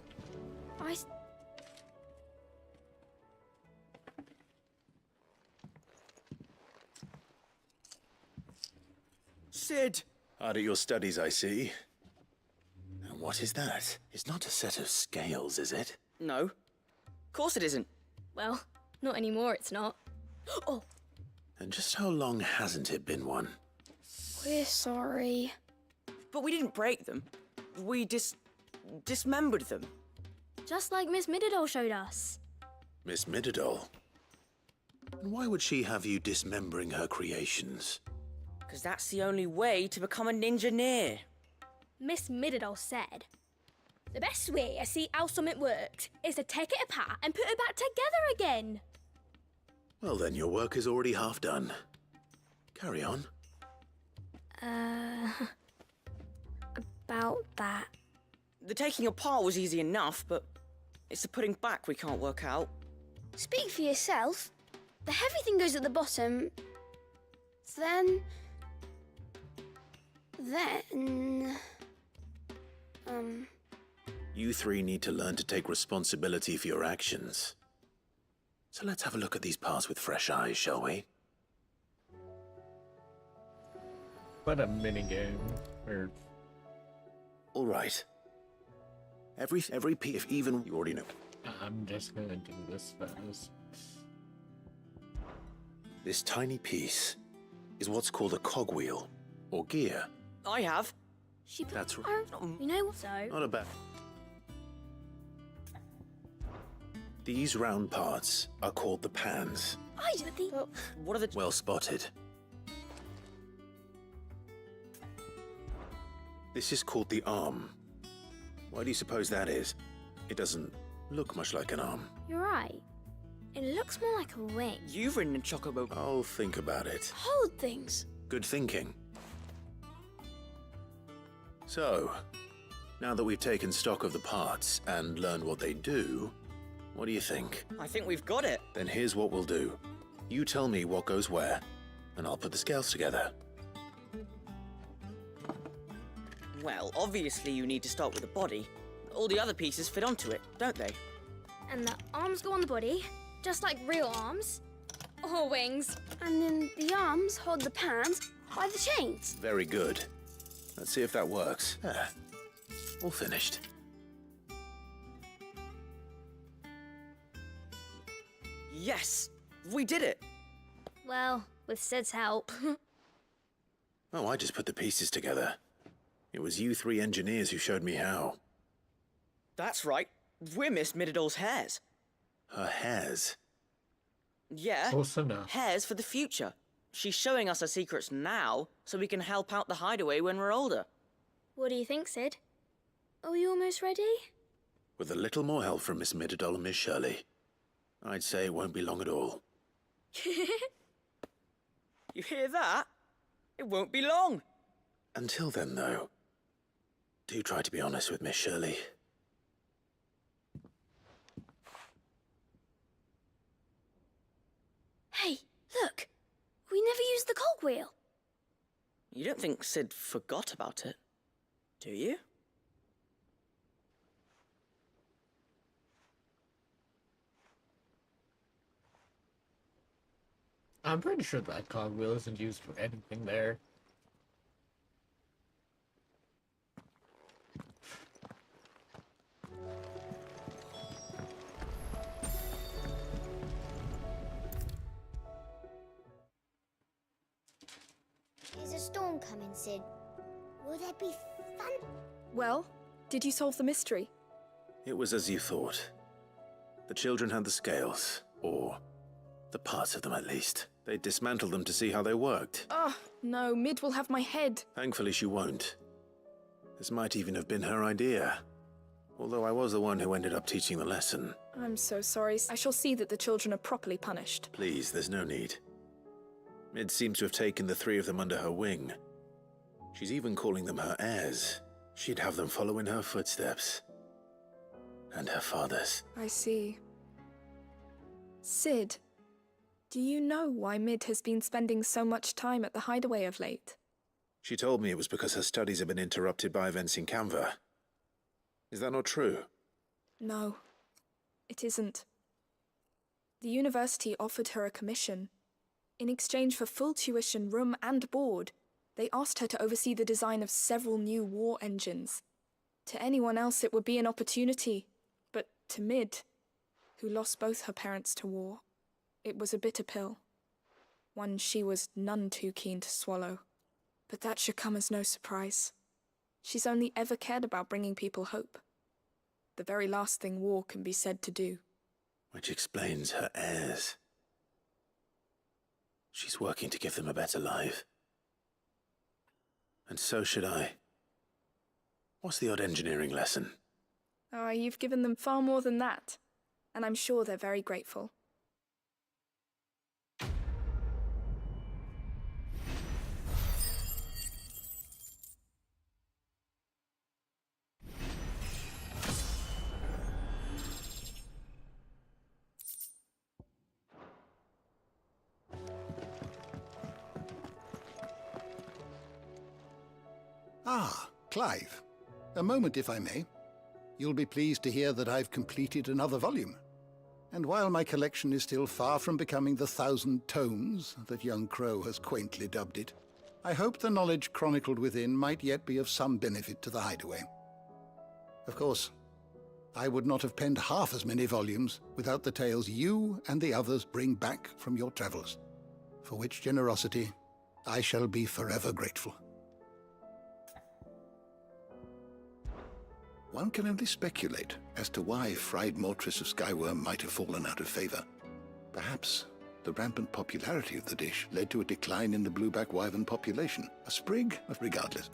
Sid! Hard at your studies, I see. And what is that? It's not a set of scales, is it? No. Of course it isn't. Well, not anymore, it's not. Oh, And just how long hasn't it been one? we're sorry. But we didn't break them. We dismembered them. Just like Miss Mididol showed us. Miss Mididol? And why would she have you dismembering her creations? Because that's the only way to become a ninja-neer. Miss Mididol said, the best way to see how something works is to take it apart and put it back together again. Well then, your work is already half done. Carry on. About that. The taking apart was easy enough, but it's the putting back we can't work out. Speak for yourself. The heavy thing goes at the bottom. Then... You three need to learn to take responsibility for your actions. So let's have a look at these parts with fresh eyes, shall we? What a minigame. Or... All right. Every piece, if even you already know. I'm just gonna do this fast. This tiny piece is what's called a cogwheel, or gear. I have. That's right. You know what, so? Not a bad. These round parts are called the pans. I do the... What are the... Well spotted. This is called the arm. Why do you suppose that is? It doesn't look much like an arm. You're right. It looks more like a wing. You've ridden a chocobo. I'll think about it. Hold things. Good thinking. So, now that we've taken stock of the parts and learned what they do, what do you think? I think we've got it. Then here's what we'll do. You tell me what goes where, and I'll put the scales together. Well, obviously you need to start with the body. All the other pieces fit onto it, don't they? And the arms go on the body, just like real arms. Or wings. And then the arms hold the pans by the chains. Very good. Let's see if that works. Ah, all finished. Yes! We did it! Well, with Sid's help. Oh, I just put the pieces together. It was you three engineers who showed me how. That's right. We're Miss Mididol's hairs. Her hairs? Yeah. Close enough. Hairs for the future. She's showing us her secrets now, so we can help out the hideaway when we're older. What do you think, Sid? Are we almost ready? With a little more help from Miss Mididol and Miss Shirley, I'd say it won't be long at all. You hear that? It won't be long. Until then, though, do try to be honest with Miss Shirley. Hey, look! We never used the cogwheel. You don't think Sid forgot about it, do you? I'm pretty sure that cogwheel isn't used for anything there. Is a storm coming, Sid? Will there be fun? Well, did you solve the mystery? It was as you thought. The children had the scales, or the parts of them at least. They dismantled them to see how they worked. Ah, no, Mid will have my head. Thankfully she won't. This might even have been her idea. Although I was the one who ended up teaching the lesson. I'm so sorry. I shall see that the children are properly punished. Please, there's no need. Mid seems to have taken the three of them under her wing. She's even calling them her heirs. She'd have them follow in her footsteps. And her father's. I see. Sid, do you know why Mid has been spending so much time at the hideaway of late? She told me it was because her studies have been interrupted by events in Canva. Is that not true? No, it isn't. The university offered her a commission. In exchange for full tuition, room and board, they asked her to oversee the design of several new war engines. To anyone else it would be an opportunity, but to Mid, who lost both her parents to war, it was a bitter pill. One she was none too keen to swallow. But that should come as no surprise. She's only ever cared about bringing people hope. The very last thing war can be said to do. Which explains her heirs. She's working to give them a better life. And so should I. What's the odd engineering lesson? Ah, you've given them far more than that. And I'm sure they're very grateful. Ah, Clive. A moment, if I may. You'll be pleased to hear that I've completed another volume. And while my collection is still far from becoming the 1,000 tomes that young Crow has quaintly dubbed it, I hope the knowledge chronicled within might yet be of some benefit to the hideaway. Of course, I would not have penned half as many volumes without the tales you and the others bring back from your travels, for which generosity I shall be forever grateful. One can only speculate as to why fried mortress of Skyworm might have fallen out of favor. Perhaps the rampant popularity of the dish led to a decline in the blueback wyvern population. A sprig, but regardless.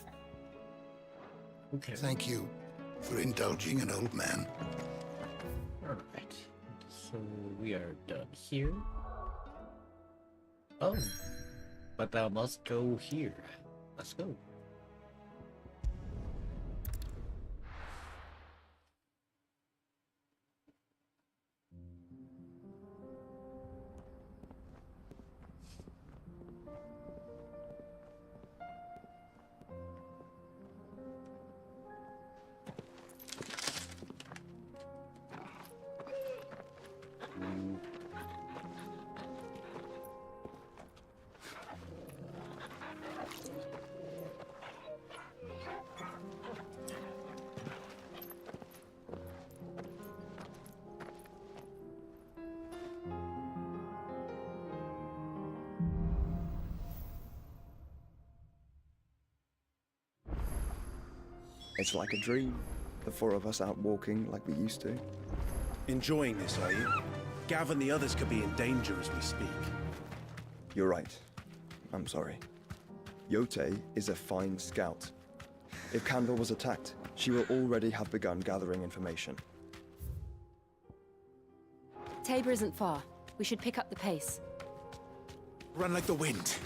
Okay. Thank you for indulging an old man. Alright. So we are done here. Oh. But thou must go here. Let's go. It's like a dream. The four of us out walking like we used to. Enjoying this, are you? Gav and the others could be in danger as we speak. You're right. I'm sorry. Yote is a fine scout. If Canva was attacked, she will already have begun gathering information. Tabor isn't far. We should pick up the pace. Run like the wind.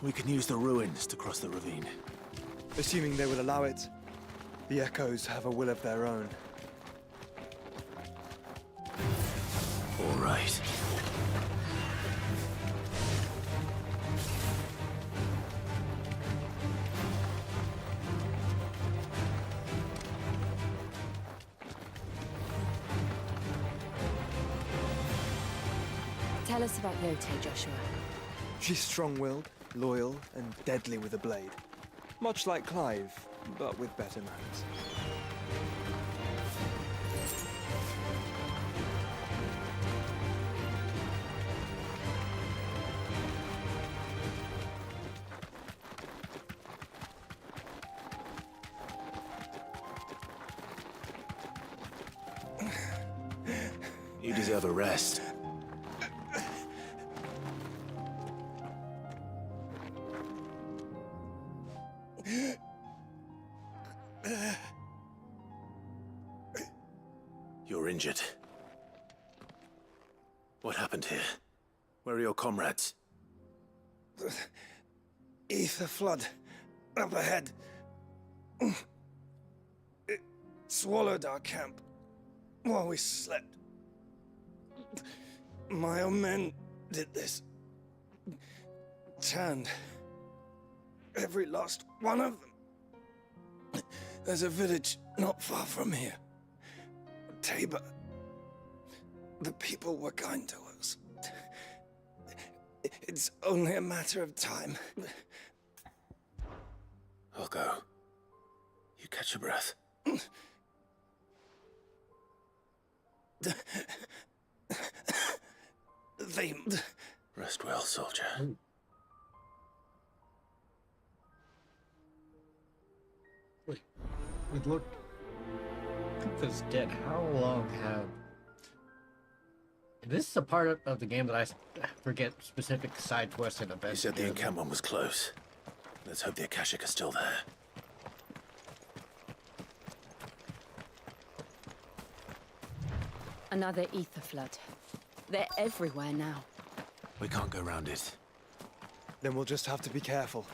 We can use the ruins to cross the ravine. Assuming they will allow it, the Echoes have a will of their own. All right. Tell us about Yote, Joshua. She's strong-willed, loyal, and deadly with a blade. Much like Clive, but with better manners. You deserve a rest. You're injured. What happened here? Where are your comrades? Ether flood up ahead. It swallowed our camp while we slept. My own men did this. Turned every last one of them. There's a village not far from here. Tabor. The people were kind to us. It's only a matter of time. I'll go. You catch your breath. They... Rest well, soldier. Wait, look. Kuka's dead. How long have... This is a part of the game that I forget specific side quests and events. You said the encampment was close. Let's hope the Akashic are still there. Another ether flood. They're everywhere now. We can't go around it. Then we'll just have to be careful.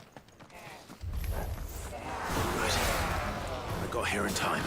Right. I got here in time.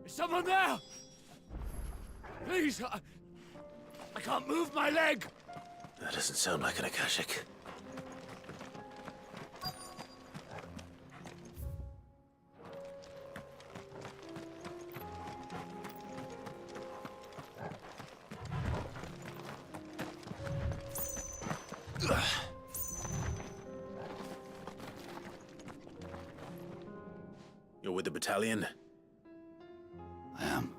Is someone there? Please, I can't move my leg. That doesn't sound like an Akashic. You're with the battalion? I am.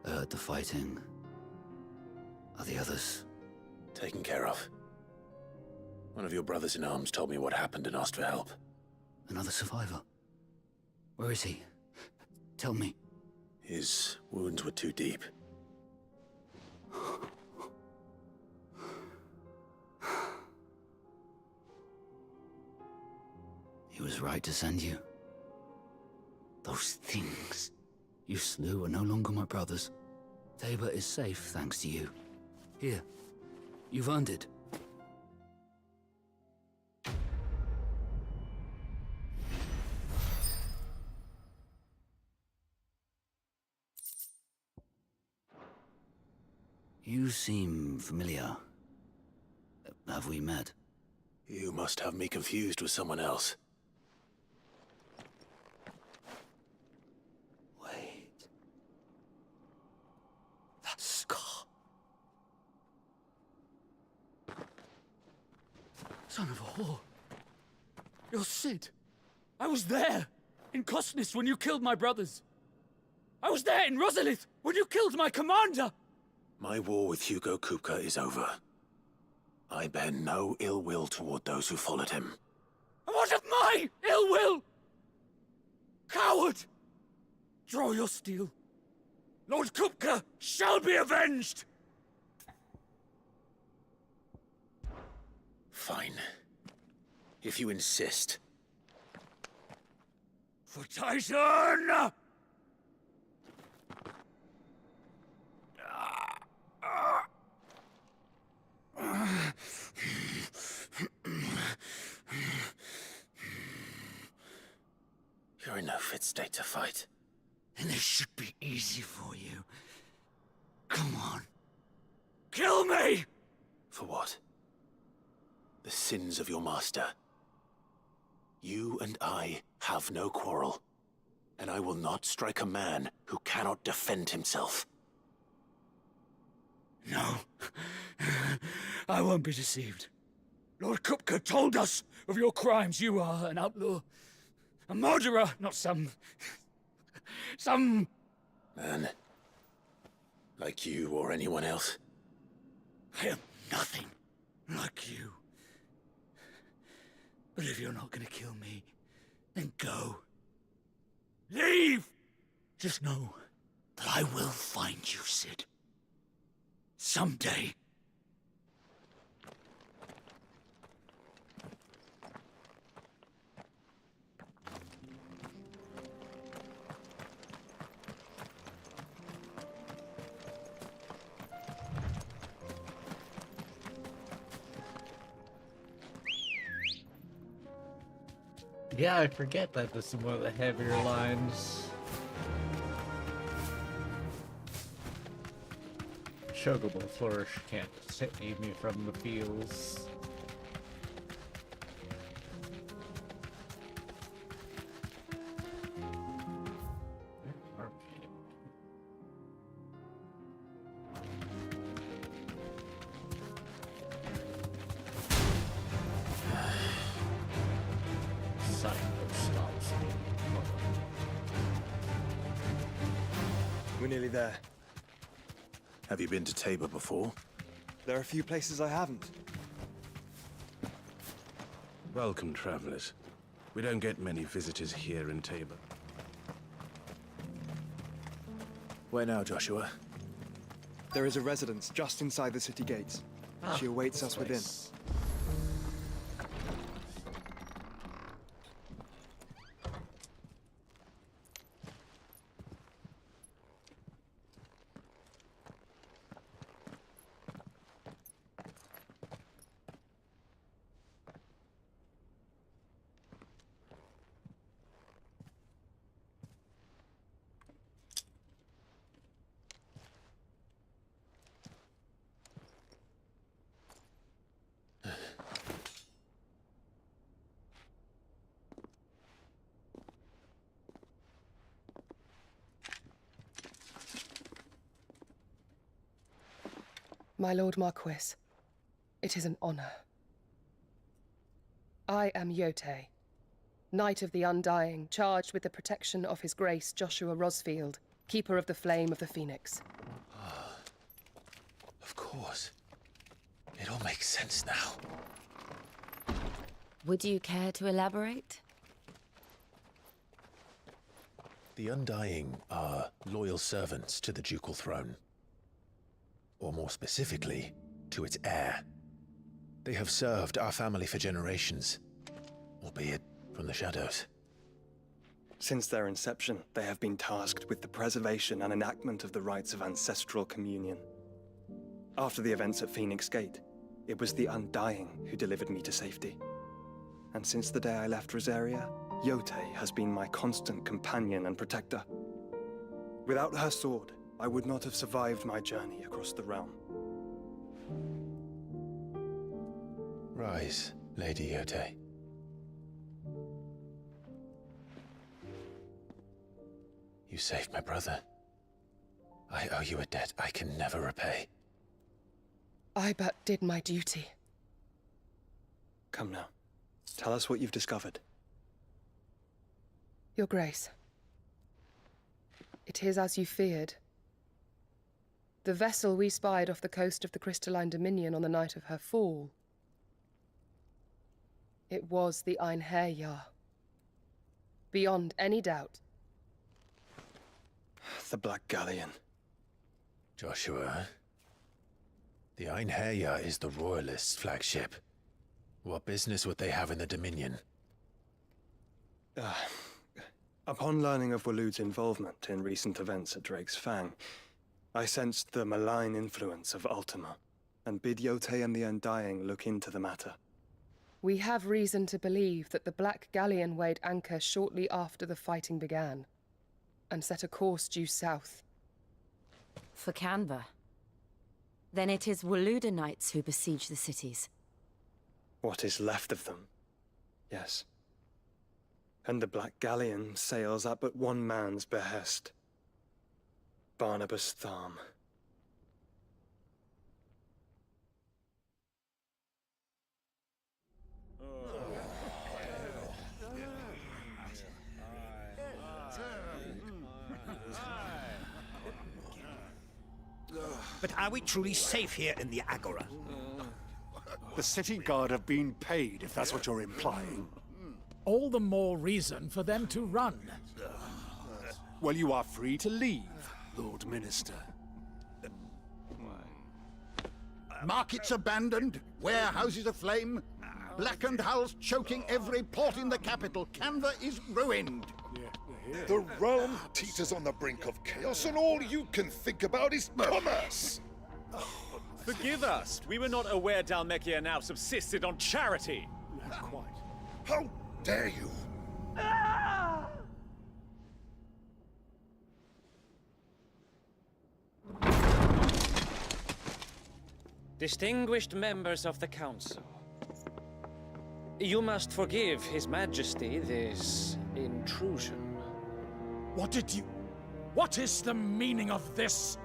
I heard the fighting. Are the others? Taken care of. One of your brothers in arms told me what happened and asked for help. Another survivor? Where is he? Tell me. His wounds were too deep. He was right to send you. Those things you slew are no longer my brothers. Tabor is safe thanks to you. Here, you've earned it. You seem familiar. Have we met? You must have me confused with someone else. Wait. That scar. Son of a whore. You're Sid. I was there in Cosnis when you killed my brothers. I was there in Rosalith when you killed my commander. My war with Hugo Kupka is over. I bear no ill will toward those who followed him. And what of my ill will? Coward! Draw your steel. Lord Kupka shall be avenged! Fine. If you insist. For Titan! You're in no fit state to fight. And this should be easy for you. Come on. Kill me! For what? The sins of your master. You and I have no quarrel, and I will not strike a man who cannot defend himself. No. I won't be deceived. Lord Kupka told us of your crimes. You are an outlaw. A murderer, not some Man. Like you or anyone else. I am nothing like you. But if you're not gonna kill me, then go. Leave! Just know that I will find you, Sid. Someday. Yeah, I forget that this is one of the heavier lines. Chocobo Flourish can't save me from the fields. We're nearly there. Have you been to Tabor before? There are a few places I haven't. Welcome, travelers. We don't get many visitors here in Tabor. Where now, Joshua? There is a residence just inside the city gates. She awaits us within. My Lord Marquis, it is an honor. I am Yote, Knight of the Undying, charged with the protection of His Grace Joshua Rosfield, Keeper of the Flame of the Phoenix. Of course. It all makes sense now. Would you care to elaborate? The Undying are loyal servants to the ducal throne. Or more specifically, to its heir. They have served our family for generations, albeit from the shadows. Since their inception, they have been tasked with the preservation and enactment of the rites of ancestral communion. After the events at Phoenix Gate, it was the Undying who delivered me to safety. And since the day I left Rosaria, Yote has been my constant companion and protector. Without her sword, I would not have survived my journey across the realm. Rise, Lady Yote. You saved my brother. I owe you a debt I can never repay. I but did my duty. Come now. Tell us what you've discovered. Your Grace. It is as you feared. The vessel we spied off the coast of the Crystalline Dominion on the night of her fall. It was the Einherjar. Beyond any doubt. The Black Galleon. Joshua, the Einherja is the Royalists' flagship. What business would they have in the Dominion? Upon learning of Waloed's involvement in recent events at Drake's Fang, I sensed the malign influence of Ultima, and bid Yotei and the Undying look into the matter. We have reason to believe that the Black Galleon weighed anchor shortly after the fighting began, and set a course due south. For Canva. Then it is Waloeda knights who besiege the cities. What is left of them? Yes. And the Black Galleon sails at but one man's behest. Barnabas Tharm. But are we truly safe here in the Agora? The city guard have been paid, if that's what you're implying. All the more reason for them to run. Well, you are free to leave, Lord Minister. Markets abandoned, warehouses aflame, blackened hulls choking every port in the capital. Canva is ruined. The realm teeters on the brink of chaos, and all you can think about is commerce! Forgive us. We were not aware Dhalmekia now subsisted on charity. Not quite. How dare you! Distinguished members of the Council, you must forgive His Majesty this intrusion. What is the meaning of this?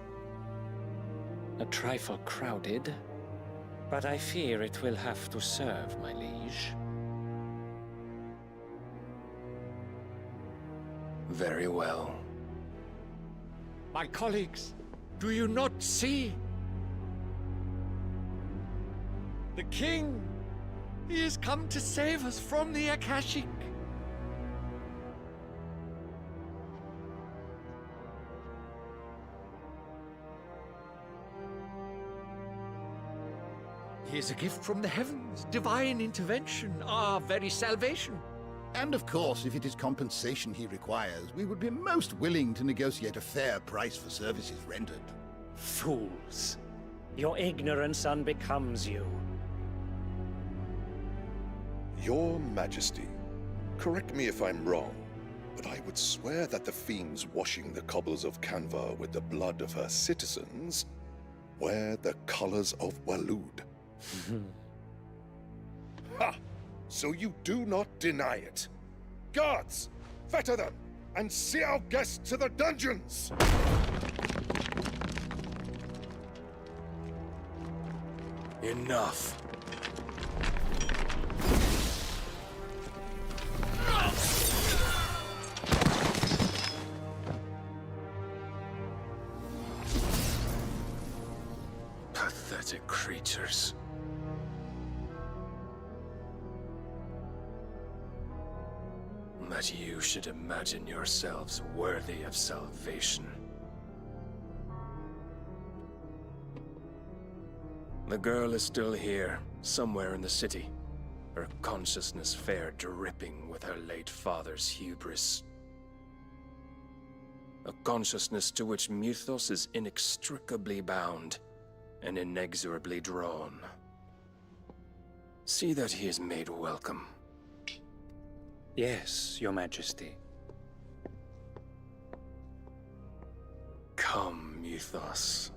A trifle crowded, but I fear it will have to serve, my liege. Very well. My colleagues, do you not see? The king! He has come to save us from the Akashic! He is a gift from the heavens, divine intervention, our very salvation. And of course, if it is compensation he requires, we would be most willing to negotiate a fair price for services rendered. Fools! Your ignorance unbecomes you. Your Majesty, correct me if I'm wrong, but I would swear that the fiends washing the cobbles of Canva with the blood of her citizens wear the colors of Waloed. Ha! So you do not deny it. Guards, fetter them, and see our guests to the dungeons! Enough. Pathetic creatures. That you should imagine yourselves worthy of salvation. The girl is still here, somewhere in the city, her consciousness fair dripping with her late father's hubris. A consciousness to which Mythos is inextricably bound and inexorably drawn. See that he is made welcome. Yes, Your Majesty. Come, Mythos.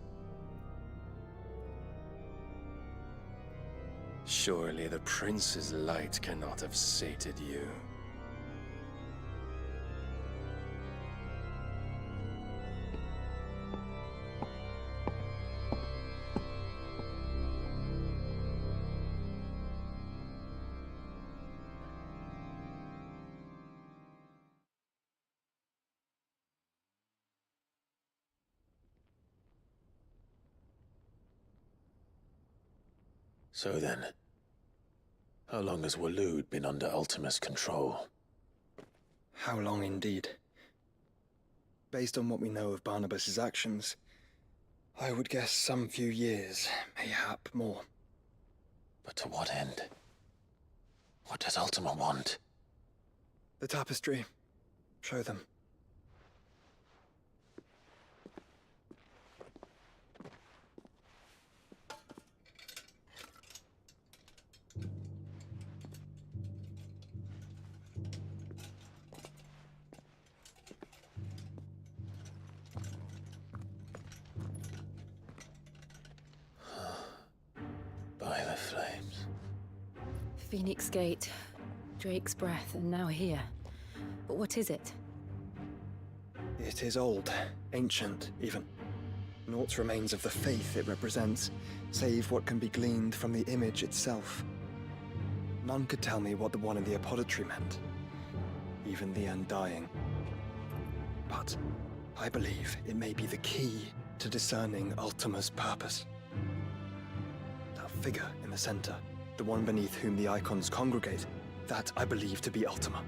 Surely the prince's light cannot have sated you. So then, how long has Waloed been under Ultima's control? How long indeed? Based on what we know of Barnabas's actions, I would guess some few years, mayhap more. But to what end? What does Ultima want? The tapestry. Show them. By the flames. Phoenix Gate, Drake's Breath, and now here. But what is it? It is old, ancient, even. Naught remains of the faith it represents, save what can be gleaned from the image itself. None could tell me what the one in the apothecary meant, even the Undying. But I believe it may be the key to discerning Ultima's purpose. That figure in the center, the one beneath whom the icons congregate, that I believe to be Ultima.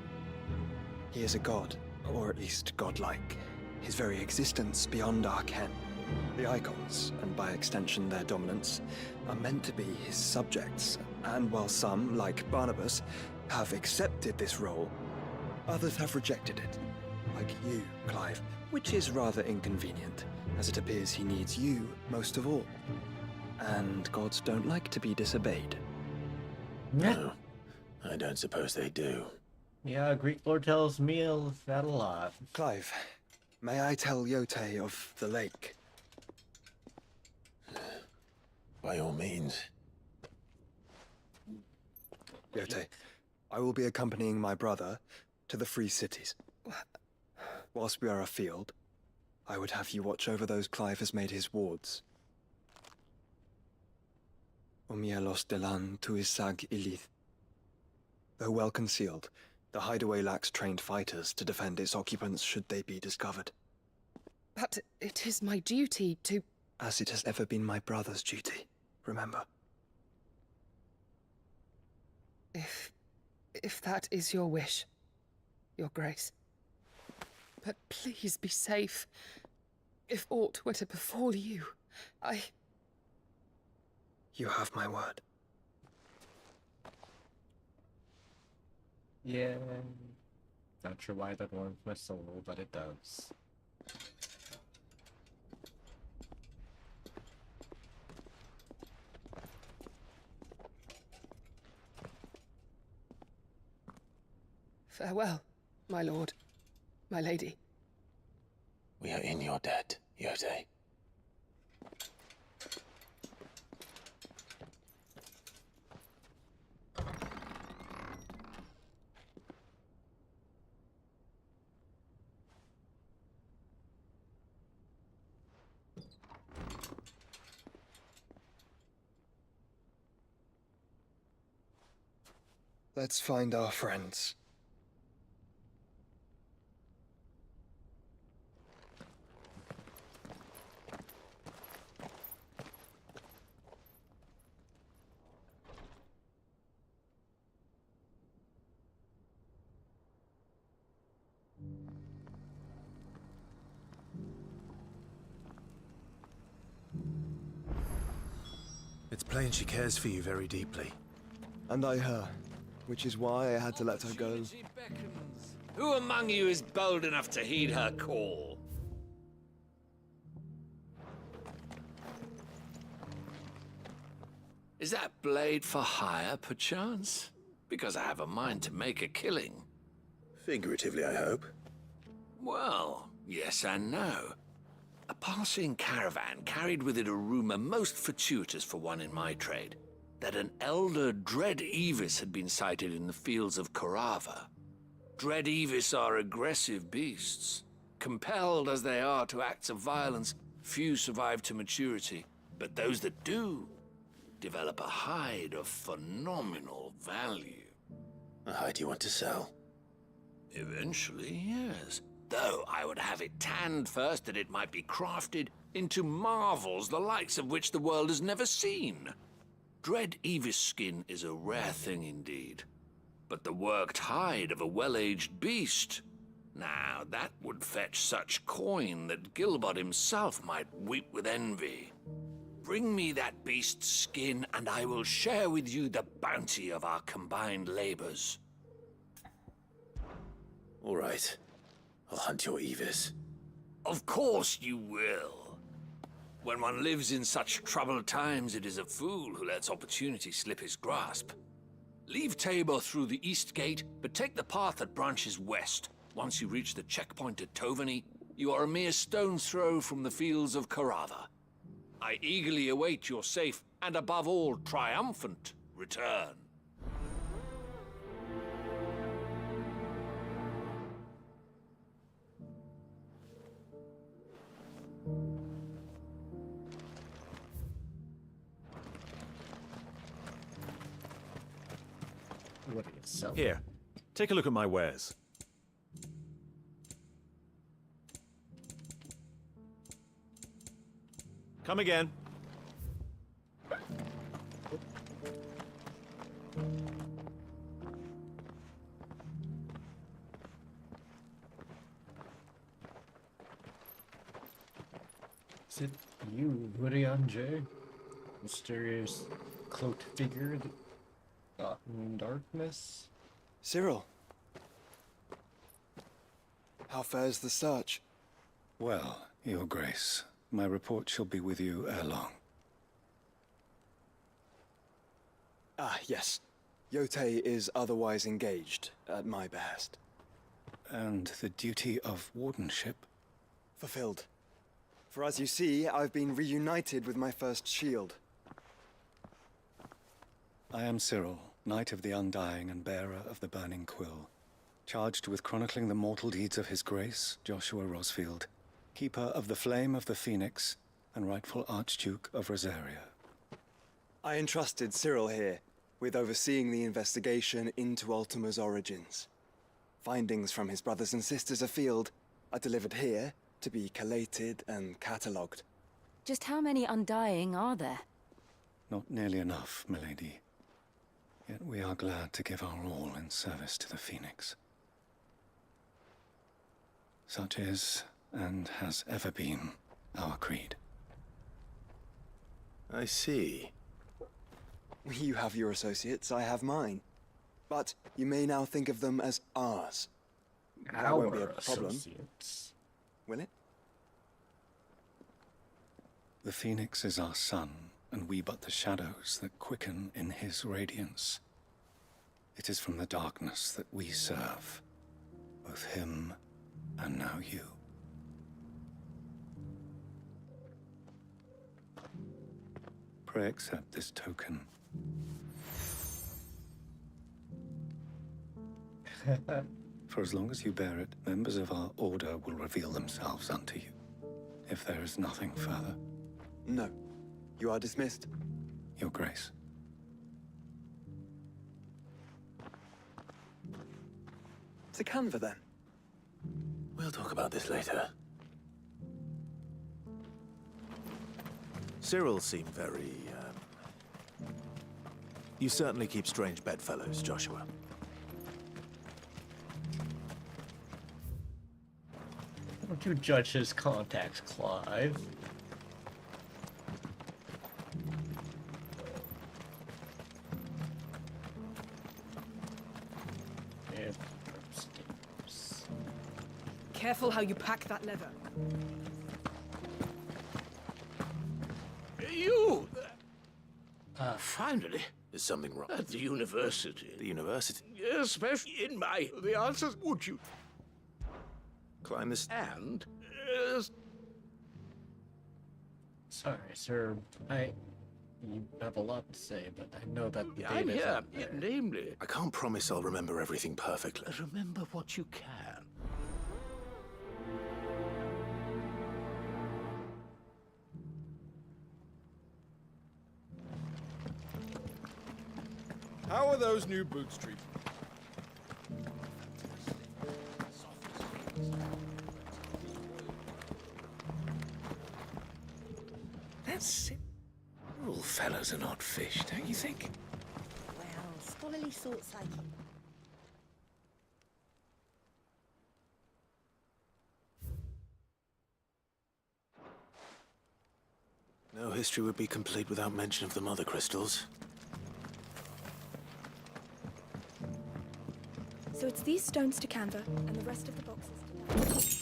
He is a god, or at least godlike, his very existence beyond our ken. The icons, and by extension their dominance, are meant to be his subjects, and while some, like Barnabas, have accepted this role, others have rejected it, like you, Clive, which is rather inconvenient, as it appears he needs you most of all. And gods don't like to be disobeyed. No, I don't suppose they do. Yeah, Greek lore tells me that a lot. Clive, may I tell Yote of the lake? By all means. Yote, I will be accompanying my brother to the Free Cities. Whilst we are afield, I would have you watch over those Clive has made his wards. Omielos delan tuisag ilith. Though well concealed, the hideaway lacks trained fighters to defend its occupants should they be discovered. But it is my duty to... As it has ever been my brother's duty, remember. If that is your wish, your grace. But please be safe. If aught were to befall you, You have my word. Yeah. Not sure why that warms my soul, but it does. Farewell, my lord, my lady. We are in your debt, Yote. Let's find our friends. It's plain she cares for you very deeply. And I her, which is why I had to let her go. Who among you is bold enough to heed her call? Is that blade for hire, perchance? Because I have a mind to make a killing. Figuratively, I hope. Well, yes and no. A passing caravan carried with it a rumor most fortuitous for one in my trade, that an elder Dread Evis had been sighted in the fields of Korava. Dread Evis are aggressive beasts. Compelled as they are to acts of violence, few survive to maturity, but those that do develop a hide of phenomenal value. A hide you want to sell? Eventually, yes. Though I would have it tanned first that it might be crafted into marvels the likes of which the world has never seen. Dread Evis skin is a rare thing indeed. But the worked hide of a well-aged beast, Now, that would fetch such coin that Gilbert himself might weep with envy. Bring me that beast's skin, and I will share with you the bounty of our combined labors. All right. I'll hunt your Evis. Of course you will. When one lives in such troubled times, it is a fool who lets opportunity slip his grasp. Leave Tabor through the east gate, but take the path that branches west. Once you reach the checkpoint at Tovany, you are a mere stone's throw from the fields of Carava. I eagerly await your safe, and above all, triumphant return. What are you selling? Here, take a look at my wares. Come again. Is it you, J? Mysterious cloaked figure that got in darkness? Cyril. How fares the search? Well, Your Grace, my report shall be with you ere long. Ah, yes. Yotei is otherwise engaged, at my behest. And the duty of wardenship? Fulfilled. For as you see, I've been reunited with my first shield. I am Cyril, Knight of the Undying and bearer of the Burning Quill, charged with chronicling the mortal deeds of His Grace, Joshua Rosfield, Keeper of the Flame of the Phoenix, and rightful Archduke of Rosaria. I entrusted Cyril here with overseeing the investigation into Ultima's origins. Findings from his brothers and sisters afield are delivered here to be collated and catalogued. Just how many Undying are there? Not nearly enough, milady. Yet we are glad to give our all in service to the Phoenix. Such is, and has ever been, our creed. I see. You have your associates, I have mine. But you may now think of them as ours. That won't be a problem. Associates. Will it? The Phoenix is our sun, and we but the shadows that quicken in his radiance. It is from the darkness that we serve, both him and now you. Pray accept this token. For as long as you bear it, members of our order will reveal themselves unto you, if there is nothing further. No. You are dismissed. Your Grace. To Canva, then. We'll talk about this later. Cyril seemed very, You certainly keep strange bedfellows, Joshua. Don't you judge his contacts, Clive. Careful how you pack that leather. You! Finally. Is something wrong? At the university. The university? Especially in my... The answers, would you... climb this... And... Sorry, sir. You have a lot to say, but I know that the I'm data's here, out there. namely... I can't promise I'll remember everything perfectly. Remember what you can. How are those new boots treated? That's it. All fellows are not fish, don't you think? Well, scholarly sorts like you. No history would be complete without mention of the mother crystals. So it's these stones to Canva, and the rest of the boxes to...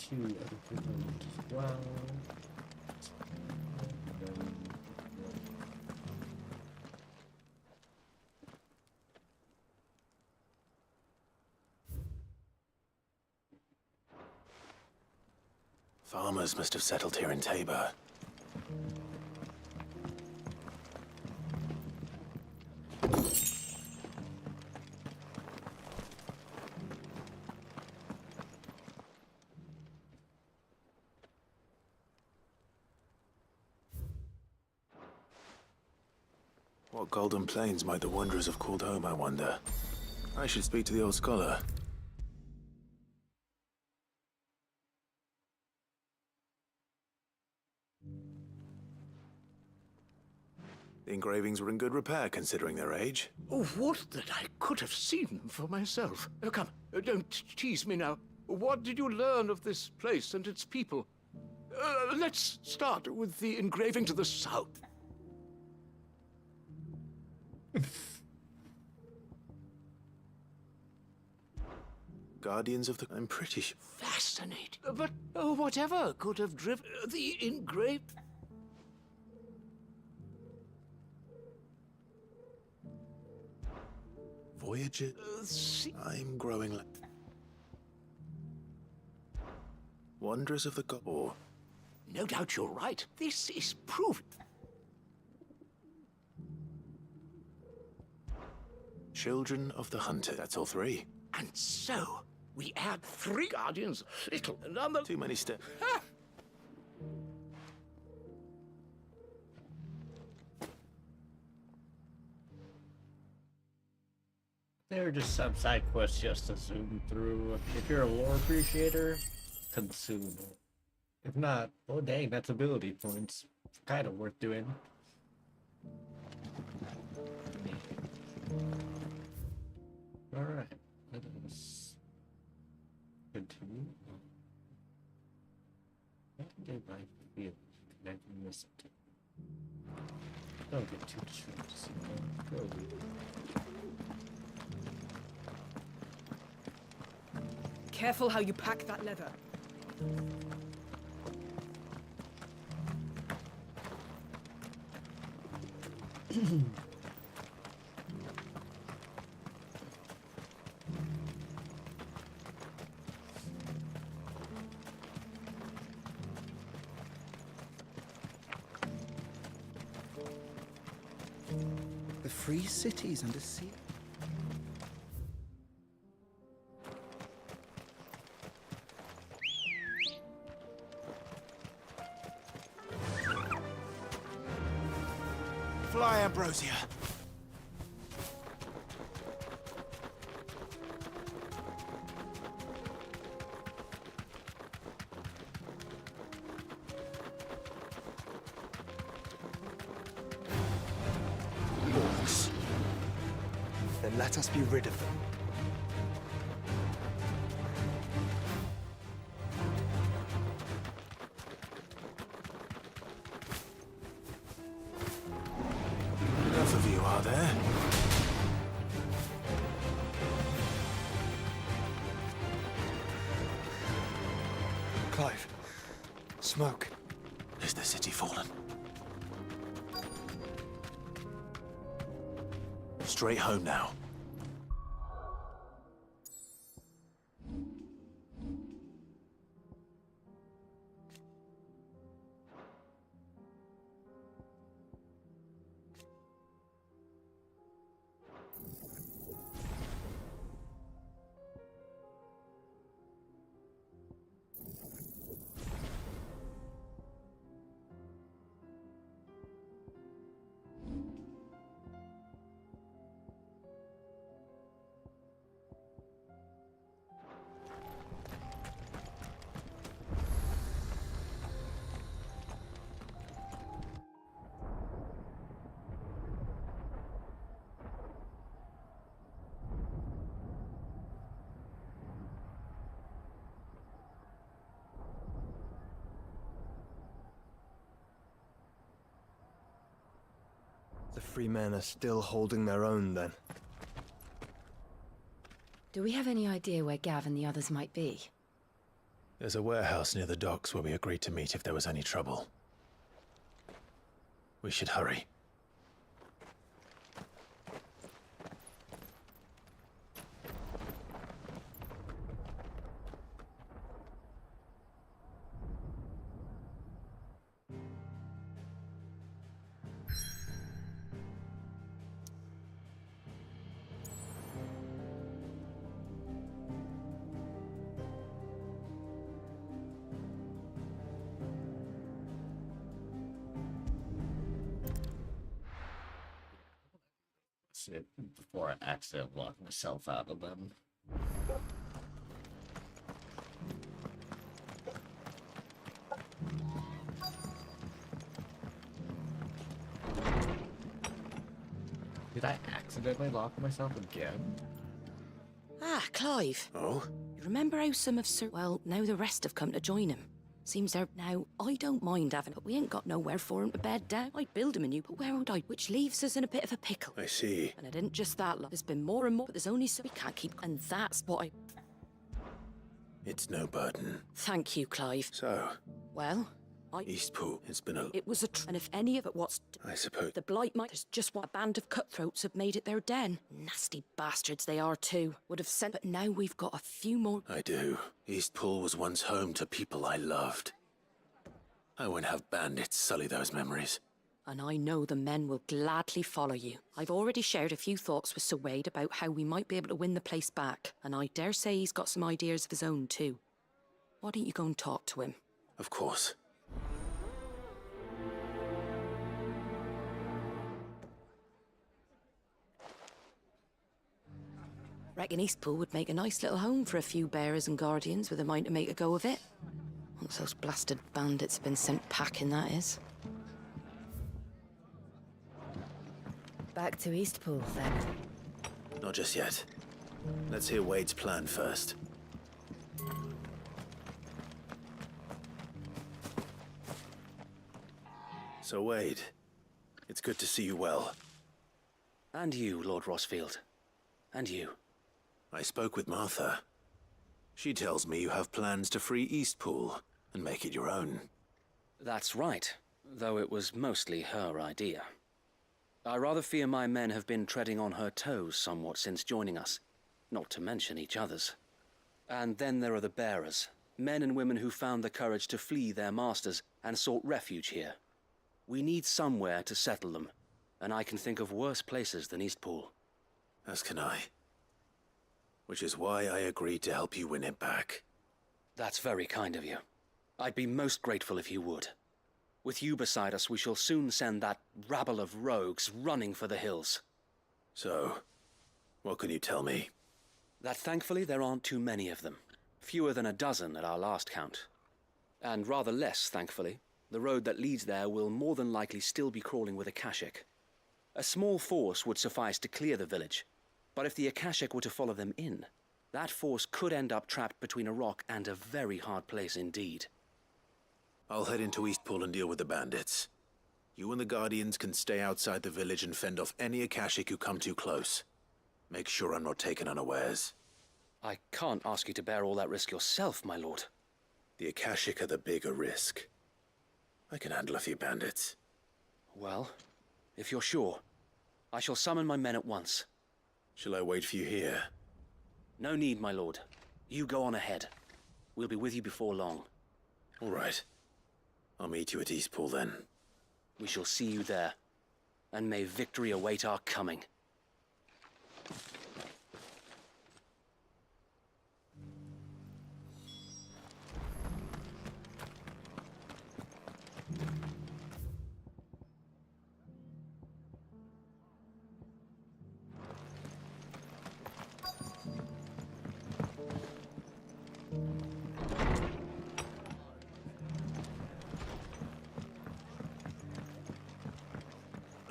Two other people as well. Farmers must have settled here in Tabor. What golden plains might the wanderers have called home, I wonder? I should speak to the old scholar. The engravings were in good repair, considering their age. Oh, would that I could have seen them for myself. Oh, come, don't tease me now. What did you learn of this place and its people? Let's start with the engraving to the south. Guardians of the... I'm pretty sure... Fascinating. But whatever could have driven the engraved... Voyager... I'm growing... Wanderers of the Or... No doubt you're right. This is proof. Children of the Hunter. That's all three. And so, we add 3 guardians, little another... Too many steps. There are just some side quests just to zoom through. If you're a lore appreciator, consume it. If not, oh dang, that's ability points. Kind of worth doing. Alright, let us continue. What did I feel? Did I miss it? Don't get too distracted. Careful how you pack that leather. The free cities under sea. Fly, Ambrosia. Orcs. Then let us be rid of them. Enough of you, are there? Clive. Smoke. Is the city fallen? Straight home now. The free men are still holding their own, then. Do we have any idea where Gav and the others might be? There's a warehouse near the docks where we agreed to meet if there was any trouble. We should hurry. It before I accidentally lock myself out of them. Did I accidentally lock myself again? Ah, Clive. Oh? You remember how some of Sir... Well, now the rest have come to join him. Seems they're... Now, I don't mind having... But we ain't got nowhere for him to bed down. I'd build him a new... But where would I... Which leaves us in a bit of a pickle. I see. And it isn't just that, look. There's been more and more, but there's only so... We can't keep... And that's what I... It's no burden. Thank you, Clive. So? Well, Eastpool, it's been a... It was a... And if any of it was... I suppose... The Blight might... There's just what a band of cutthroats have made it their den. Nasty bastards they are, too. Would have sent... But now we've got a few more... I do. Eastpool was once home to people I loved. I won't have bandits sully those memories. And I know the men will gladly follow you. I've already shared a few thoughts with Sir Wade about how we might be able to win the place back, and I dare say he's got some ideas of his own too. Why don't you go and talk to him? Of course. Reckon Eastpool would make a nice little home for a few bearers and guardians with a mind to make a go of it. Once those blasted bandits have been sent packing, that is. Back to Eastpool, then. Not just yet. Let's hear Wade's plan first. So, Wade, it's good to see you well. And you, Lord Rosfield. And you. I spoke with Martha. She tells me you have plans to free Eastpool and make it your own. That's right, though it was mostly her idea. I rather fear my men have been treading on her toes somewhat since joining us, not to mention each other's. And then there are the bearers, men and women who found the courage to flee their masters and sought refuge here. We need somewhere to settle them, and I can think of worse places than Eastpool. As can I. Which is why I agreed to help you win it back. That's very kind of you. I'd be most grateful if you would. With you beside us, we shall soon send that rabble of rogues running for the hills. So, what can you tell me? That thankfully there aren't too many of them. Fewer than a dozen at our last count. And rather less, thankfully. The road that leads there will more than likely still be crawling with Akashic. A small force would suffice to clear the village, but if the Akashic were to follow them in, that force could end up trapped between a rock and a very hard place indeed. I'll head into Eastpool and deal with the bandits. You and the Guardians can stay outside the village and fend off any Akashic who come too close. Make sure I'm not taken unawares. I can't ask you to bear all that risk yourself, my lord. The Akashic are the bigger risk. I can handle a few bandits. Well, if you're sure, I shall summon my men at once. Shall I wait for you here? No need, my lord. You go on ahead. We'll be with you before long. All right. I'll meet you at Eastpool then. We shall see you there. And may victory await our coming.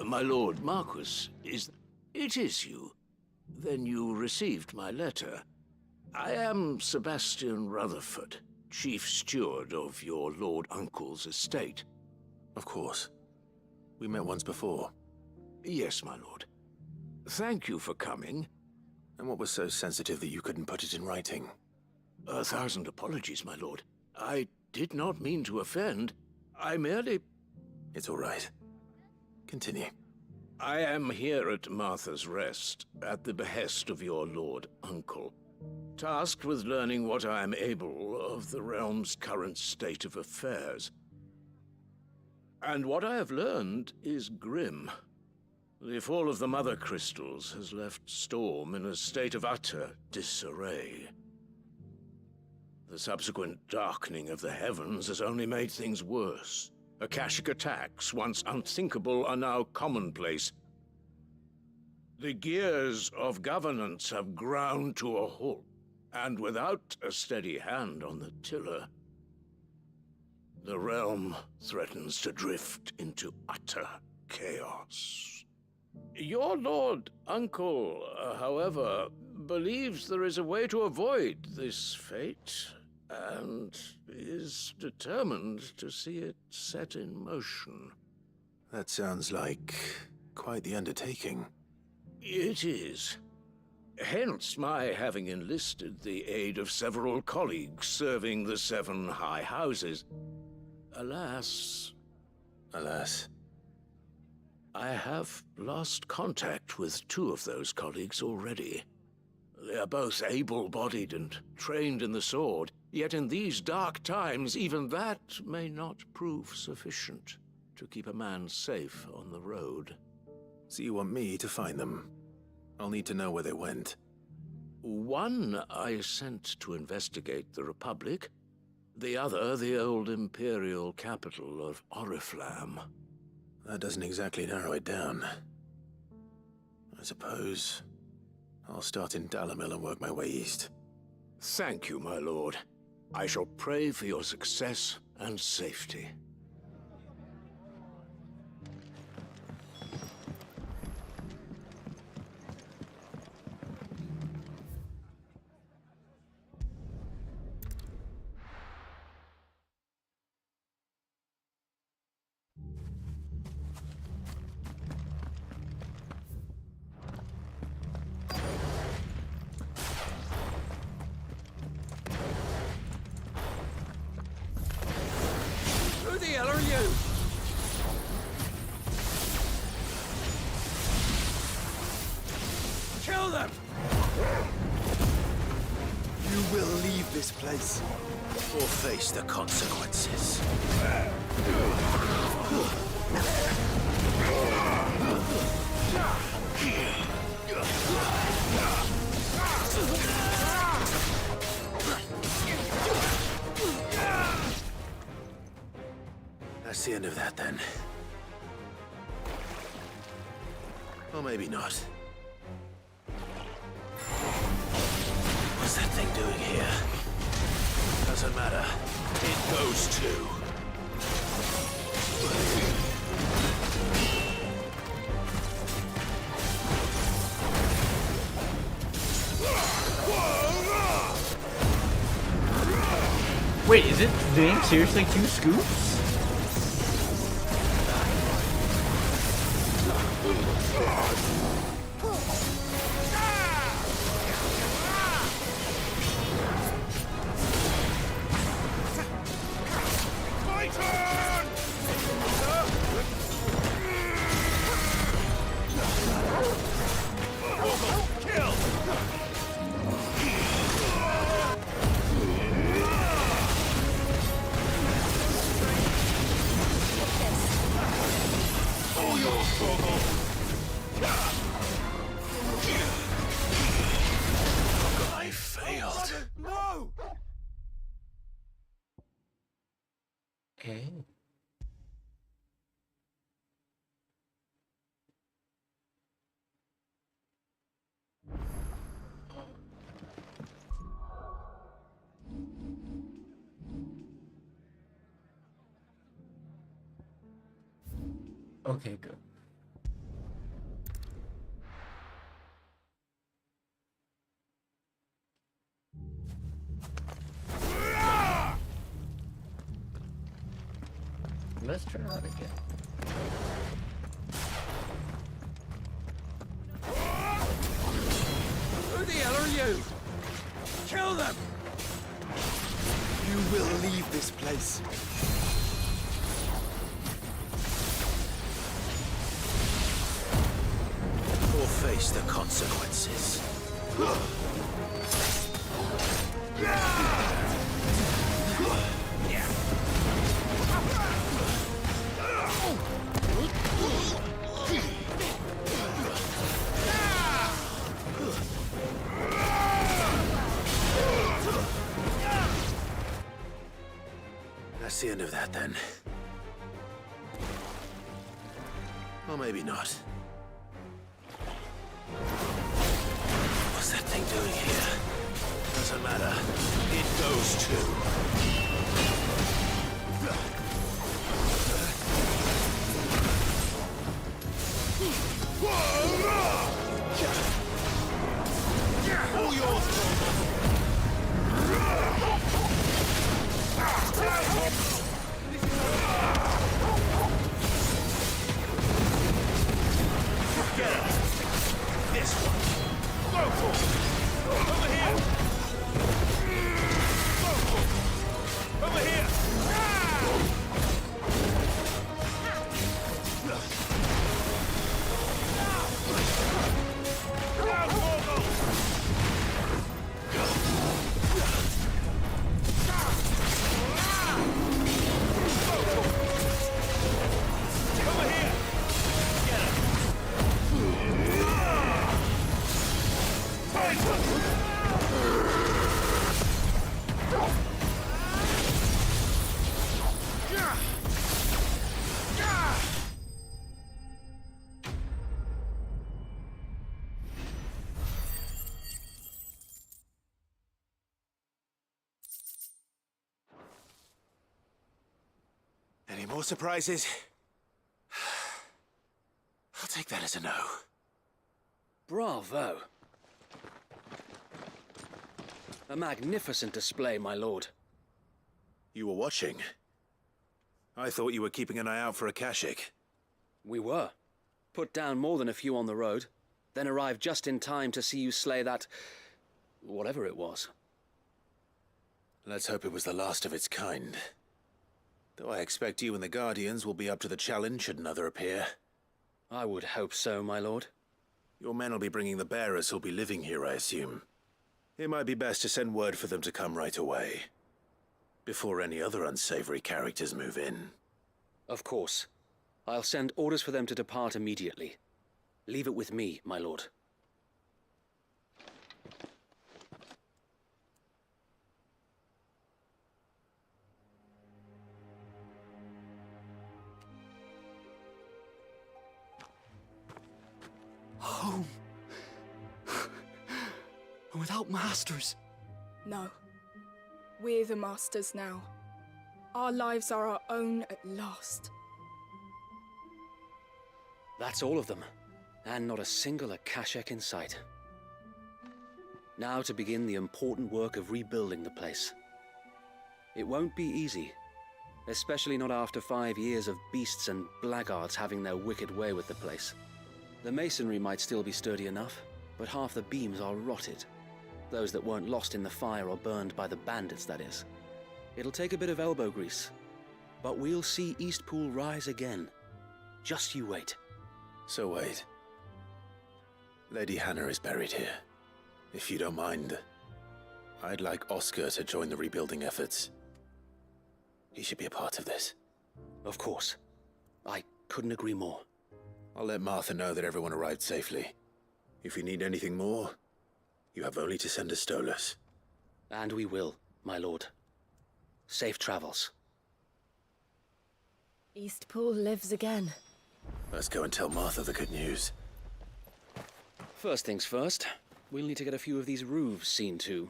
My lord Marquis, it is you. Then you received my letter. I am Sebastian Rutherford, chief steward of your lord uncle's estate. Of course. We met once before. Yes, my lord. Thank you for coming. And what was so sensitive that you couldn't put it in writing? 1,000 apologies, my lord. I did not mean to offend. I merely... It's all right. Continue. I am here at Martha's Rest, at the behest of your lord uncle, tasked with learning what I am able of the realm's current state of affairs. And what I have learned is grim. The fall of the Mother Crystals has left Storm in a state of utter disarray. The subsequent darkening of the heavens has only made things worse. Akashic attacks, once unthinkable, are now commonplace. The gears of governance have ground to a halt, and without a steady hand on the tiller, the realm threatens to drift into utter chaos. Your lord uncle, however, believes there is a way to avoid this fate, and is determined to see it set in motion. That sounds like quite the undertaking. It is. Hence my having enlisted the aid of several colleagues serving the 7 high houses. Alas... Alas? I have lost contact with 2 of those colleagues already. They are both able-bodied and trained in the sword, yet in these dark times, even that may not prove sufficient to keep a man safe on the road. So you want me to find them? I'll need to know where they went. One I sent to investigate the Republic, the other the old Imperial capital of Oriflamme. That doesn't exactly narrow it down. I suppose I'll start in Dalamil and work my way east. Thank you, my lord. I shall pray for your success and safety. Who the hell are you? Kill them! You will leave this place. Or face the consequences. That's the end of that, then. Or maybe not. What's that thing doing here? Doesn't matter. It goes too. Wait, is it being seriously 2 scoops? I failed. No! Okay. Okay, good. Let's try that again. Kill them! You will leave this place. Or face the consequences. That's the end of that, then. Or maybe not. What's that thing doing here? Doesn't matter. It goes too. All yours, Get her. This one. Go for it. Over here. Go for it. Over here. Any more surprises? I'll take that as a no. Bravo. A magnificent display, my lord. You were watching? I thought you were keeping an eye out for a Kashik. We were. Put down more than a few on the road, then arrived just in time to see you slay that... whatever it was. Let's hope it was the last of its kind. Though I expect you and the Guardians will be up to the challenge should another appear. I would hope so, my lord. Your men will be bringing the bearers who'll be living here, I assume. It might be best to send word for them to come right away, before any other unsavory characters move in. Of course. I'll send orders for them to depart immediately. Leave it with me, my lord. Home. Without masters. No. We're the masters now. Our lives are our own at last. That's all of them, and not a single Akashek in sight. Now to begin the important work of rebuilding the place. It won't be easy, especially not after 5 years of beasts and blackguards having their wicked way with the place. The masonry might still be sturdy enough, but half the beams are rotted. Those that weren't lost in the fire or burned by the bandits, that is. It'll take a bit of elbow grease, but we'll see Eastpool rise again. Just you wait. So wait. Lady Hannah is buried here. If you don't mind, I'd like Oscar to join the rebuilding efforts. He should be a part of this. Of course. I couldn't agree more. I'll let Martha know that everyone arrived safely. If you need anything more, you have only to send a Stolas. And we will, my lord. Safe travels. Eastpool lives again. Let's go and tell Martha the good news. First things first, we'll need to get a few of these roofs seen to.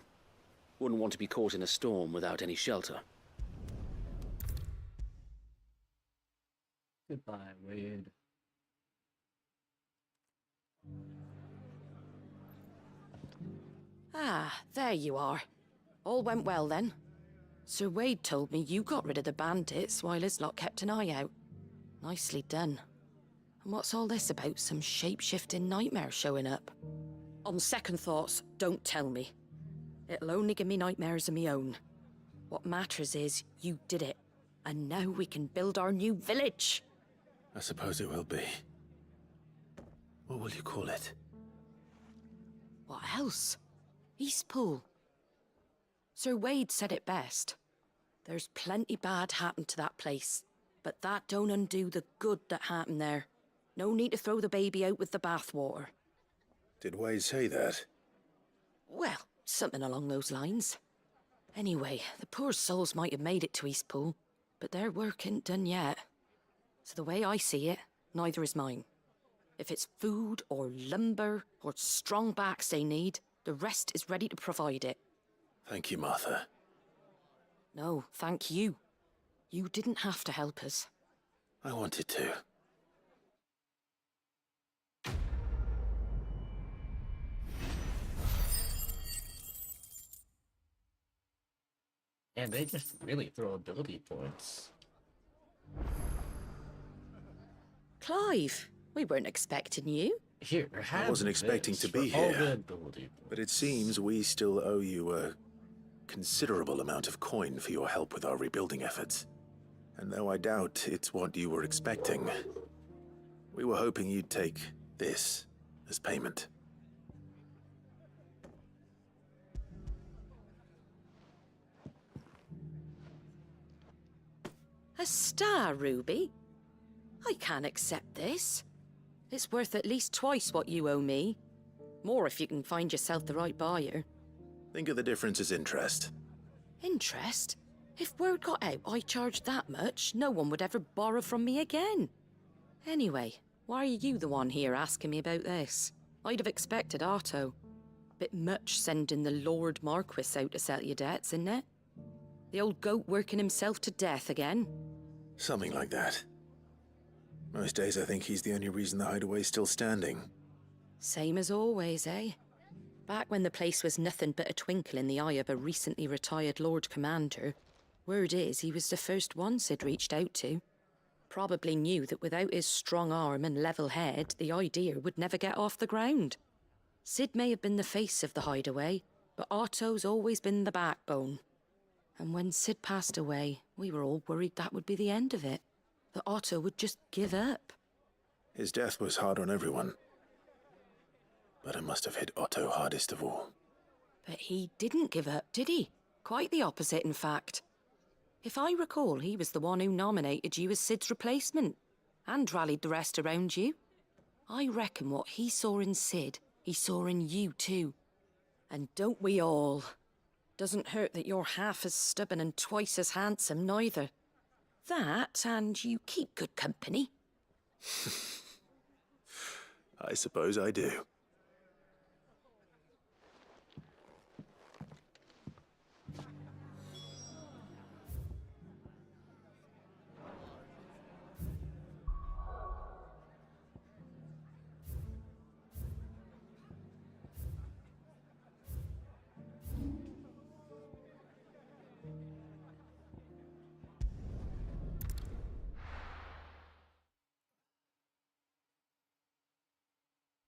Wouldn't want to be caught in a storm without any shelter. Goodbye, Wade. Ah, there you are. All went well then. Sir Wade told me you got rid of the bandits while his lot kept an eye out. Nicely done. And what's all this about some shape-shifting nightmare showing up? On second thoughts, don't tell me. It'll only give me nightmares of me own. What matters is you did it. And now we can build our new village. I suppose it will be. What will you call it? What else? Eastpool. Sir Wade said it best. There's plenty bad happened to that place, but that don't undo the good that happened there. No need to throw the baby out with the bathwater. Did Wade say that? Well, something along those lines. Anyway, the poor souls might have made it to Eastpool, but their work ain't done yet. So the way I see it, neither is mine. If it's food or lumber or strong backs they need, the rest is ready to provide it. Thank you, Martha. No, thank you. You didn't have to help us. I wanted to. And they just really throw ability points. Clive, we weren't expecting you. Here, I wasn't expecting to be here, but it seems we still owe you a considerable amount of coin for your help with our rebuilding efforts. And though I doubt it's what you were expecting, we were hoping you'd take this as payment. A star ruby? I can't accept this. It's worth at least twice what you owe me. More if you can find yourself the right buyer. Think of the difference as interest. Interest? If word got out I charged that much, no one would ever borrow from me again. Anyway, why are you the one here asking me about this? I'd have expected Otto. Bit much sending the Lord Marquis out to settle your debts, isn't it? The old goat working himself to death again? Something like that. Most days I think he's the only reason the hideaway's still standing. Same as always, eh? Back when the place was nothing but a twinkle in the eye of a recently retired Lord Commander, word is he was the first one Sid reached out to. Probably knew that without his strong arm and level head, the idea would never get off the ground. Sid may have been the face of the hideaway, but Otto's always been the backbone. And when Sid passed away, we were all worried that would be the end of it. That Otto would just give up. His death was hard on everyone. But it must have hit Otto hardest of all. But he didn't give up, did he? Quite the opposite, in fact. If I recall, he was the one who nominated you as Sid's replacement, and rallied the rest around you. I reckon what he saw in Sid, he saw in you too. And don't we all? Doesn't hurt that you're half as stubborn and twice as handsome, neither. That, and you keep good company. I suppose I do.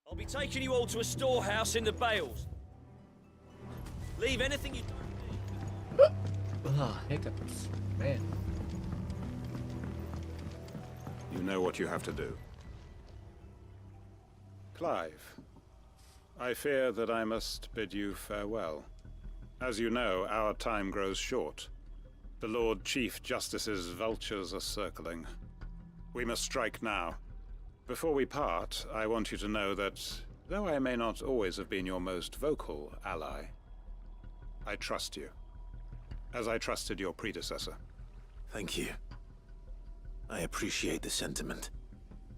I'll be taking you all to a storehouse in the Bales. Leave anything you don't need. Ah, hiccups. Man. You know what you have to do. Clive, I fear that I must bid you farewell. As you know, our time grows short. The Lord Chief Justice's vultures are circling. We must strike now. Before we part, I want you to know that, though I may not always have been your most vocal ally, I trust you, as I trusted your predecessor. Thank you. I appreciate the sentiment,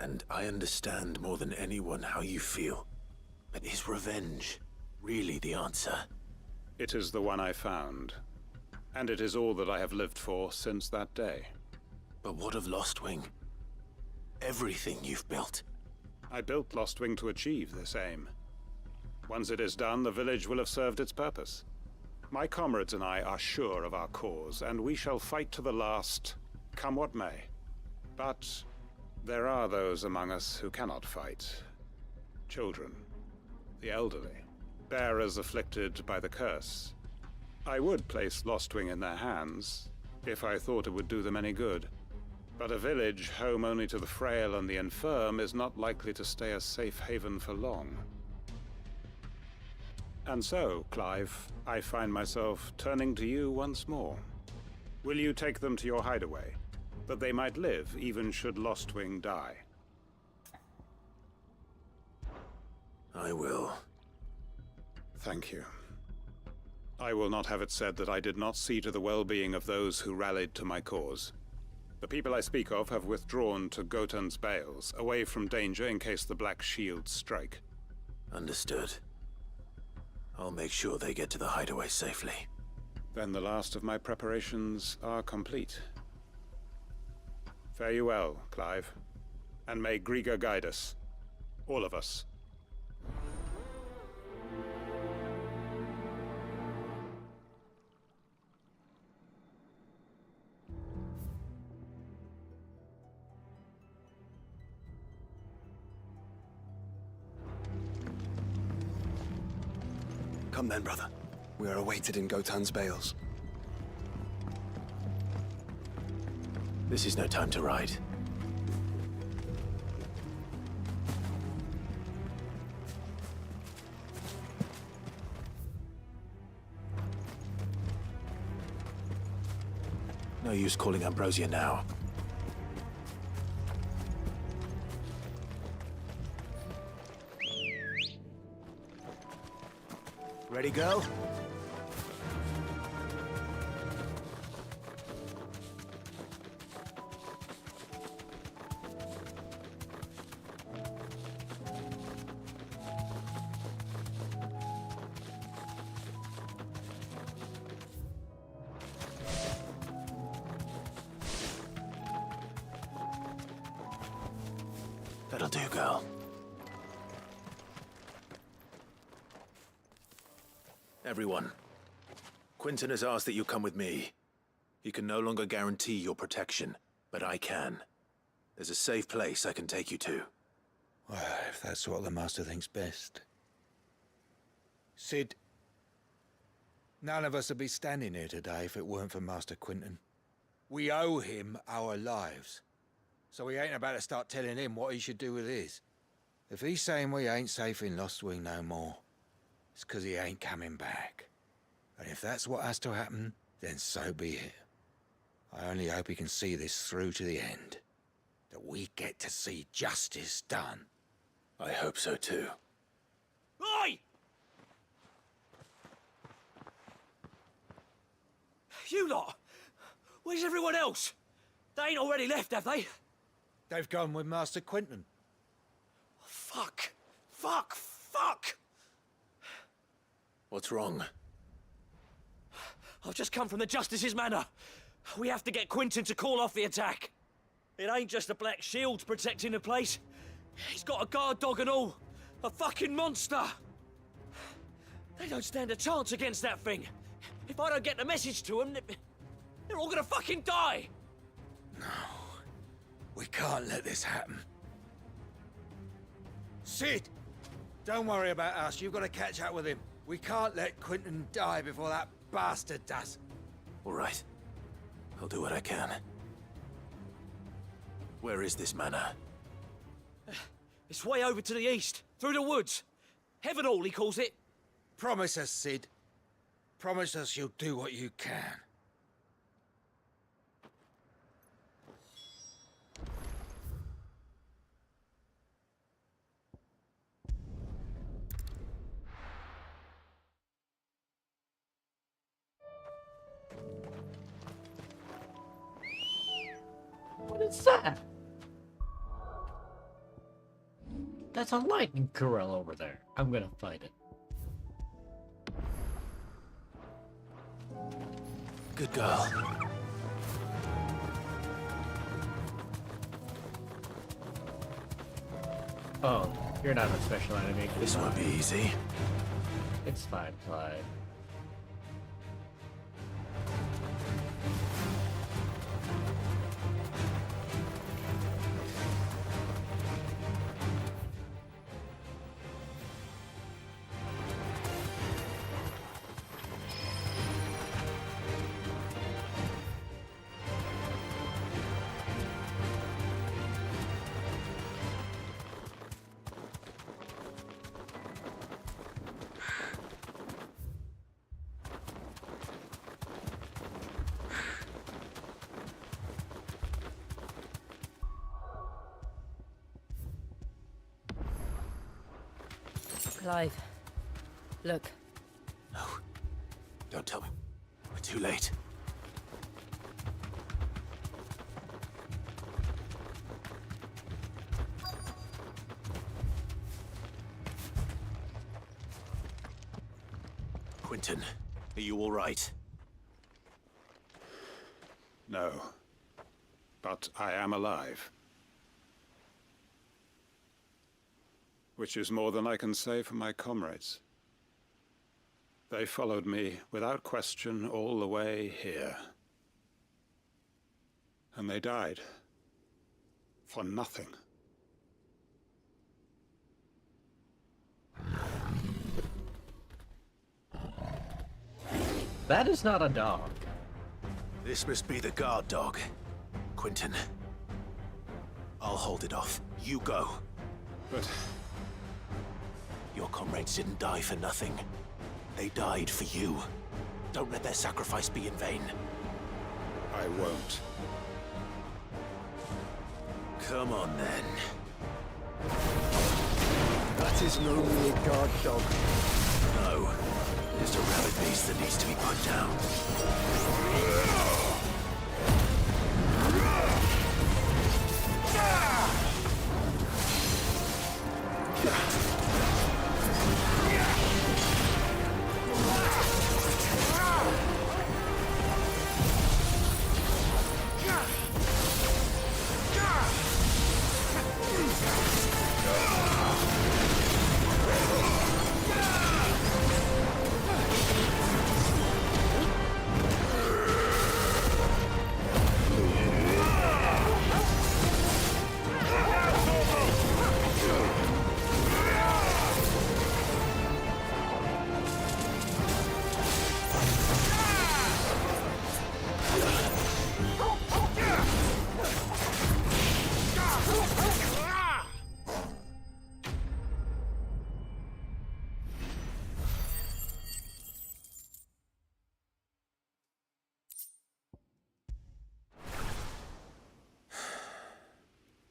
and I understand more than anyone how you feel. But is revenge really the answer? It is the one I found, and it is all that I have lived for since that day. But what of Lostwing? Everything you've built. I built Lostwing to achieve this aim. Once it is done, the village will have served its purpose. My comrades and I are sure of our cause, and we shall fight to the last, come what may. But there are those among us who cannot fight. Children, the elderly, bearers afflicted by the curse, I would place Lostwing in their hands, if I thought it would do them any good. But a village home only to the frail and the infirm is not likely to stay a safe haven for long. And so, Clive, I find myself turning to you once more. Will you take them to your hideaway, that they might live even should Lostwing die? I will. Thank you. I will not have it said that I did not see to the well-being of those who rallied to my cause. The people I speak of have withdrawn to Gotan's Bales, away from danger in case the Black Shields strike. Understood. I'll make sure they get to the hideaway safely. Then the last of my preparations are complete. Fare you well, Clive. And may Griga guide us. All of us. Come then, brother. We are awaited in Gotan's Bales. This is no time to ride. No use calling Ambrosia now. Ready, girl? That'll do, girl. Everyone, Quinton has asked that you come with me. He can no longer guarantee your protection, but I can. There's a safe place I can take you to. Well, if that's what the Master thinks best. Sid, none of us would be standing here today if it weren't for Master Quinton. We owe him our lives. So we ain't about to start telling him what he should do with his. If he's saying we ain't safe in Lostwing no more, it's 'cause he ain't coming back. And if that's what has to happen, then so be it. I only hope he can see this through to the end. That we get to see justice done. I hope so too. Oi! You lot! Where's everyone else? They ain't already left, have they? They've gone with Master Quinton. Fuck! Fuck! Fuck! What's wrong? I've just come from the Justice's Manor. We have to get Quinton to call off the attack. It ain't just the Black Shields protecting the place. He's got a guard dog and all. A fucking monster. They don't stand a chance against that thing. If I don't get the message to them, they're all gonna fucking die. No. We can't let this happen. Sid! Don't worry about us. You've got to catch up with him. We can't let Quinton die before that bastard does. All right. I'll do what I can. Where is this manor? It's way over to the east, through the woods. Heaven Hall, he calls it. Promise us, Sid. Promise us you'll do what you can. What is that? That's a lightning corral over there. I'm gonna fight it. Good girl. Oh, you're not a special enemy. This won't be easy. It's fine, Clive. Clive. Look. No. Don't tell me. We're too late. Quentin, are you all right? No. But I am alive. Which is more than I can say for my comrades. They followed me without question all the way here. And they died. For nothing. That is not a dog. This must be the guard dog. Quentin. I'll hold it off. You go. But... your comrades didn't die for nothing. They died for you. Don't let their sacrifice be in vain. I won't. Come on, then. That isn't only a guard dog. No. Just a rabid beast that needs to be put down.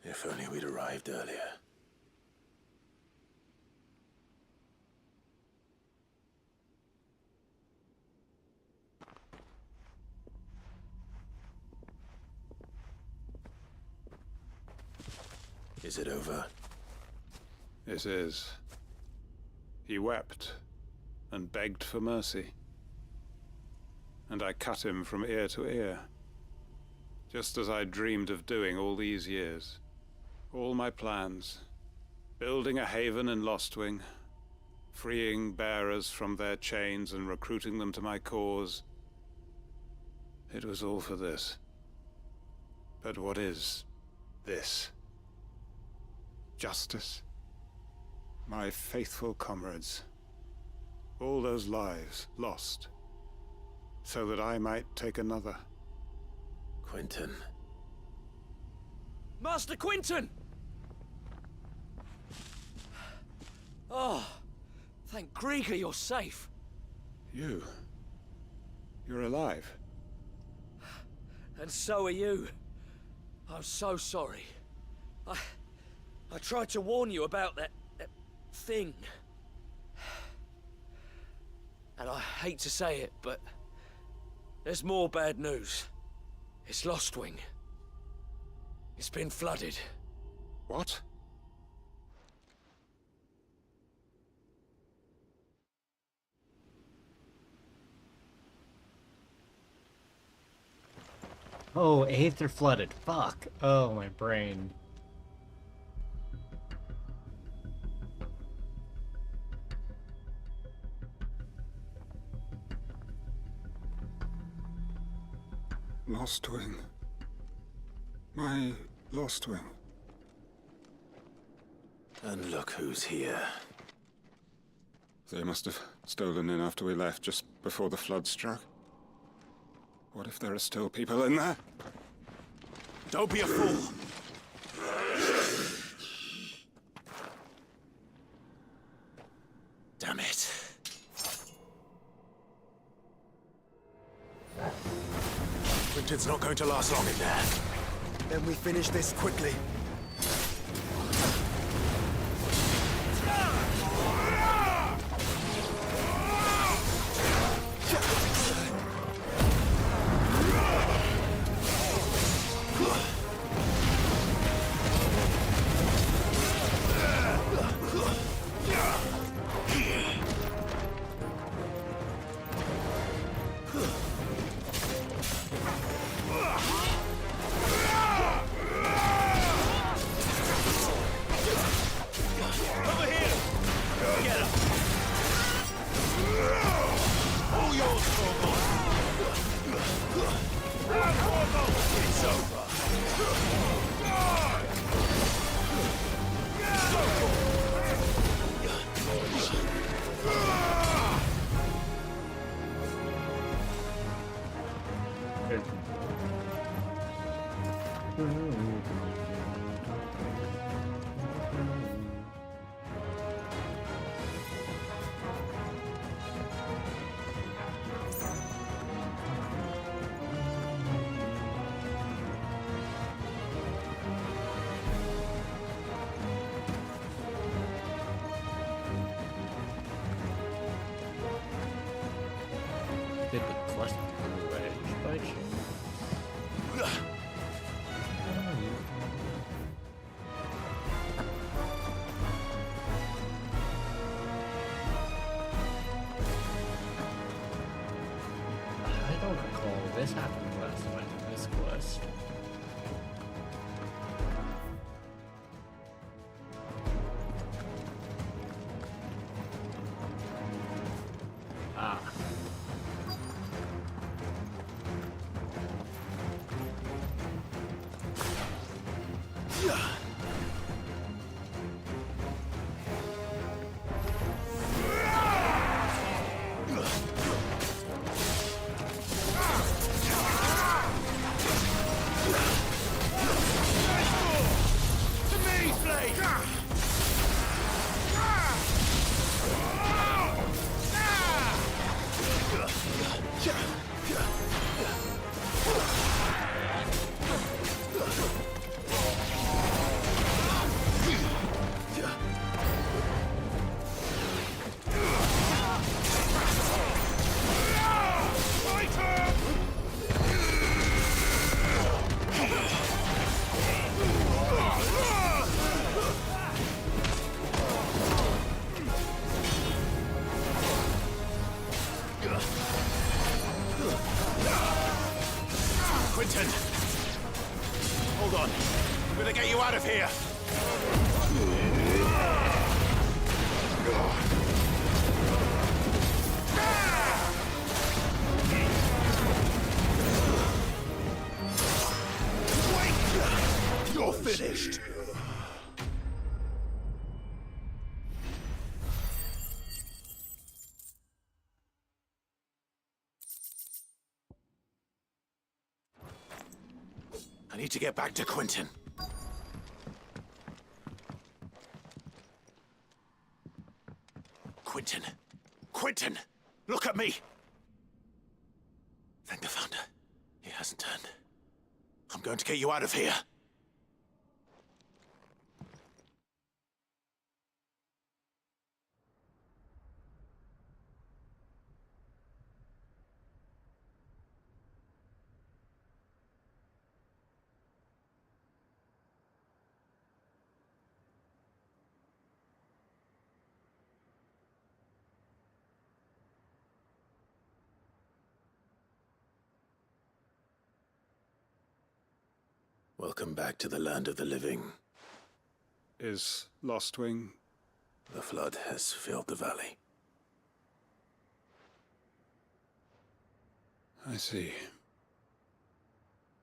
If only we'd arrived earlier. Is it over? It is. He wept and begged for mercy. And I cut him from ear to ear. Just as I dreamed of doing all these years. All my plans. Building a haven in Lostwing. Freeing bearers from their chains and recruiting them to my cause. It was all for this. But what is this? Justice? My faithful comrades. All those lives lost. So that I might take another. Quentin. Master Quentin! Oh, thank Grieger you're safe. You're alive. And so are you. I'm so sorry. I tried to warn you about that thing. And I hate to say it, but there's more bad news. It's Lostwing. It's been flooded. What? Oh, Aether flooded. Fuck. Oh, my brain. Lostwing. My Lostwing. And look who's here. They must have stolen in after we left, just before the flood struck. What if there are still people in there? Don't be a fool! Damn it. Quentin's not going to last long in there. Then we finish this quickly. Ah! Get up! All yours, Torgal! It's over! Did the cluster wedge by chance? I don't recall this happening last time I did this quest. Ah. Quentin! Hold on. I'm gonna get you out of here! Wait! You're finished! I need to get back to Quentin. Quentin! Quentin! Look at me! Thank the Founder. He hasn't turned. I'm going to get you out of here. Welcome back to the land of the living. Is Lostwing? The flood has filled the valley. I see.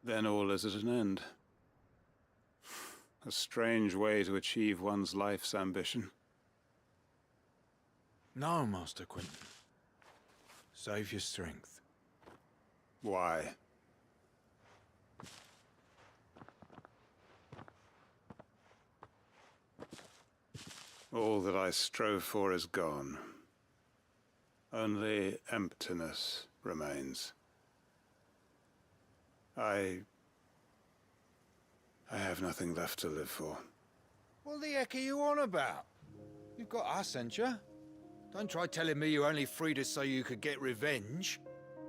Then all is at an end. A strange way to achieve one's life's ambition. No, Master Quentin. Save your strength. Why? All that I strove for is gone. Only emptiness remains. I have nothing left to live for. What the heck are you on about? You've got us, ain't you? Don't try telling me you only freed us so you could get revenge.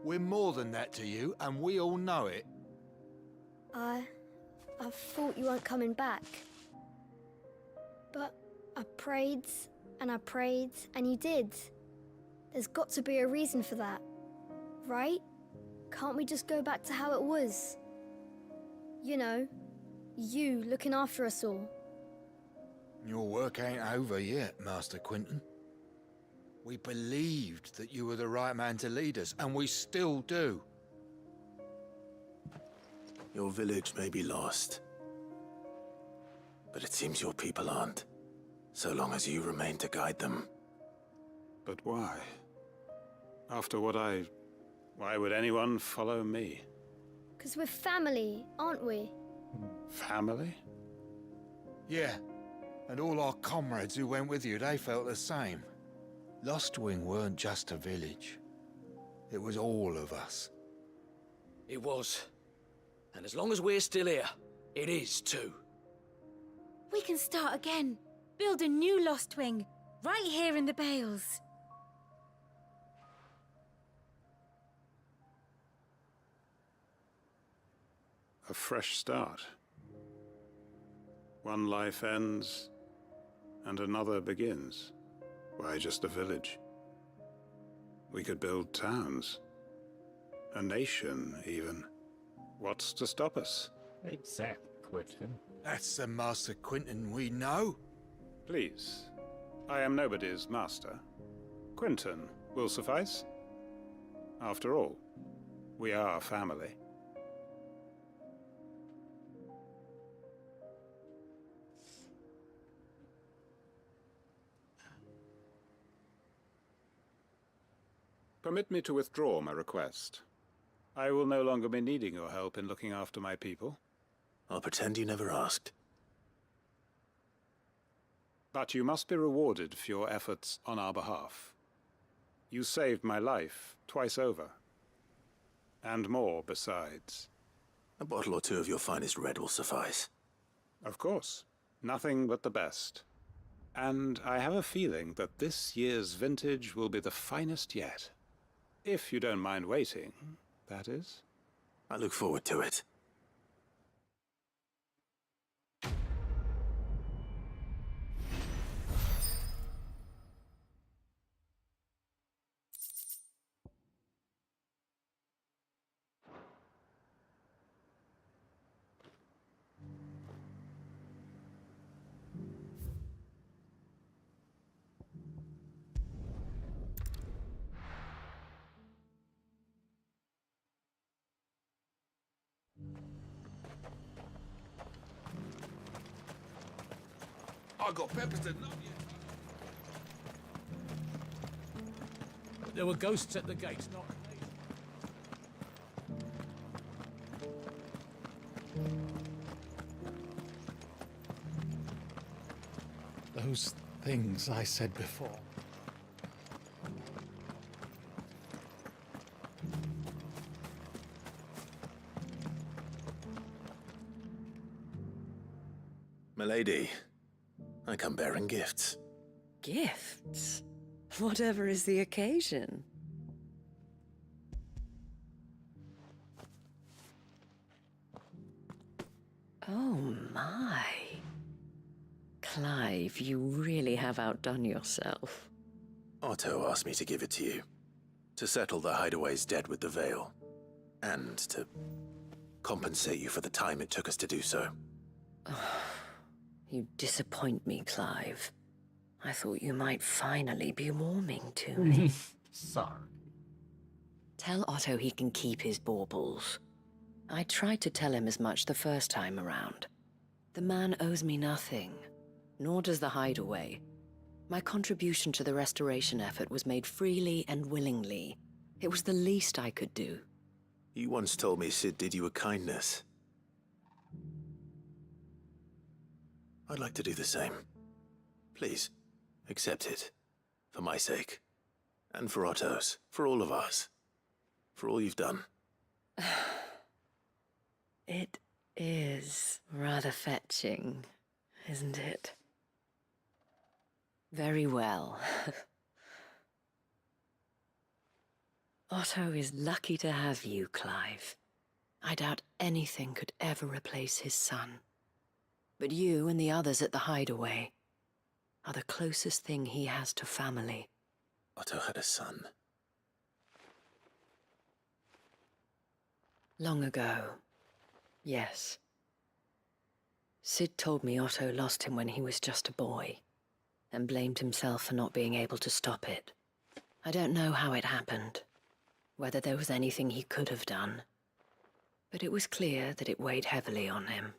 We're more than that to you, and we all know it. I thought you weren't coming back. But I prayed, and you did. There's got to be a reason for that, right? Can't we just go back to how it was? You know, you looking after us all. Your work ain't over yet, Master Quentin. We believed that you were the right man to lead us, and we still do. Your village may be lost, but it seems your people aren't, so long as you remain to guide them. But why? After what why would anyone follow me? 'Cause we're family, aren't we? Family? Yeah, and all our comrades who went with you, they felt the same. Lostwing weren't just a village. It was all of us. It was. And as long as we're still here, it is too. We can start again. Build a new Lostwing, right here in the Bales. A fresh start. One life ends, and another begins. Why just a village? We could build towns. A nation, even. What's to stop us? Exactly, Quentin. That's the Master Quentin we know. Please. I am nobody's master. Quentin will suffice. After all, we are family. Permit me to withdraw my request. I will no longer be needing your help in looking after my people. I'll pretend you never asked. But you must be rewarded for your efforts on our behalf. You saved my life twice over. And more besides. A bottle or two of your finest red will suffice. Of course. Nothing but the best. And I have a feeling that this year's vintage will be the finest yet. If you don't mind waiting, that is. I look forward to it. I got peppers that love you. There were ghosts at the gate, not those things I said before. Milady, I come bearing gifts. Gifts? Whatever is the occasion. Oh my. Clive, you really have outdone yourself. Otto asked me to give it to you. To settle the Hideaway's debt with the Veil. And to compensate you for the time it took us to do so. You disappoint me, Clive. I thought you might finally be warming to me. Sorry. Tell Otto he can keep his baubles. I tried to tell him as much the first time around. The man owes me nothing, nor does the Hideaway. My contribution to the restoration effort was made freely and willingly. It was the least I could do. You once told me Sid did you a kindness. I'd like to do the same. Please, accept it. For my sake. And for Otto's. For all of us. For all you've done. It is rather fetching, isn't it? Very well. Otto is lucky to have you, Clive. I doubt anything could ever replace his son. But you and the others at the Hideaway are the closest thing he has to family. Otto had a son. Long ago, yes. Sid told me Otto lost him when he was just a boy, and blamed himself for not being able to stop it. I don't know how it happened, whether there was anything he could have done, but it was clear that it weighed heavily on him.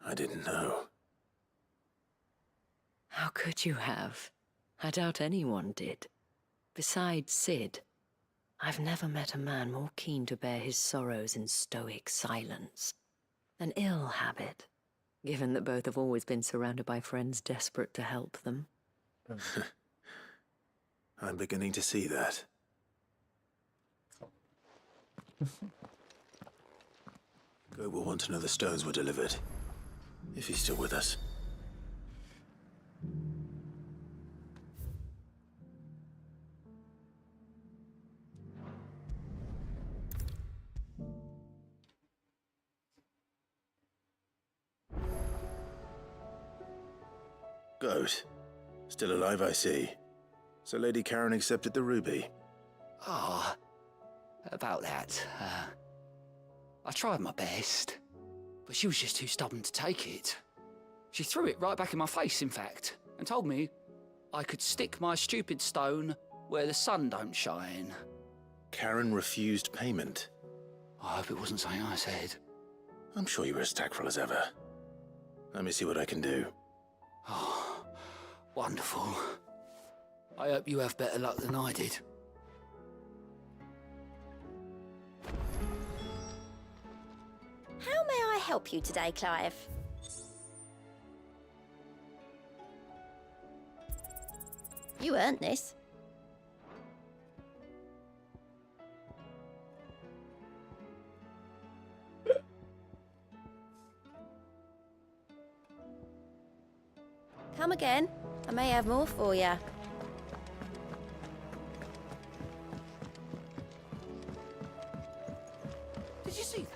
I didn't know. How could you have? I doubt anyone did. Besides Sid, I've never met a man more keen to bear his sorrows in stoic silence. An ill habit, given that both have always been surrounded by friends desperate to help them. I'm beginning to see that. Goat will want to know the stones were delivered, if he's still with us. Goat. Still alive, I see. So Lady Karen accepted the ruby. Ah, about that. I tried my best, but she was just too stubborn to take it. She threw it right back in my face, in fact, and told me I could stick my stupid stone where the sun don't shine. Karen refused payment. I hope it wasn't something I said. I'm sure you were as tactful as ever. Let me see what I can do. Oh, wonderful. I hope you have better luck than I did. How may I help you today, Clive? You earned this. Come again. I may have more for you. Did you see that?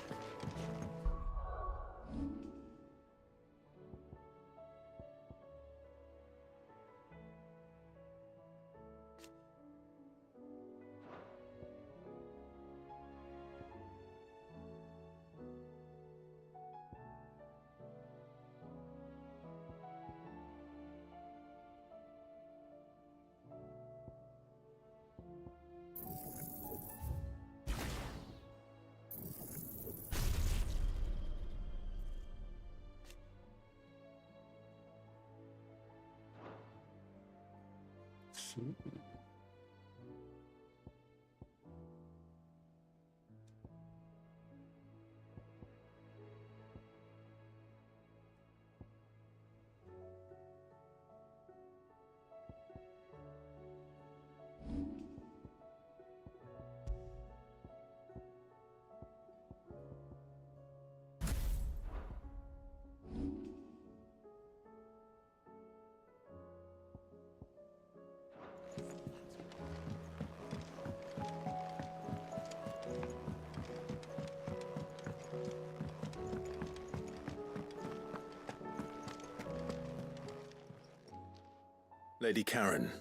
Lady Karen,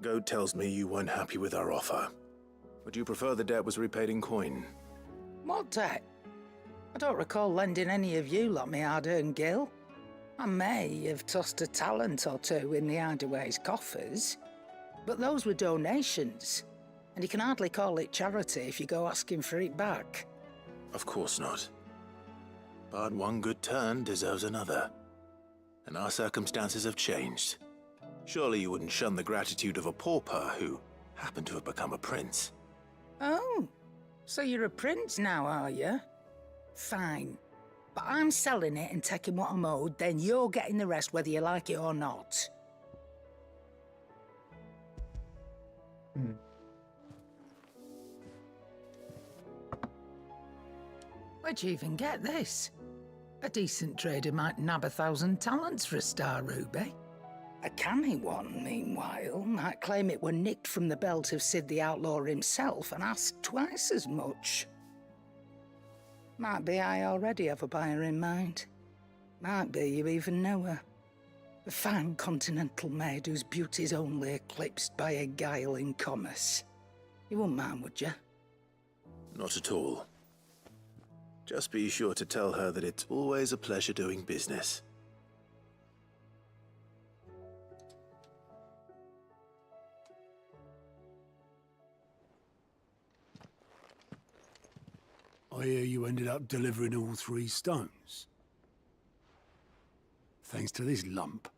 Goat tells me you weren't happy with our offer. Would you prefer the debt was repaid in coin? What debt? I don't recall lending any of you lot me hard-earned gil. I may have tossed a talent or two in the Hideaway's coffers, but those were donations, and you can hardly call it charity if you go asking for it back. Of course not. But one good turn deserves another. And our circumstances have changed. Surely you wouldn't shun the gratitude of a pauper who happened to have become a prince. Oh, so you're a prince now, are you? Fine. But I'm selling it and taking what I'm owed, then you're getting the rest whether you like it or not. Where'd you even get this? A decent trader might nab 1,000 talents for a star ruby. A canny one, meanwhile, might claim it were nicked from the belt of Sid the Outlaw himself and ask twice as much. Might be I already have a buyer in mind. Might be you even know her. A fine continental maid whose beauty's only eclipsed by a guile in commerce. You wouldn't mind, would you? Not at all. Just be sure to tell her that it's always a pleasure doing business. I hear you ended up delivering all 3 stones. Thanks to this lump.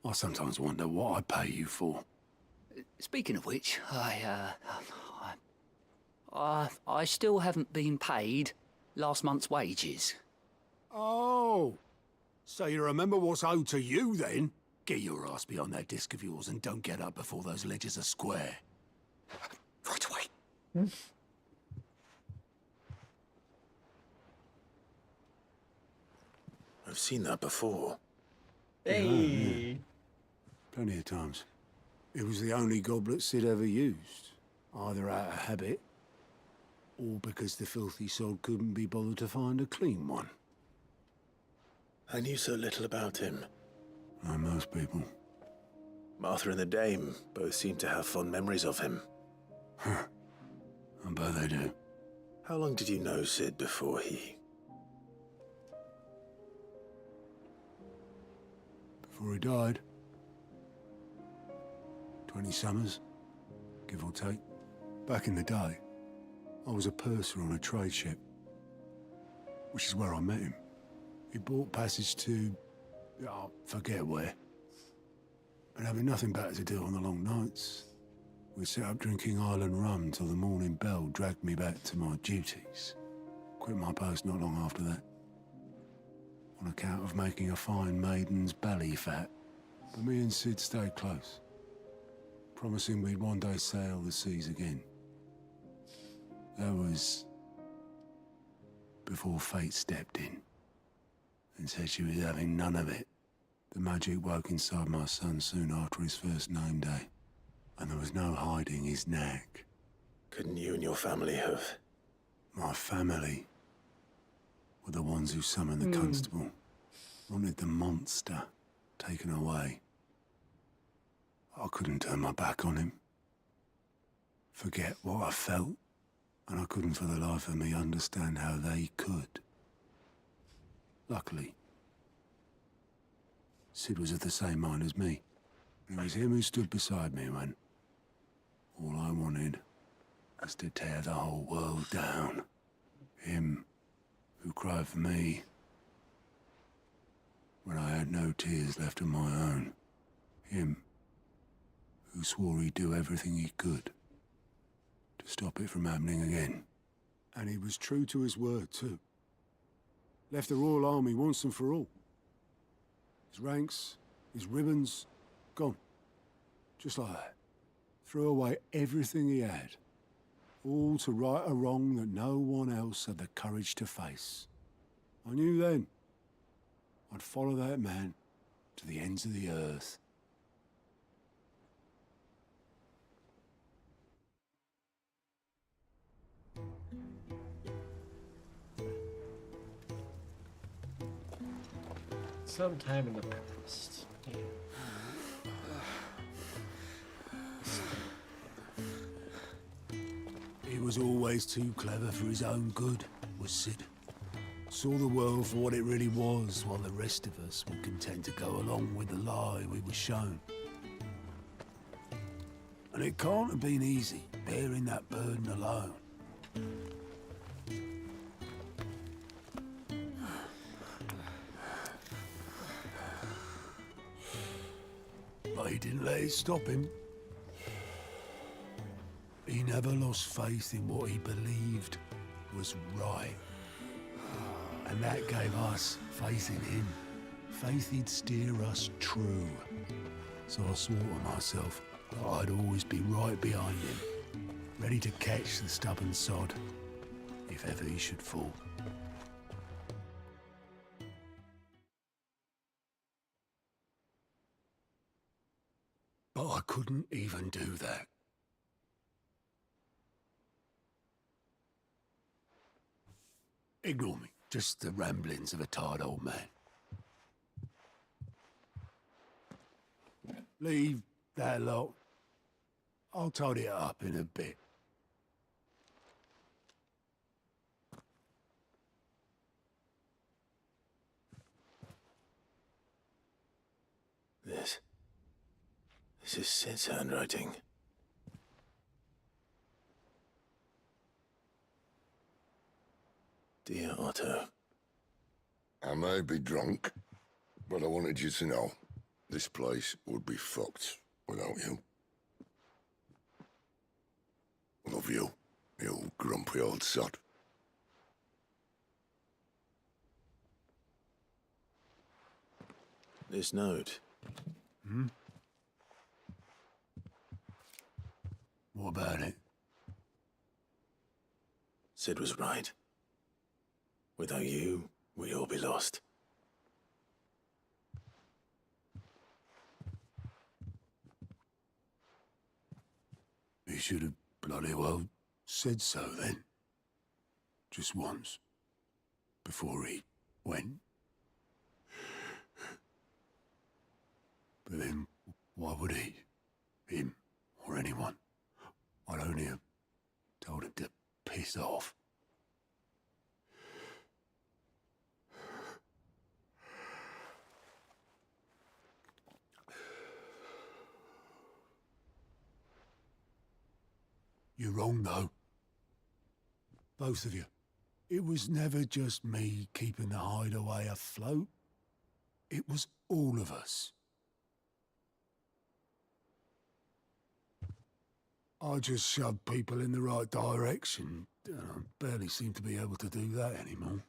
I sometimes wonder what I pay you for. Speaking of which, I still haven't been paid last month's wages. Oh, so you remember what's owed to you then? Get your ass behind that disc of yours and don't get up before those ledgers are square. Right away. I've seen that before. Yeah. Plenty of times. It was the only goblet Sid ever used, either out of habit or because the filthy sod couldn't be bothered to find a clean one. I knew so little about him. Like most people. Martha and the Dame both seem to have fond memories of him. Huh. I bet they do. How long did you know Sid before he... Before he died? 20 summers, give or take. Back in the day, I was a purser on a trade ship, which is where I met him. He bought passage to... I forget where. And having nothing better to do on the long nights, we set up drinking island rum till the morning bell dragged me back to my duties. Quit my post not long after that, on account of making a fine maiden's belly fat. But me and Sid stayed close, promising we'd one day sail the seas again. That was before fate stepped in and said she was having none of it. The magic woke inside my son soon after his first name day, and there was no hiding his knack. Couldn't you and your family have... My family were the ones who summoned the constable, wanted the monster taken away. I couldn't turn my back on him, forget what I felt, and I couldn't for the life of me understand how they could. Luckily, Sid was of the same mind as me. It was him who stood beside me when all I wanted was to tear the whole world down. Him who cried for me when I had no tears left of my own. Him who swore he'd do everything he could to stop it from happening again. And he was true to his word, too. Left the Royal Army once and for all. His ranks, his ribbons, gone. Just like that. Threw away everything he had. All to right a wrong that no one else had the courage to face. I knew then I'd follow that man to the ends of the earth. Sometime in the past. Yeah. He was always too clever for his own good, was Sid. Saw the world for what it really was, while the rest of us were content to go along with the lie we were shown. And it can't have been easy, bearing that burden alone. But he didn't let it stop him. He never lost faith in what he believed was right. And that gave us faith in him. Faith he'd steer us true. So I swore to myself that I'd always be right behind him, ready to catch the stubborn sod, if ever he should fall. But I couldn't even do that. Ignore me. Just the ramblings of a tired old man. Leave that lot. I'll tidy it up in a bit. This is Sid's handwriting. Dear Otto. I may be drunk, but I wanted you to know this place would be fucked without you. Love you, you grumpy old sod. This note. Hmm? What about it? Sid was right. Without you, we'd all be lost. He should have bloody well said so then. Just once. Before he went. But then, why would he? Him, or anyone? I'd only have told him to piss off. You're wrong, though. Both of you. It was never just me keeping the hideaway afloat. It was all of us. I just shoved people in the right direction, and I barely seem to be able to do that anymore.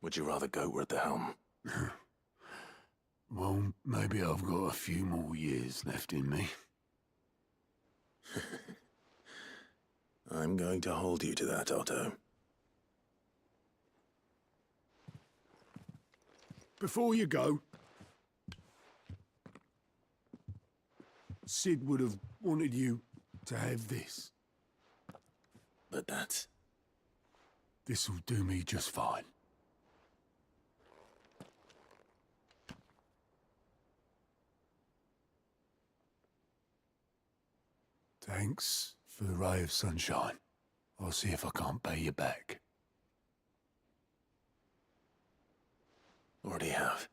Would you rather goat were at the helm? Well, maybe I've got a few more years left in me. I'm going to hold you to that, Otto. Before you go, Sid would have wanted you to have this. But that's... This'll do me just fine. Thanks for the ray of sunshine. I'll see if I can't pay you back. Already have.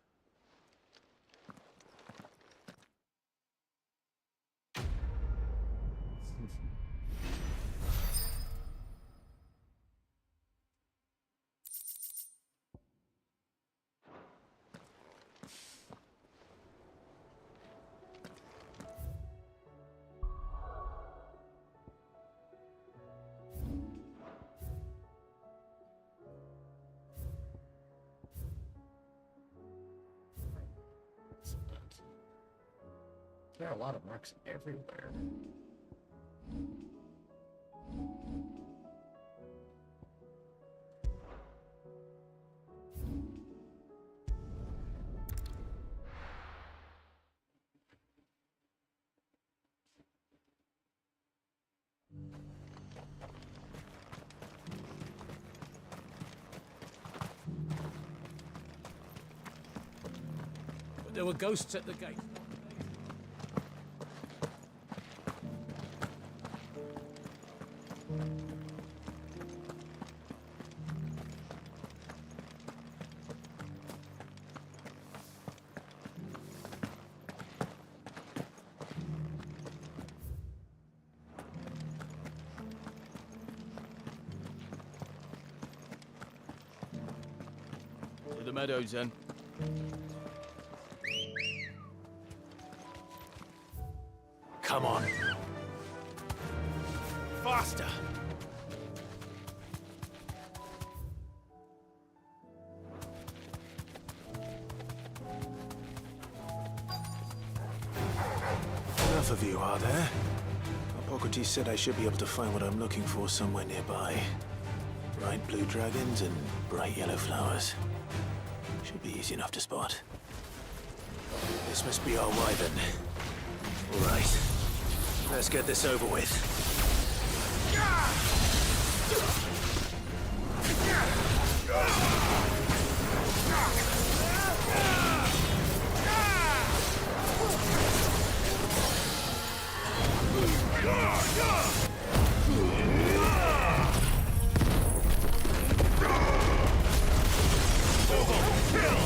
There are a lot of marks everywhere. But there were ghosts at the gate. To the meadows, then. Come on. Faster! Enough of you, are there? Hippocrates said I should be able to find what I'm looking for somewhere nearby. Bright blue dragons and bright yellow flowers. Should be easy enough to spot. This must be our wyvern. All right. Let's get this over with. Kill!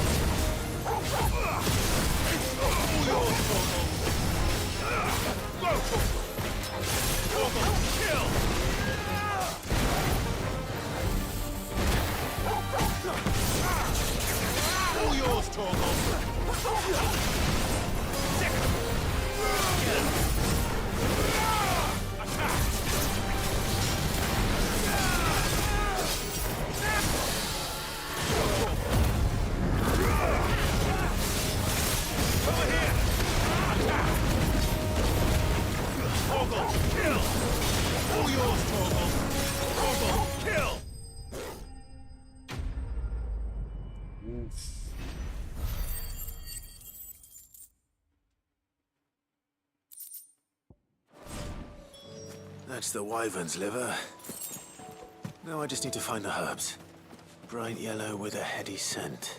That's the wyvern's liver. Now I just need to find the herbs. Bright yellow with a heady scent.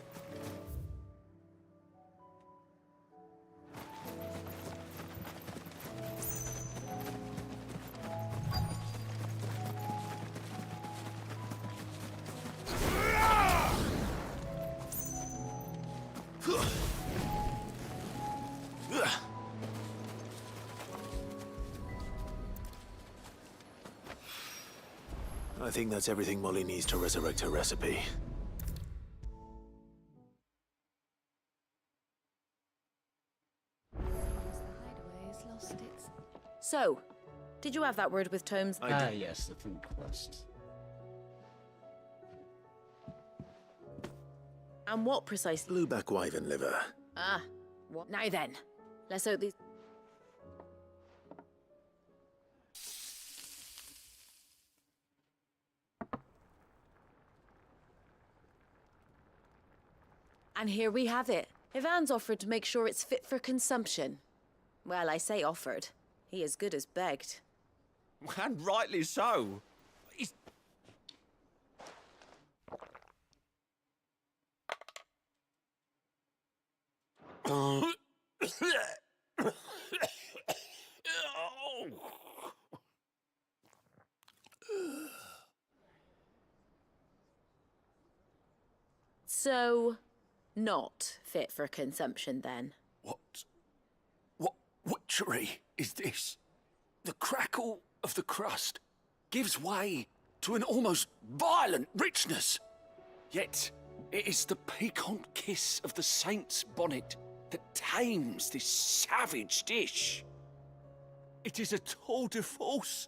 I think that's everything Molly needs to resurrect her recipe. So, did you have that word with Tomes? Yes, the food quest. And what precisely? Blueback wyvern liver. Ah, what? Now then, let's hope these... And here we have it. Ivan's offered to make sure it's fit for consumption. Well, I say offered. He as good as begged. And rightly so. He's... So, not fit for consumption then? What witchery is this? The crackle of the crust gives way to an almost violent richness. Yet, it is the piquant kiss of the saint's bonnet that tames this savage dish. It is a tour de force,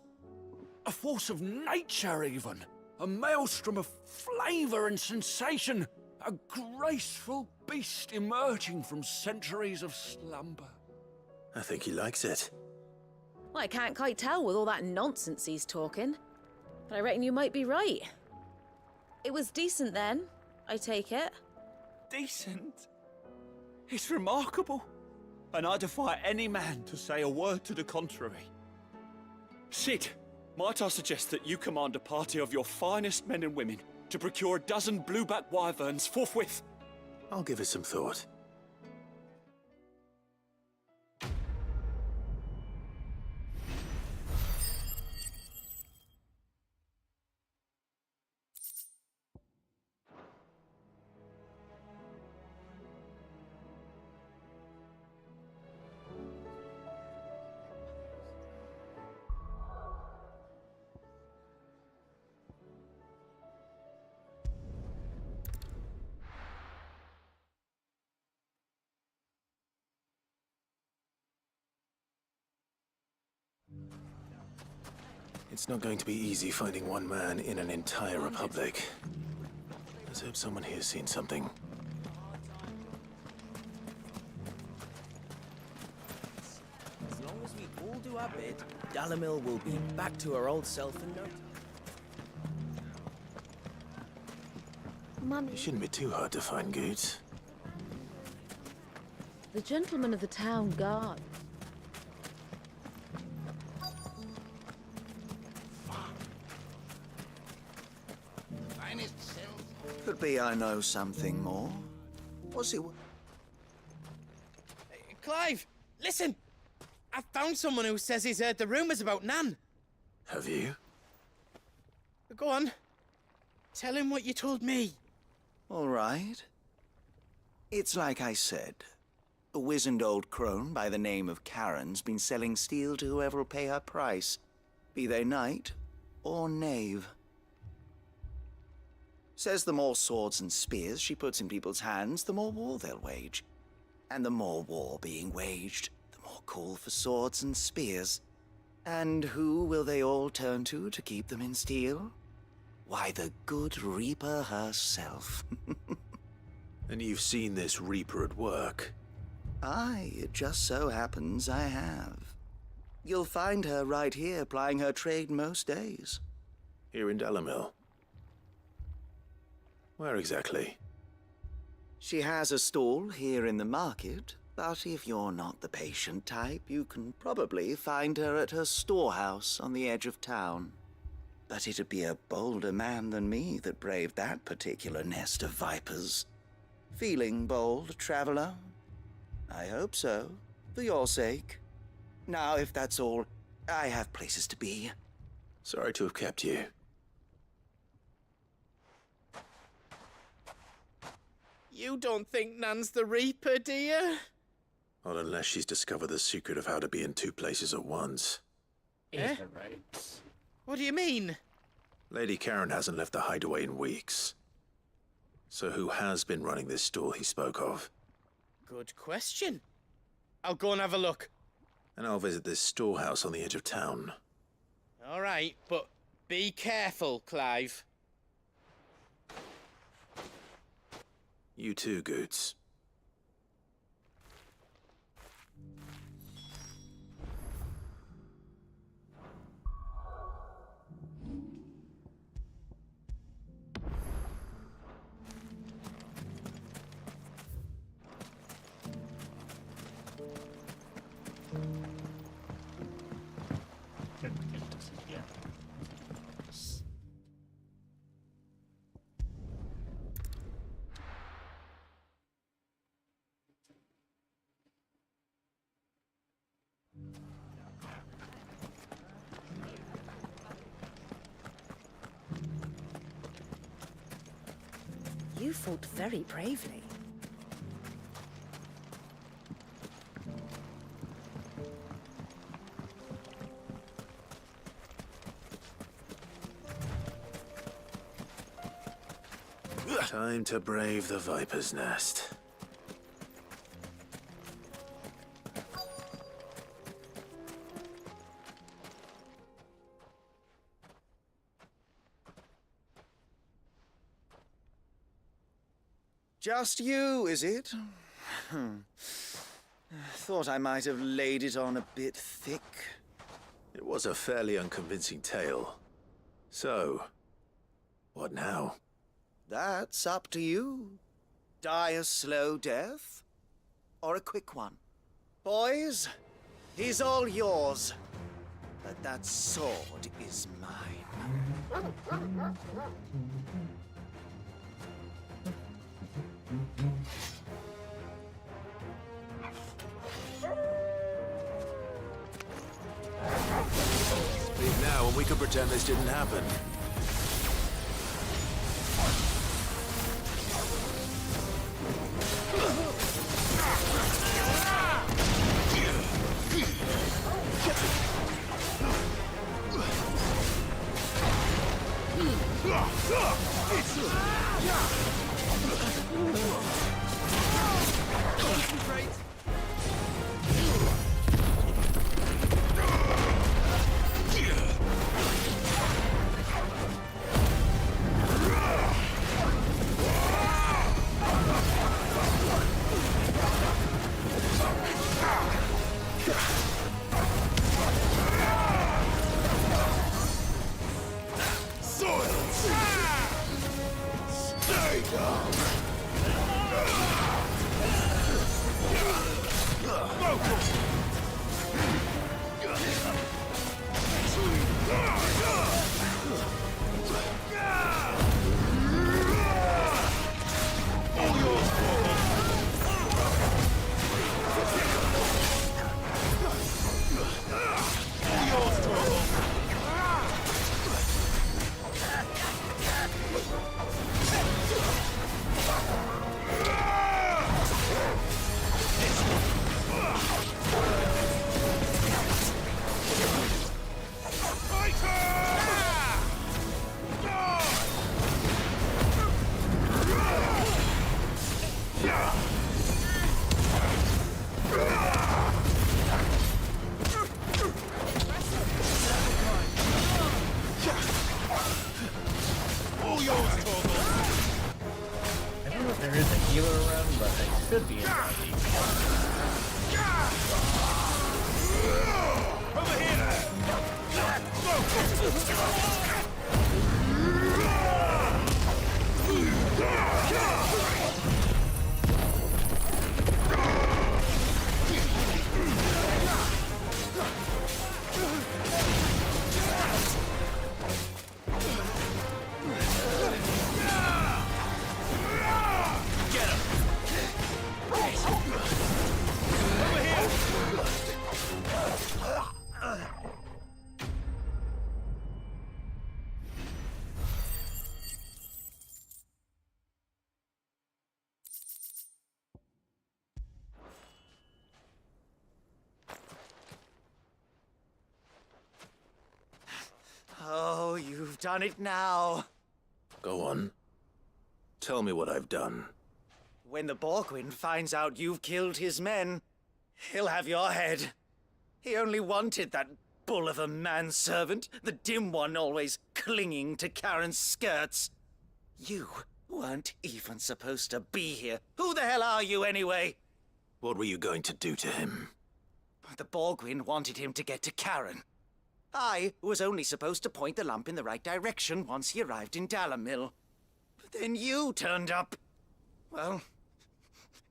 a force of nature even, a maelstrom of flavour and sensation, a graceful beast emerging from centuries of slumber. I think he likes it. Well, I can't quite tell with all that nonsense he's talking. But I reckon you might be right. It was decent then, I take it. Decent? It's remarkable. And I defy any man to say a word to the contrary. Sid, might I suggest that you command a party of your finest men and women to procure a dozen blueback wyverns forthwith? I'll give it some thought. It's not going to be easy finding one man in an entire republic. Let's hope someone here's seen something. As long as we all do our bit, Dalamil will be back to her old self in no time. Mummy. It shouldn't be too hard to find goods. The gentleman of the town guard. Could be I know something more. What's it? Clive, listen! I found someone who says he's heard the rumours about Nan. Have you? Go on. Tell him what you told me. All right. It's like I said. A wizened old crone by the name of Karen's been selling steel to whoever will pay her price, be they knight or knave. Says the more swords and spears she puts in people's hands, the more war they'll wage. And the more war being waged, the more call for swords and spears. And who will they all turn to keep them in steel? Why, the good Reaper herself. And you've seen this Reaper at work? Aye, it just so happens I have. You'll find her right here plying her trade most days. Here in Dalamil? Where exactly? She has a stall here in the market, But if you're not the patient type, you can probably find her at her storehouse on the edge of town. But it'd be a bolder man than me that braved that particular nest of vipers. Feeling bold, traveler? I hope so, for your sake. Now, if that's all, I have places to be. Sorry to have kept you. You don't think Nan's the Reaper, do you? Not unless she's discovered the secret of how to be in two places at once. Eh? What do you mean? Lady Karen hasn't left the hideaway in weeks. So who has been running this stall he spoke of? Good question. I'll go and have a look. And I'll visit this storehouse on the edge of town. All right, but be careful, Clive. You too, Goots. You fought very bravely. Time to brave the Viper's Nest. Just you, is it? Thought I might have laid it on a bit thick. It was a fairly unconvincing tale. So, what now? That's up to you. Die a slow death, or a quick one. Boys, he's all yours. But that sword is mine. Speak now, and we can pretend this didn't happen. Concentrate! Could be in You've done it now. Go on. Tell me what I've done. When the Borgwyn finds out you've killed his men, he'll have your head. He only wanted that bull of a manservant, the dim one always clinging to Karen's skirts. You weren't even supposed to be here. Who the hell are you anyway? What were you going to do to him? The Borgwyn wanted him to get to Karen. I was only supposed to point the lamp in the right direction once he arrived in Dalamil. But then you turned up. Well,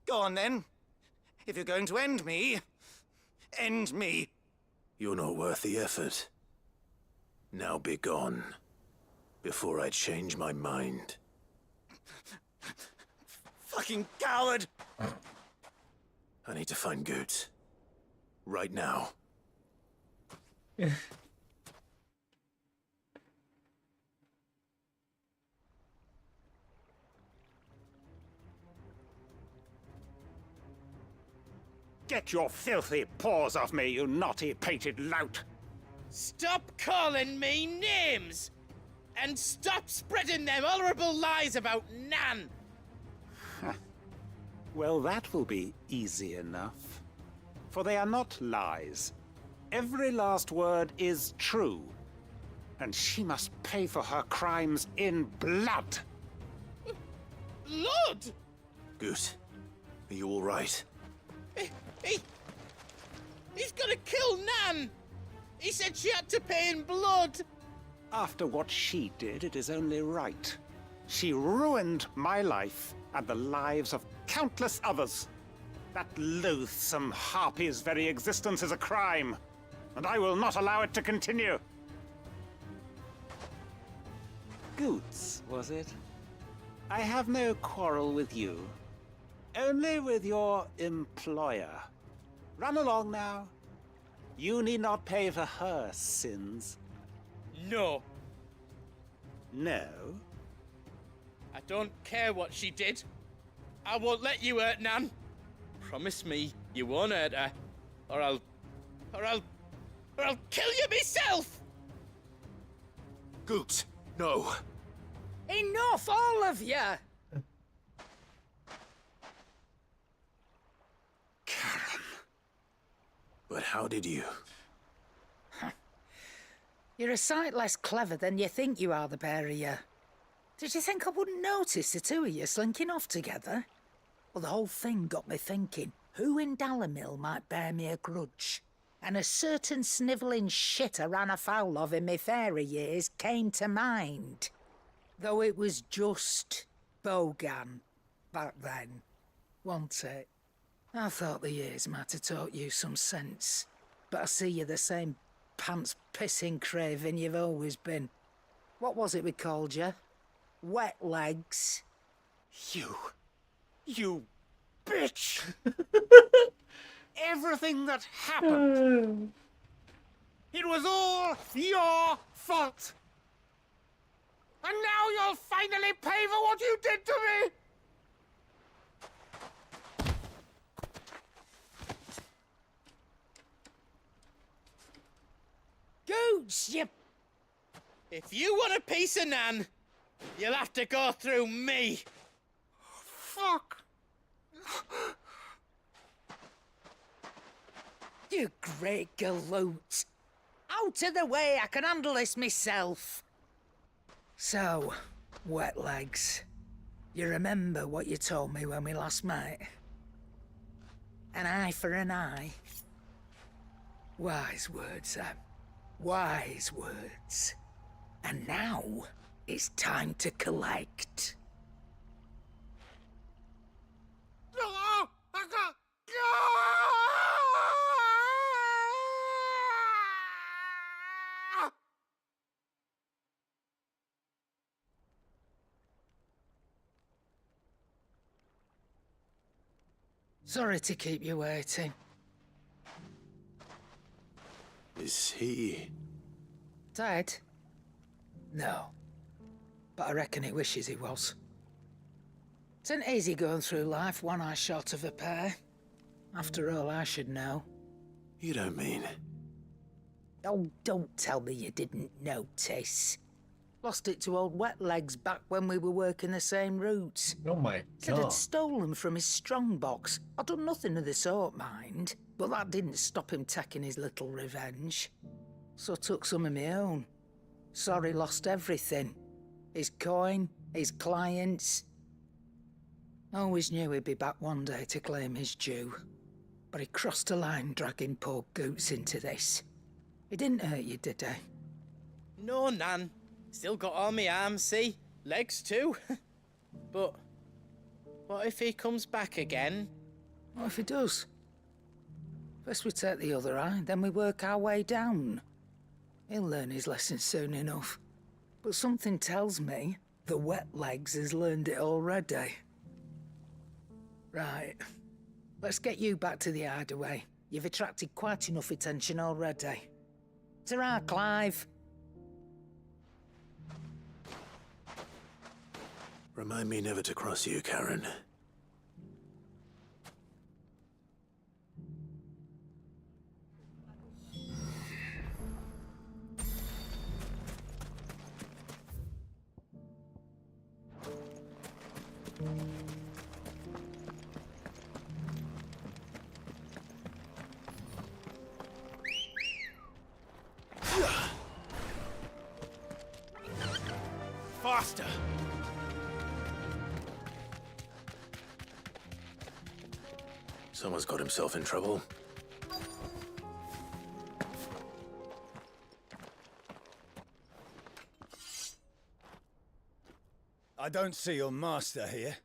go on then. If you're going to end me, end me. You're not worth the effort. Now be gone, before I change my mind. Fucking coward! I need to find Goots. Right now. Get your filthy paws off me, you naughty-pated lout! Stop calling me names! And stop spreading them horrible lies about Nan! Well, that will be easy enough. For they are not lies. Every last word is true. And she must pay for her crimes in blood. Blood? Goot, are you all right? He's gonna kill Nan! He said she had to pay in blood! After what she did, it is only right. She ruined my life and the lives of countless others. That loathsome harpy's very existence is a crime, and I will not allow it to continue. Goots, was it? I have no quarrel with you. Only with your employer. Run along now. You need not pay for her sins. No. No? I don't care what she did. I won't let you hurt Nan. Promise me you won't hurt her, or I'll kill you myself! Goots, no. Enough, all of you! But how did you? You're a sight less clever than you think you are, the pair of you. Did you think I wouldn't notice the two of you slinking off together? Well, the whole thing got me thinking, who in Dalamil might bear me a grudge? And a certain snivelling shit I ran afoul of in my fairy years came to mind. Though it was just Bogan back then, wasn't it? I thought the years might have taught you some sense, but I see you're the same pants-pissing craven you've always been. What was it we called you? Wet legs? You bitch! Everything that happened, it was all your fault! And now you'll finally pay for what you did to me! Goots, you... If you want a piece of Nan, you'll have to go through me. Fuck! You great galoot. Out of the way, I can handle this myself. So, wet legs, you remember what you told me when we last met? An eye for an eye. Wise words, Sam. Wise words. And now, it's time to collect. Sorry to keep you waiting. Is he... Dead? No. But I reckon he wishes he was. It isn't easy going through life one eye short of a pair. After all, I should know. You don't mean... Oh, don't tell me you didn't notice. Lost it to old Wet Legs back when we were working the same routes. Oh my Said god. I'd stolen from his strongbox. I'd done nothing of the sort, mind. But that didn't stop him taking his little revenge. So I took some of my own. Sorry, lost everything. His coin, his clients. Always knew he'd be back one day to claim his due. But he crossed a line dragging poor Goots into this. He didn't hurt you, did he? No, Nan. Still got all my arms, see? Legs too. But what if he comes back again? What if he does? First we take the other eye, then we work our way down. He'll learn his lesson soon enough. But something tells me the Wet Legs has learned it already. Right. Let's get you back to the hideaway. You've attracted quite enough attention already. Ta-ra, Clive. Remind me never to cross you, Karen. Faster! Someone's got himself in trouble. I don't see your master here,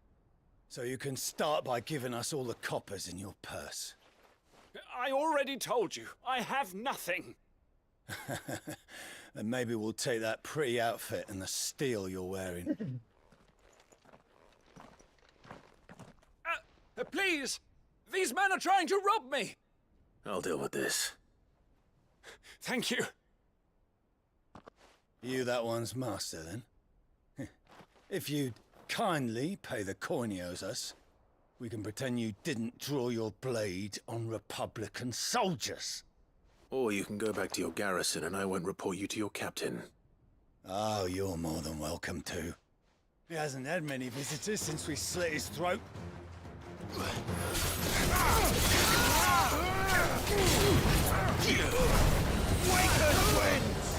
so you can start by giving us all the coppers in your purse. I already told you, I have nothing. Then maybe we'll take that pretty outfit and the steel you're wearing. Please! These men are trying to rob me! I'll deal with this. Thank you. You that one's master, then? If you'd kindly pay the coin he owes us, we can pretend you didn't draw your blade on Republican soldiers. Or you can go back to your garrison and I won't report you to your captain. Oh, you're more than welcome to. He hasn't had many visitors since we slit his throat. Waku wins!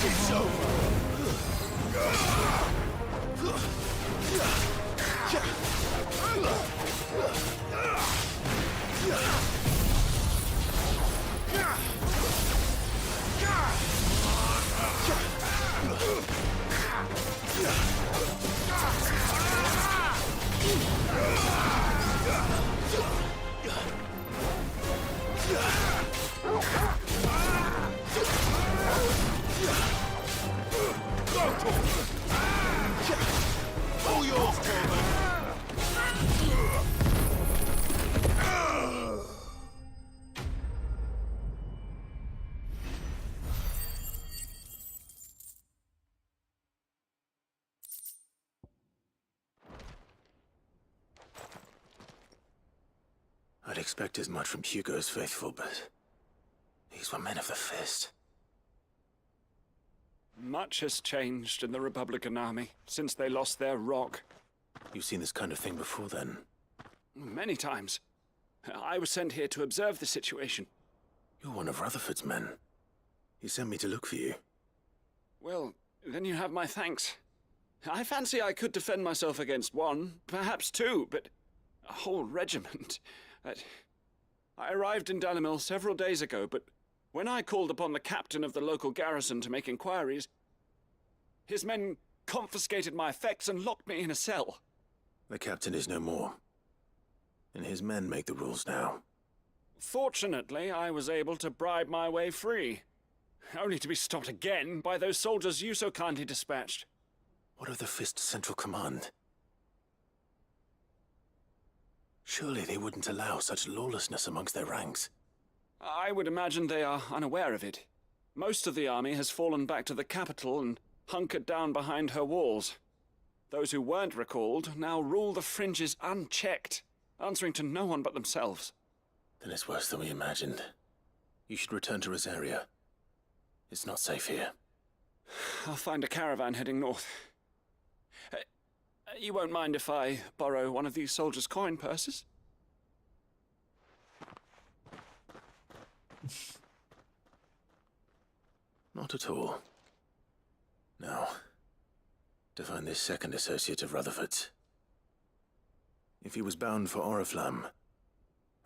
It's over! All yours, Coleman! I'd expect as much from Hugo's faithful, but these were men of the fist. Much has changed in the Republican army since they lost their rock. You've seen this kind of thing before, then? Many times. I was sent here to observe the situation. You're one of Rutherford's men. He sent me to look for you. Well, then you have my thanks. I fancy I could defend myself against one, perhaps two, but a whole regiment. I arrived in Dalimil several days ago, but when I called upon the captain of the local garrison to make inquiries, his men confiscated my effects and locked me in a cell. The captain is no more, and his men make the rules now. Fortunately, I was able to bribe my way free, only to be stopped again by those soldiers you so kindly dispatched. What of the Fist's Central Command? Surely they wouldn't allow such lawlessness amongst their ranks. I would imagine they are unaware of it. Most of the army has fallen back to the capital and hunkered down behind her walls. Those who weren't recalled now rule the fringes unchecked, answering to no one but themselves. Then it's worse than we imagined. You should return to Rosaria. It's not safe here. I'll find a caravan heading north. You won't mind if I borrow one of these soldiers' coin purses? Not at all. Now, to find this second associate of Rutherford's. If he was bound for Oriflamme,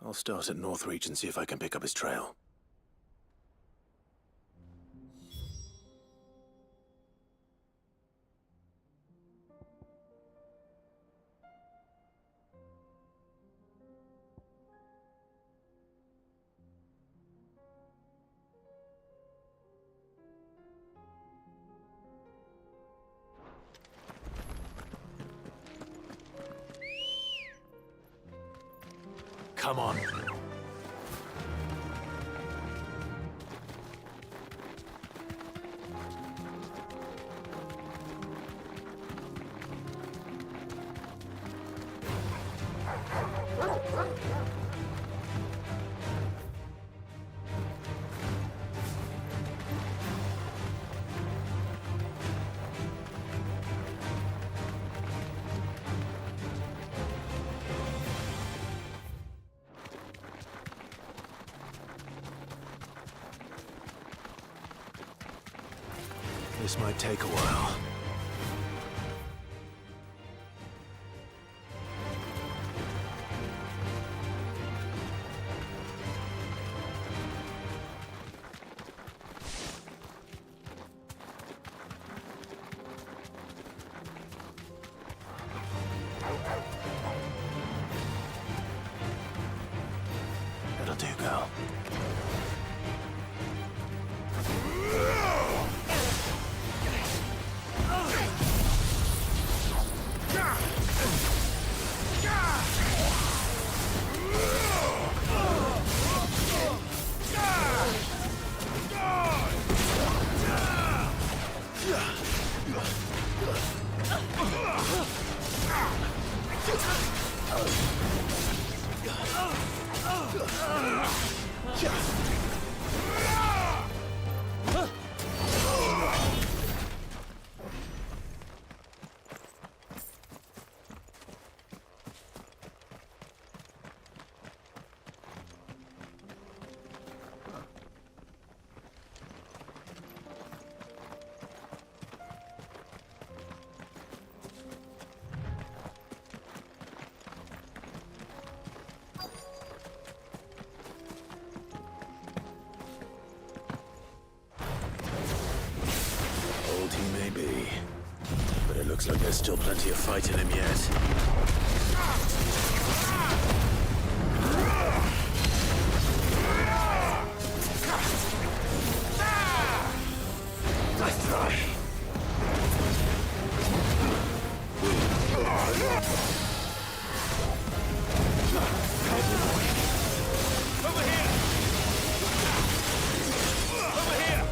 I'll start at Northreach and see if I can pick up his trail. Come on. This might take a while. That'll do, girl. Old he may be, but it looks like there's still plenty of fight in him yet. Nice try. Over here! Over here! Over here!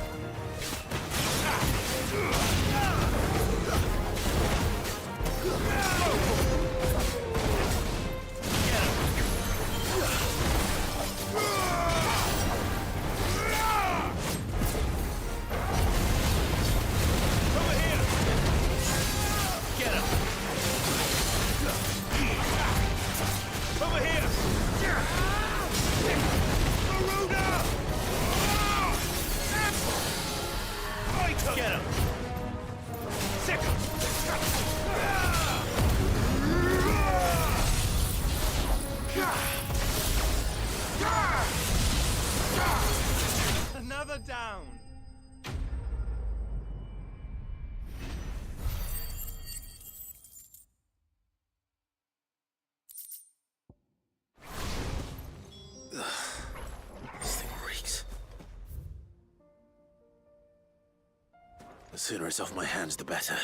Get him! Sick him! Another down! This thing reeks. The sooner it's off my hands, the better.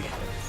way.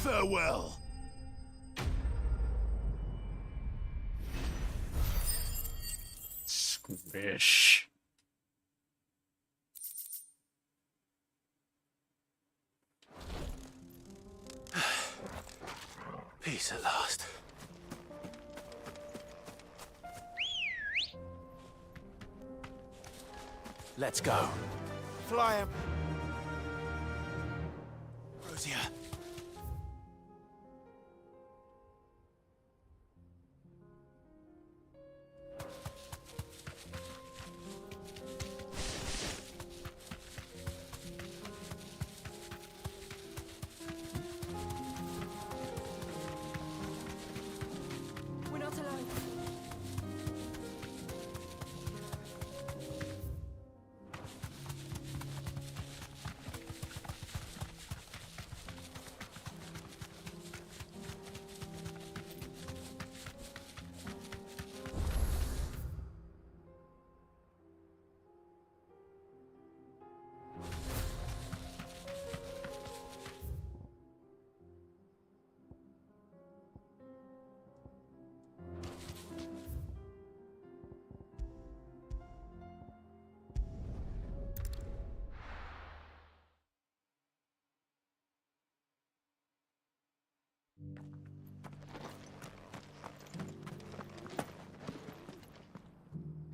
Farewell. Squish. Peace at last. Let's go. Fly him. Rosia. We're not alone.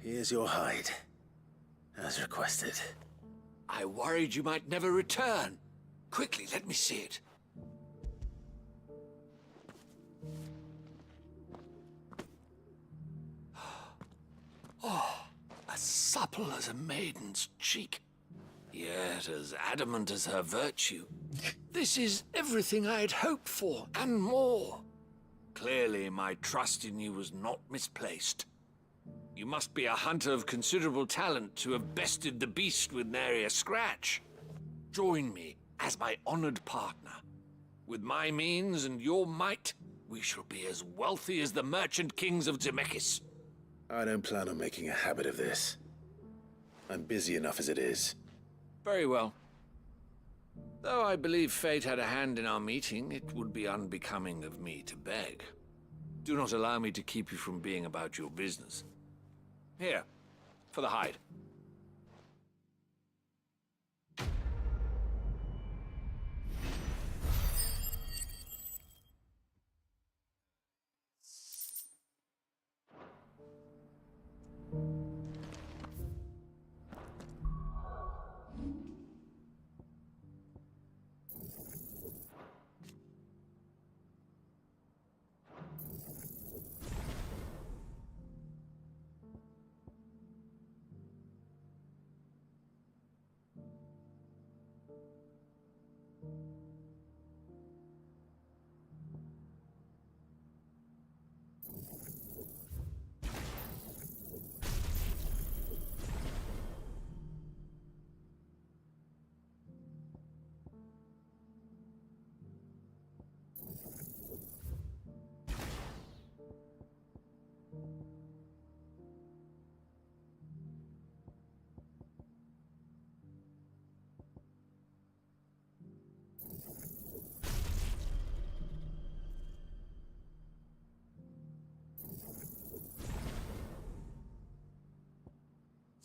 Here's your hide, as requested. I worried you might never return. Quickly, let me see it. Oh, as supple as a maiden's cheek, yet as adamant as her virtue. This is everything I had hoped for, and more. Clearly, my trust in you was not misplaced. You must be a hunter of considerable talent to have bested the beast with nary a scratch. Join me as my honored partner. With my means and your might, we shall be as wealthy as the merchant kings of Zemeckis. I don't plan on making a habit of this. I'm busy enough as it is. Very well. Though I believe fate had a hand in our meeting, it would be unbecoming of me to beg. Do not allow me to keep you from being about your business. Here, for the hide.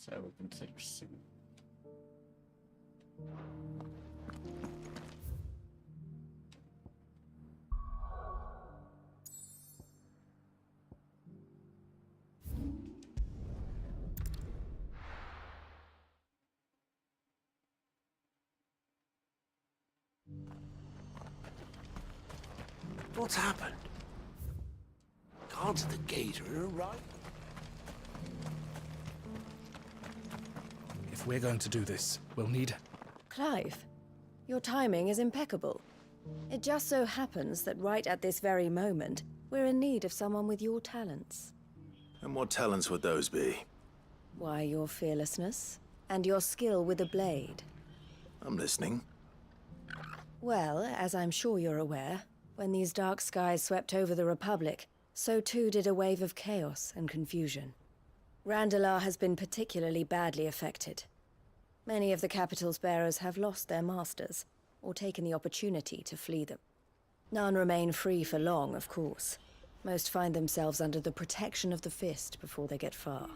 place I would consider soon. What's happened? Guards at the gate are right. If we're going to do this, we'll need... Clive, your timing is impeccable. It just so happens that right at this very moment, we're in need of someone with your talents. And what talents would those be? Why, your fearlessness, and your skill with a blade. I'm listening. Well, as I'm sure you're aware, when these dark skies swept over the Republic, so too did a wave of chaos and confusion. Randalar has been particularly badly affected. Many of the capital's bearers have lost their masters, or taken the opportunity to flee them. None remain free for long, of course. Most find themselves under the protection of the Fist before they get far.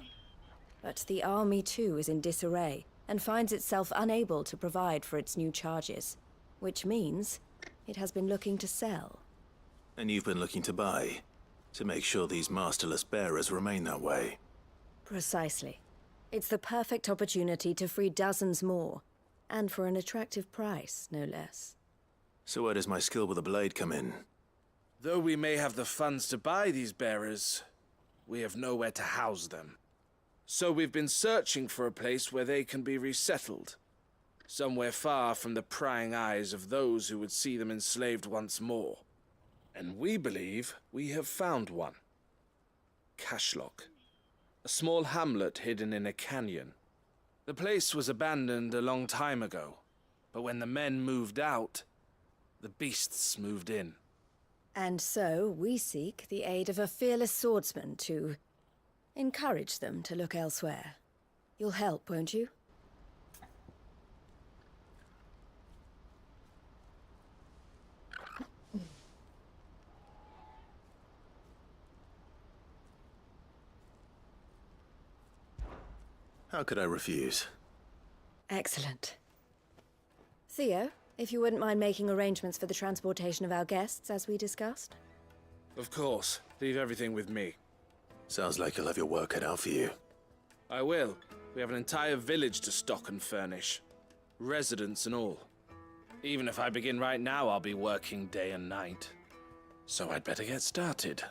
But the army too is in disarray, and finds itself unable to provide for its new charges. Which means it has been looking to sell. And you've been looking to buy, to make sure these masterless bearers remain that way. Precisely. It's the perfect opportunity to free dozens more, and for an attractive price, no less. So where does my skill with a blade come in? Though we may have the funds to buy these bearers, we have nowhere to house them. So we've been searching for a place where they can be resettled. Somewhere far from the prying eyes of those who would see them enslaved once more. And we believe we have found one. Cashlock. A small hamlet hidden in a canyon. The place was abandoned a long time ago, but when the men moved out, the beasts moved in. And so we seek the aid of a fearless swordsman to encourage them to look elsewhere. You'll help, won't you? How could I refuse? Excellent. Theo, if you wouldn't mind making arrangements for the transportation of our guests, as we discussed. Of course. Leave everything with me. Sounds like you'll have your work cut out for you. I will. We have an entire village to stock and furnish. Residents and all. Even if I begin right now, I'll be working day and night. So I'd better get started.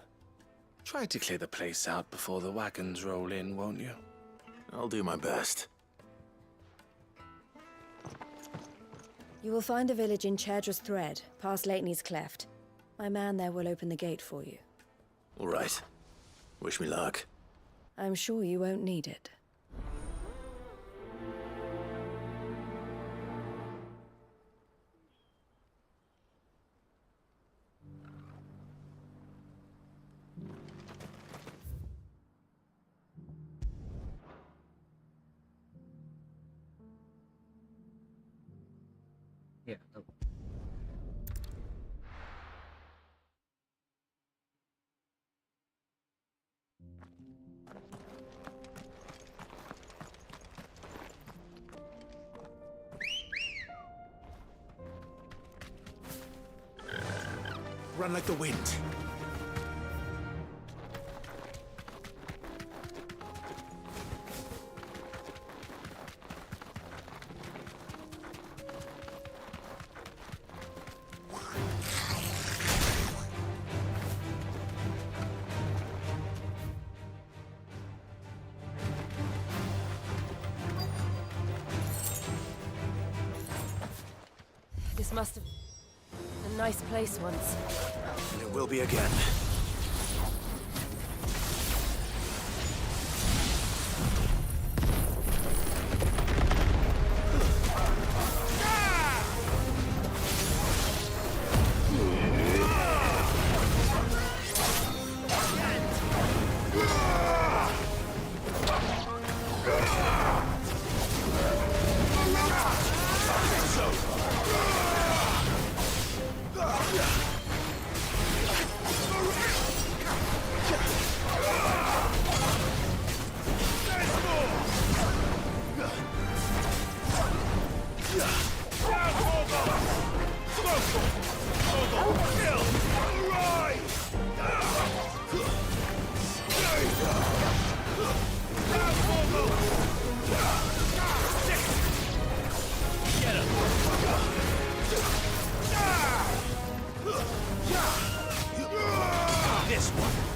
Try to clear the place out before the wagons roll in, won't you? I'll do my best. You will find a village in Chadra's Thread, past Lateney's Cleft. My man there will open the gate for you. All right. Wish me luck. I'm sure you won't need it. Yeah. Run like the wind. This must have been a nice place once. It will be again. This one.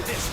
This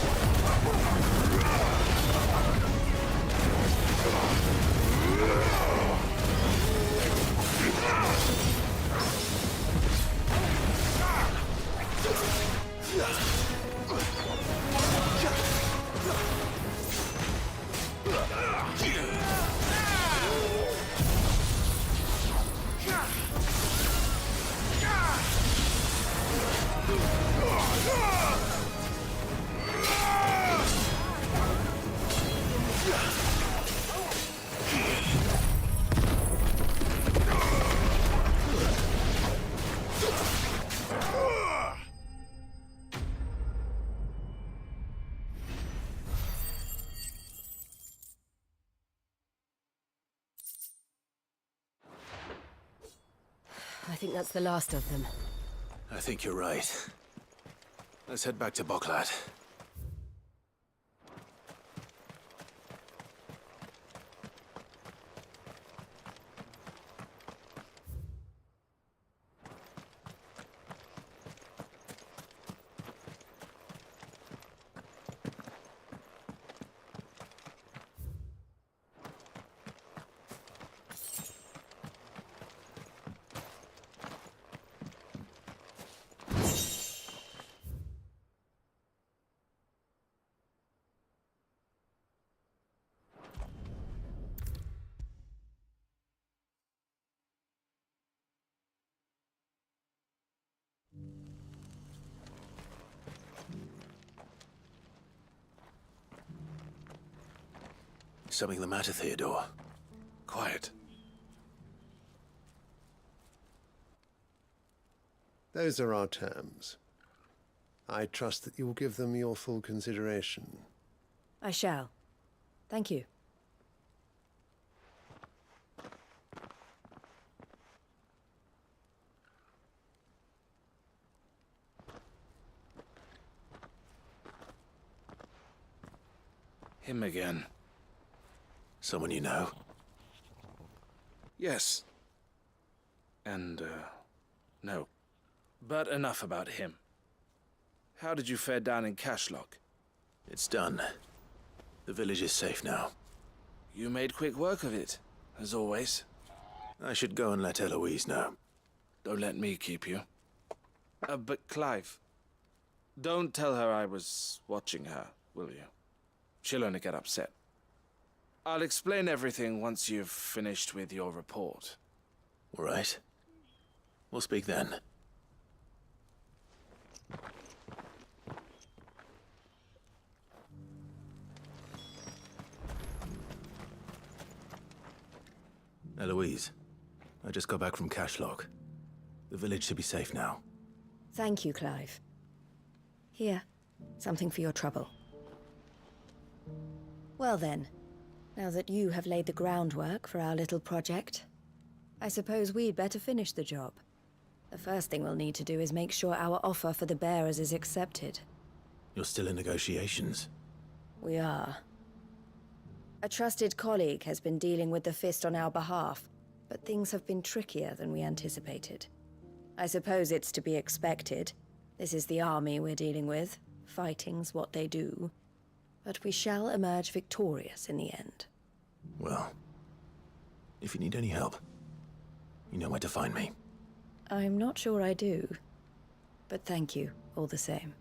I think that's the last of them. I think you're right. Let's head back to Boklat. Something the matter, Theodore? Quiet. Those are our terms. I trust that you will give them your full consideration. I shall. Thank you. Him again. Someone you know? Yes. And, no. But enough about him. How did you fare down in Cashlock? It's done. The village is safe now. You made quick work of it, as always. I should go and let Eloise know. Don't let me keep you. But Clive, don't tell her I was watching her, will you? She'll only get upset. I'll explain everything once you've finished with your report. All right. We'll speak then. Eloise, I just got back from Cashlock. The village should be safe now. Thank you, Clive. Here, something for your trouble. Well then, now that you have laid the groundwork for our little project, I suppose we'd better finish the job. The first thing we'll need to do is make sure our offer for the bearers is accepted. You're still in negotiations? We are. A trusted colleague has been dealing with the Fist on our behalf, but things have been trickier than we anticipated. I suppose it's to be expected. This is the army we're dealing with. Fighting's what they do. But we shall emerge victorious in the end. Well, if you need any help, you know where to find me. I'm not sure I do, but thank you all the same.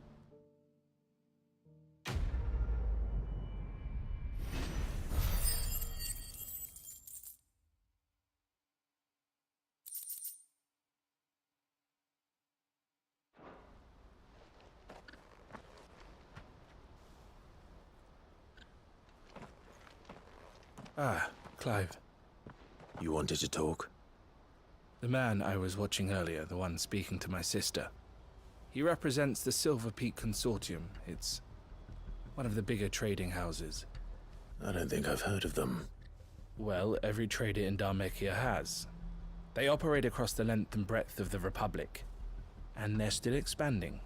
Ah, Clive. You wanted to talk? The man I was watching earlier, the one speaking to my sister. He represents the Silver Peak Consortium. It's One of the bigger trading houses. I don't think I've heard of them. Well, every trader in Dharmekia has. They operate across the length and breadth of the Republic, and they're still expanding.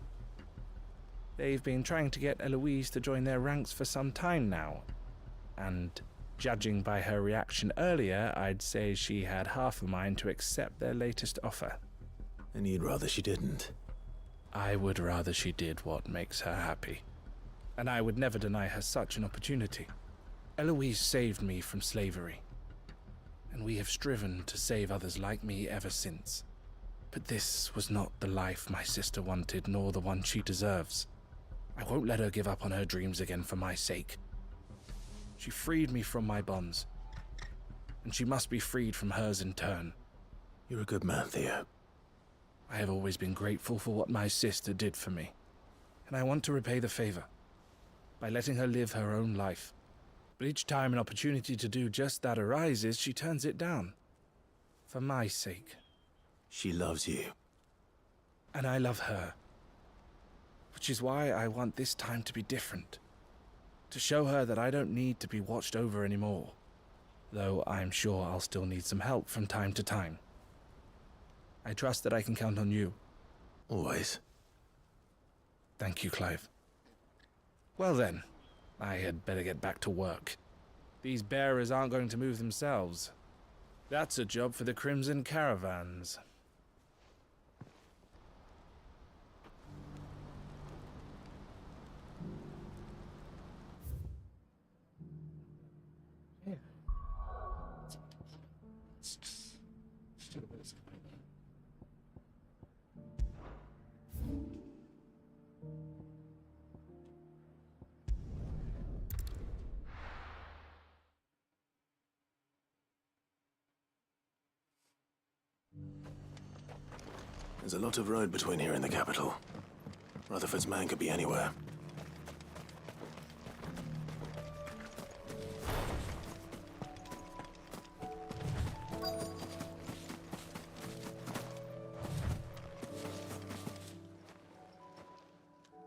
They've been trying to get Eloise to join their ranks for some time now, and judging by her reaction earlier, I'd say she had half a mind to accept their latest offer. And you'd rather she didn't? I would rather she did what makes her happy, and I would never deny her such an opportunity. Eloise saved me from slavery, and we have striven to save others like me ever since. But this was not the life my sister wanted, nor the one she deserves. I won't let her give up on her dreams again for my sake. She freed me from my bonds, and she must be freed from hers in turn. You're a good man, Theo. I have always been grateful for what my sister did for me, and I want to repay the favor by letting her live her own life. But each time an opportunity to do just that arises, she turns it down. For my sake. She loves you. And I love her. Which is why I want this time to be different. To show her that I don't need to be watched over anymore. Though I'm sure I'll still need some help from time to time. I trust that I can count on you. Always. Thank you, Clive. Well then, I had better get back to work. These bearers aren't going to move themselves. That's a job for the Crimson Caravans. There's a lot of road between here and the capital. Rutherford's man could be anywhere.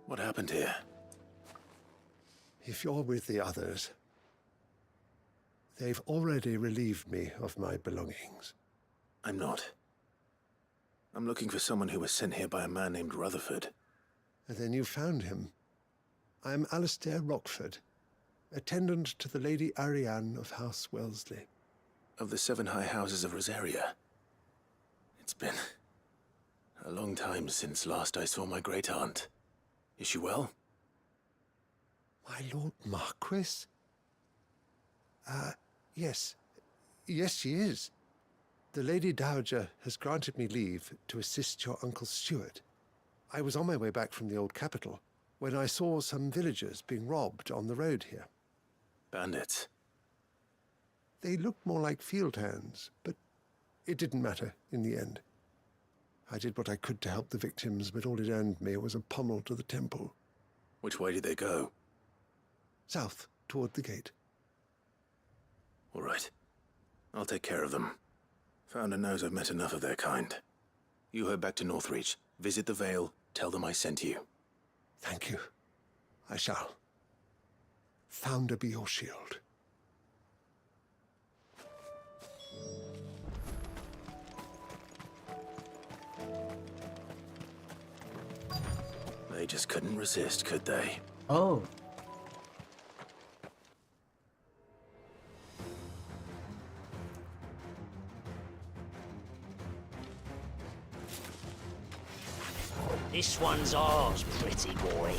What happened here? If you're with the others, they've already relieved me of my belongings. I'm not. I'm looking for someone who was sent here by a man named Rutherford. And then you found him. I am Alistair Rockford, attendant to the Lady Ariane of House Wellesley. Of the 7 high houses of Rosaria. It's been a long time since last I saw my great-aunt. Is she well? My Lord Marquis? Yes. Yes, she is. The Lady Dowager has granted me leave to assist your Uncle Stuart. I was on my way back from the old capital when I saw some villagers being robbed on the road here. Bandits? They looked more like field hands, but it didn't matter in the end. I did what I could to help the victims, but all it earned me was a pommel to the temple. Which way did they go? South, toward the gate. All right. I'll take care of them. Founder knows I've met enough of their kind. You head back to Northreach, visit the Vale, tell them I sent you. Thank you. I shall. Founder be your shield. They just couldn't resist, could they? Oh. This one's ours, pretty boy.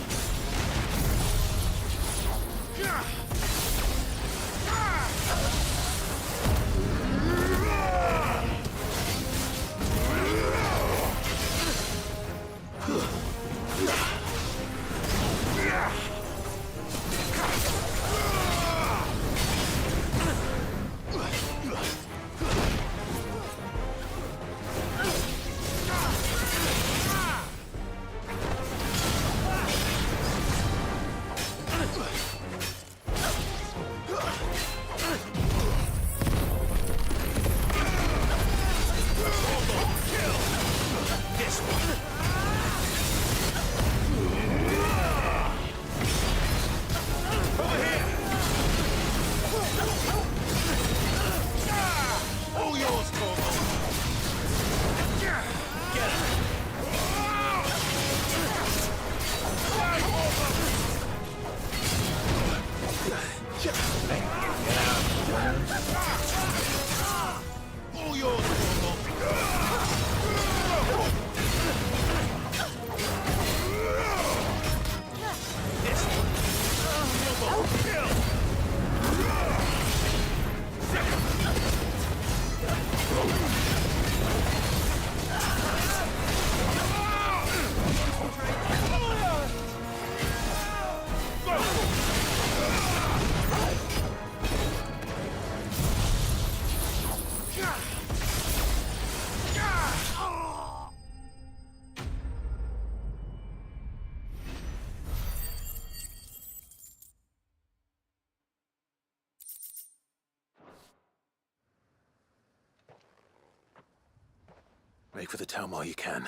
Make for the town while you can.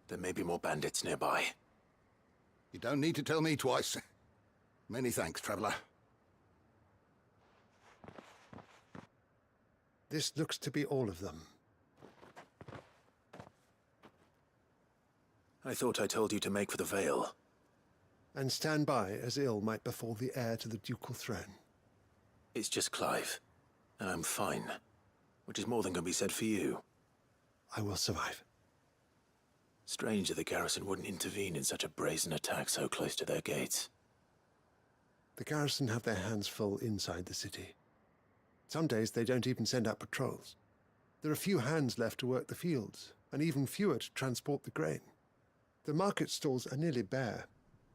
There may be more bandits nearby. You don't need to tell me twice. Many thanks, traveler. This looks to be all of them. I thought I told you to make for the Vale. And stand by as ill might befall the heir to the ducal throne. It's just Clive, and I'm fine. Which is more than can be said for you. I will survive. Strange that the garrison wouldn't intervene in such a brazen attack so close to their gates. The garrison have their hands full inside the city. Some days they don't even send out patrols. There are few hands left to work the fields, and even fewer to transport the grain. The market stalls are nearly bare,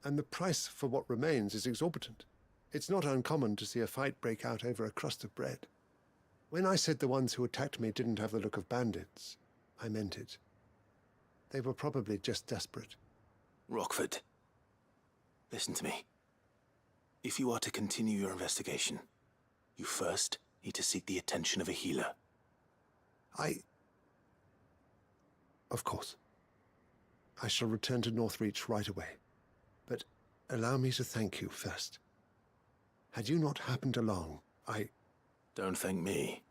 and the price for what remains is exorbitant. It's not uncommon to see a fight break out over a crust of bread. When I said the ones who attacked me didn't have the look of bandits, I meant it. They were probably just desperate. Rockford, listen to me. If you are to continue your investigation, you first need to seek the attention of a healer. Of course. I shall return to Northreach right away. But allow me to thank you first. Had you not happened along, Don't thank me.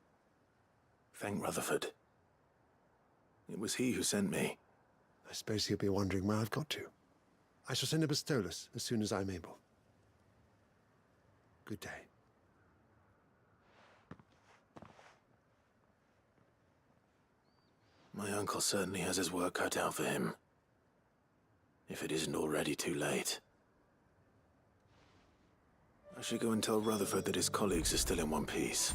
Thank Rutherford. It was he who sent me. I suppose he'll be wondering where I've got to. I shall send a Bastolus as soon as I'm able. Good day. My uncle certainly has his work cut out for him. If it isn't already too late. I should go and tell Rutherford that his colleagues are still in one piece.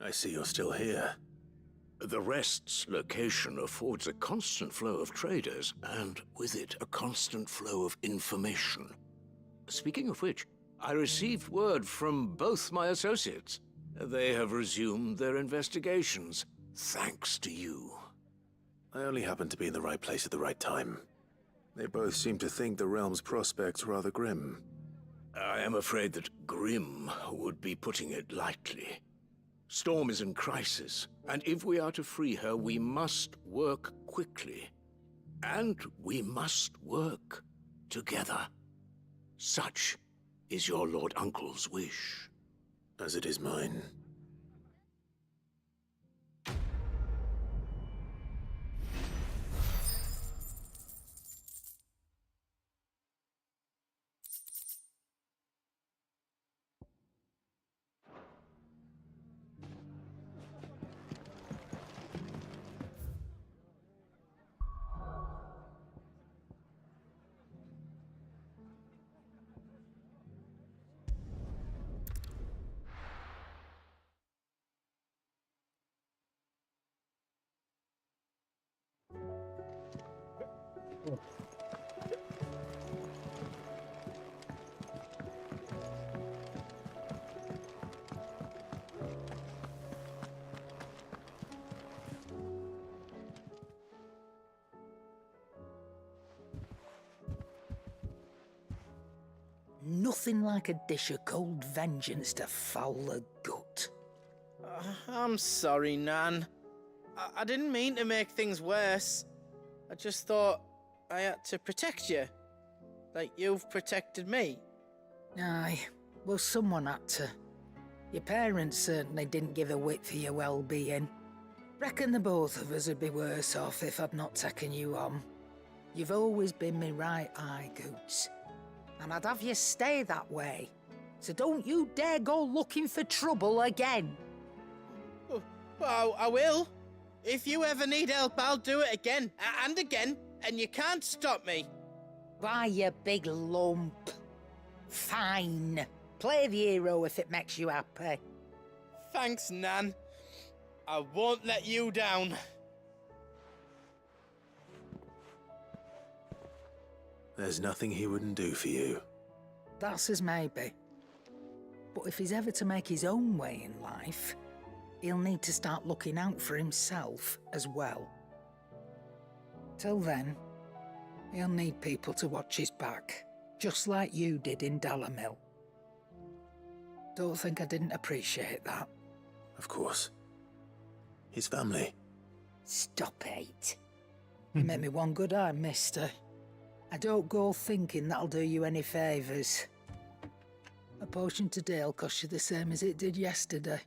I see you're still here. The Rest's location affords a constant flow of traders, and with it, a constant flow of information. Speaking of which, I received word from both my associates. They have resumed their investigations, thanks to you. I only happened to be in the right place at the right time. They both seem to think the realm's prospects rather grim. I am afraid that grim would be putting it lightly. Storm is in crisis, and if we are to free her, we must work quickly. And we must work together. Such is your Lord Uncle's wish. As it is mine. Nothing like a dish of cold vengeance to foul the gut. I'm sorry, Nan. I didn't mean to make things worse. I just thought I had to protect you. Like you've protected me. Aye, well, someone had to. Your parents certainly didn't give a whit for your well-being. Reckon the both of us would be worse off if I'd not taken you on. You've always been me right eye, Goots. And I'd have you stay that way. So don't you dare go looking for trouble again. Well, I will. If you ever need help, I'll do it again and again, and you can't stop me. Why, you big lump. Fine. Play the hero if it makes you happy. Thanks, Nan. I won't let you down. There's nothing he wouldn't do for you. That's as maybe. But if he's ever to make his own way in life, he'll need to start looking out for himself as well. Till then, he'll need people to watch his back, just like you did in Dalamil. Don't think I didn't appreciate that. Of course. His family. Stop it. You make me one good eye, mister. I don't go thinking that'll do you any favours. A potion today'll cost you the same as it did yesterday.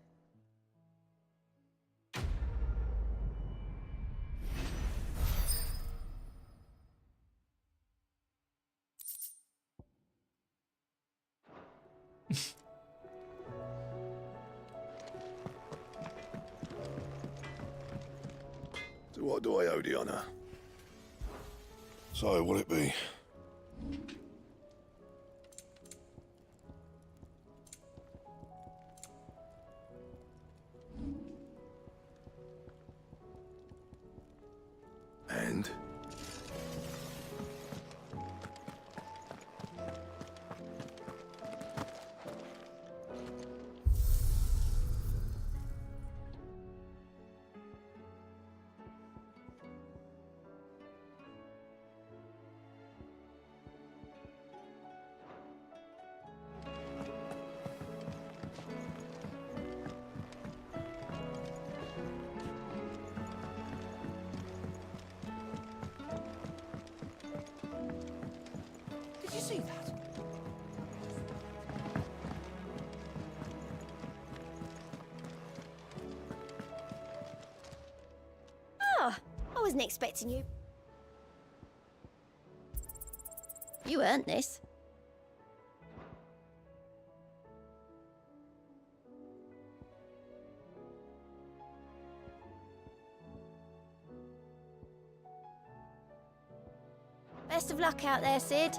So what do I owe the honour? So, will it be? And? Did you see that? Ah, I wasn't expecting you. You earned this. Best of luck out there, Sid.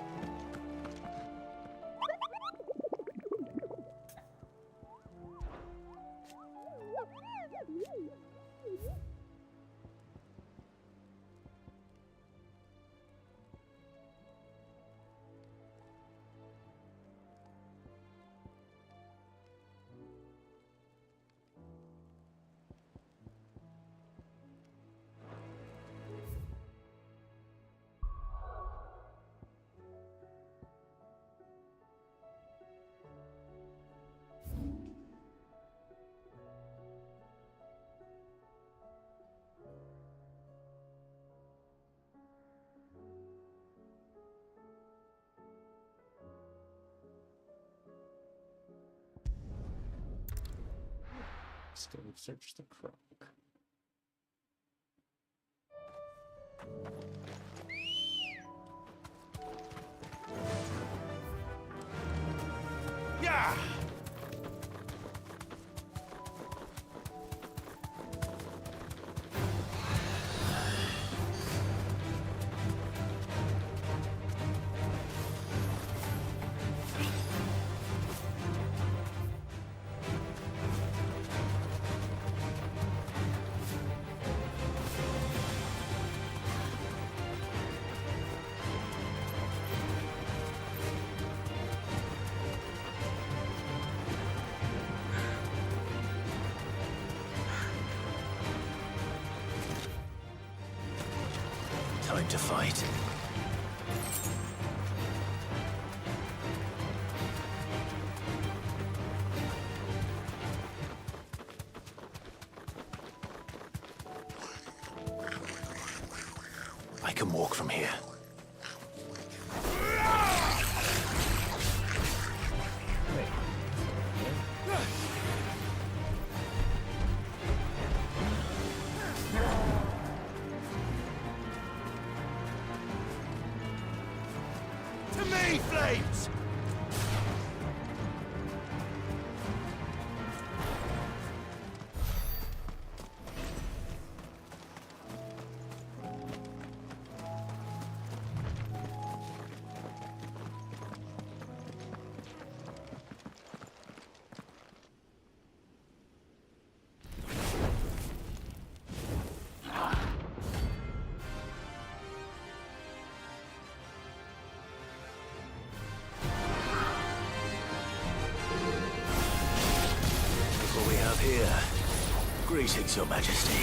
Still search the crook. Yeah! Time to fight. I can walk from here. To me, Flames! What we have here. Greetings, Your Majesty.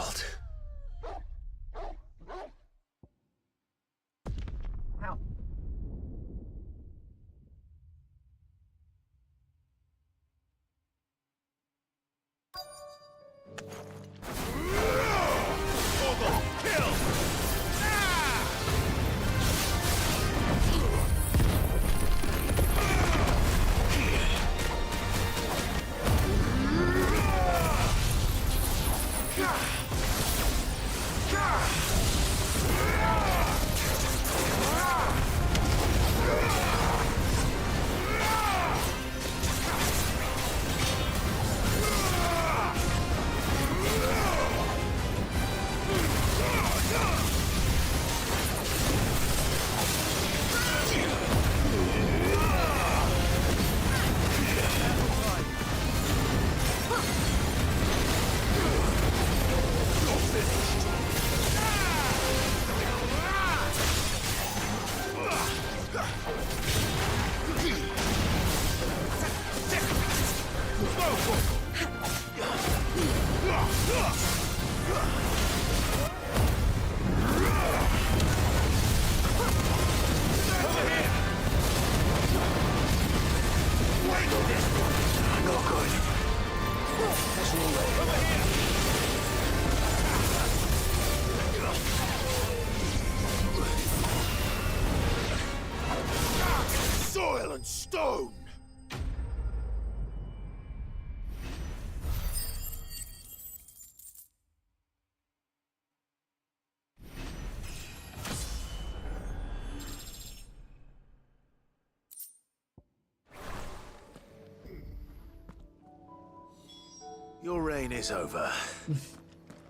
world. Ow. Soil and stone! Your reign is over.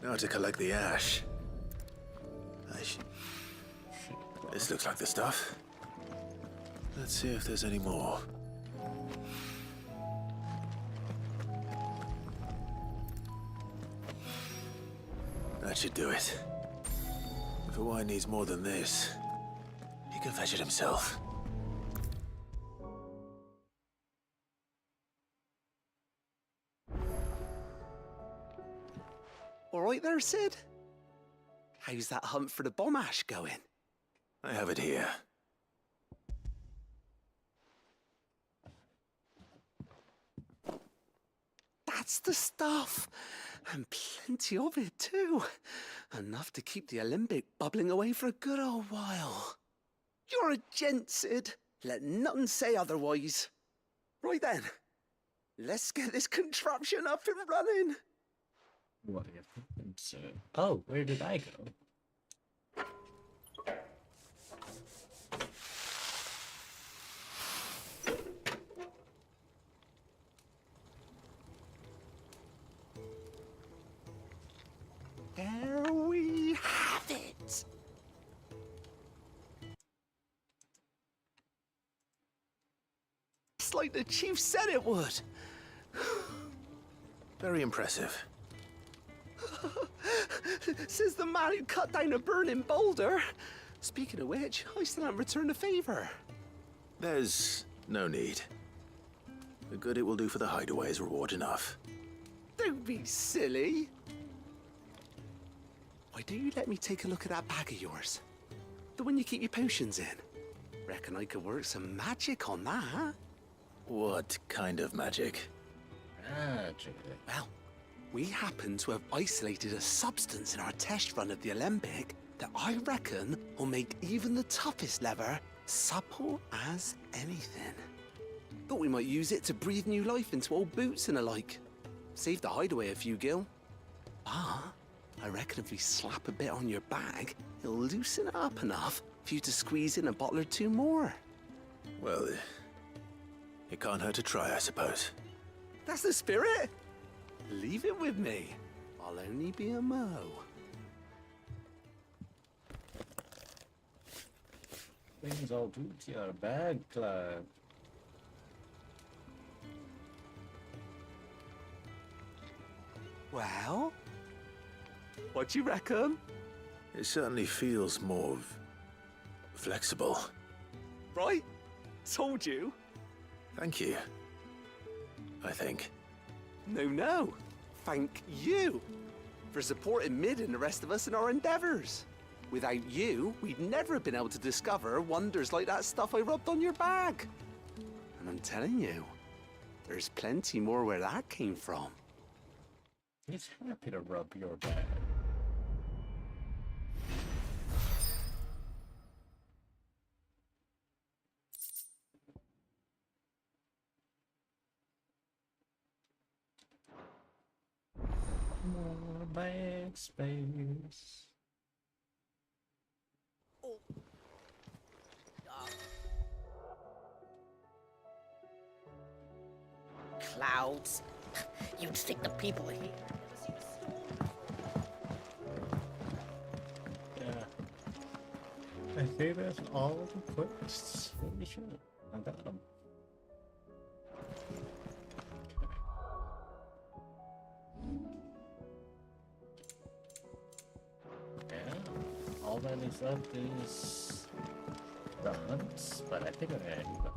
Now to collect the ash. This looks like the stuff. Let's see if there's any more. That should do it. If Hawaii needs more than this, he can fetch it himself. All right there, Sid? How's that hunt for the bomb ash going? I have it here. That's the stuff. And plenty of it, too. Enough to keep the Olympic bubbling away for a good old while. You're a gent, Sid. Let none say otherwise. Right then. Let's get this contraption up and running. What happened, sir? Oh, where did I go? There we have it. It's like the chief said it would. Very impressive. Says the man who cut down a burning boulder. Speaking of which, I still haven't returned the favor. There's no need. The good it will do for the hideaway is reward enough. Don't be silly. Why don't you let me take a look at that bag of yours? The one you keep your potions in. Reckon I could work some magic on that, huh? What kind of magic? Magic. Well, we happen to have isolated a substance in our test run of the Olympic that I reckon will make even the toughest lever supple as anything. Thought we might use it to breathe new life into old boots and the like. Save the hideaway a few gil. Ah, I reckon if we slap a bit on your bag, it'll loosen it up enough for you to squeeze in a bottle or two more. Well, it can't hurt to try, I suppose. That's the spirit. Leave it with me. I'll only be a mo. Things all due to your bag, Clive. Well, what do you reckon? It certainly feels more flexible. Right? Told you. Thank you. I think. No. Thank you. for supporting Mid and the rest of us in our endeavors. Without you, we'd never have been able to discover wonders like that stuff I rubbed on your bag. And I'm telling you, there's plenty more where that came from. He's happy to rub your bag. More bag space. Clouds. You'd think the people here. Yeah. I think that's all the quests. Holy shit. I got them. Yeah. All that is left is the hunts, but I think I'm gonna do the finger.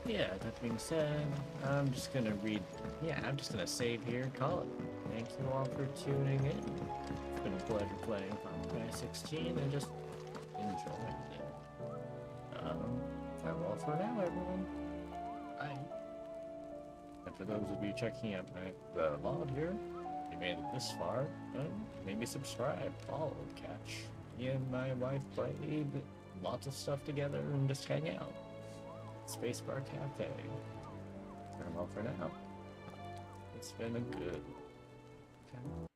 Yeah, that being said, I'm just gonna I'm just gonna save here, call it. Thank you all for tuning in. It's been a pleasure playing FF16 and just enjoying it. Farewell for now, everyone. Bye. And for those of you checking out my VOD here, if you made it this far, maybe subscribe, follow, catch me and my wife play lots of stuff together and just hang out. Spacebar Cafe. Farewell for now. It's been a good time.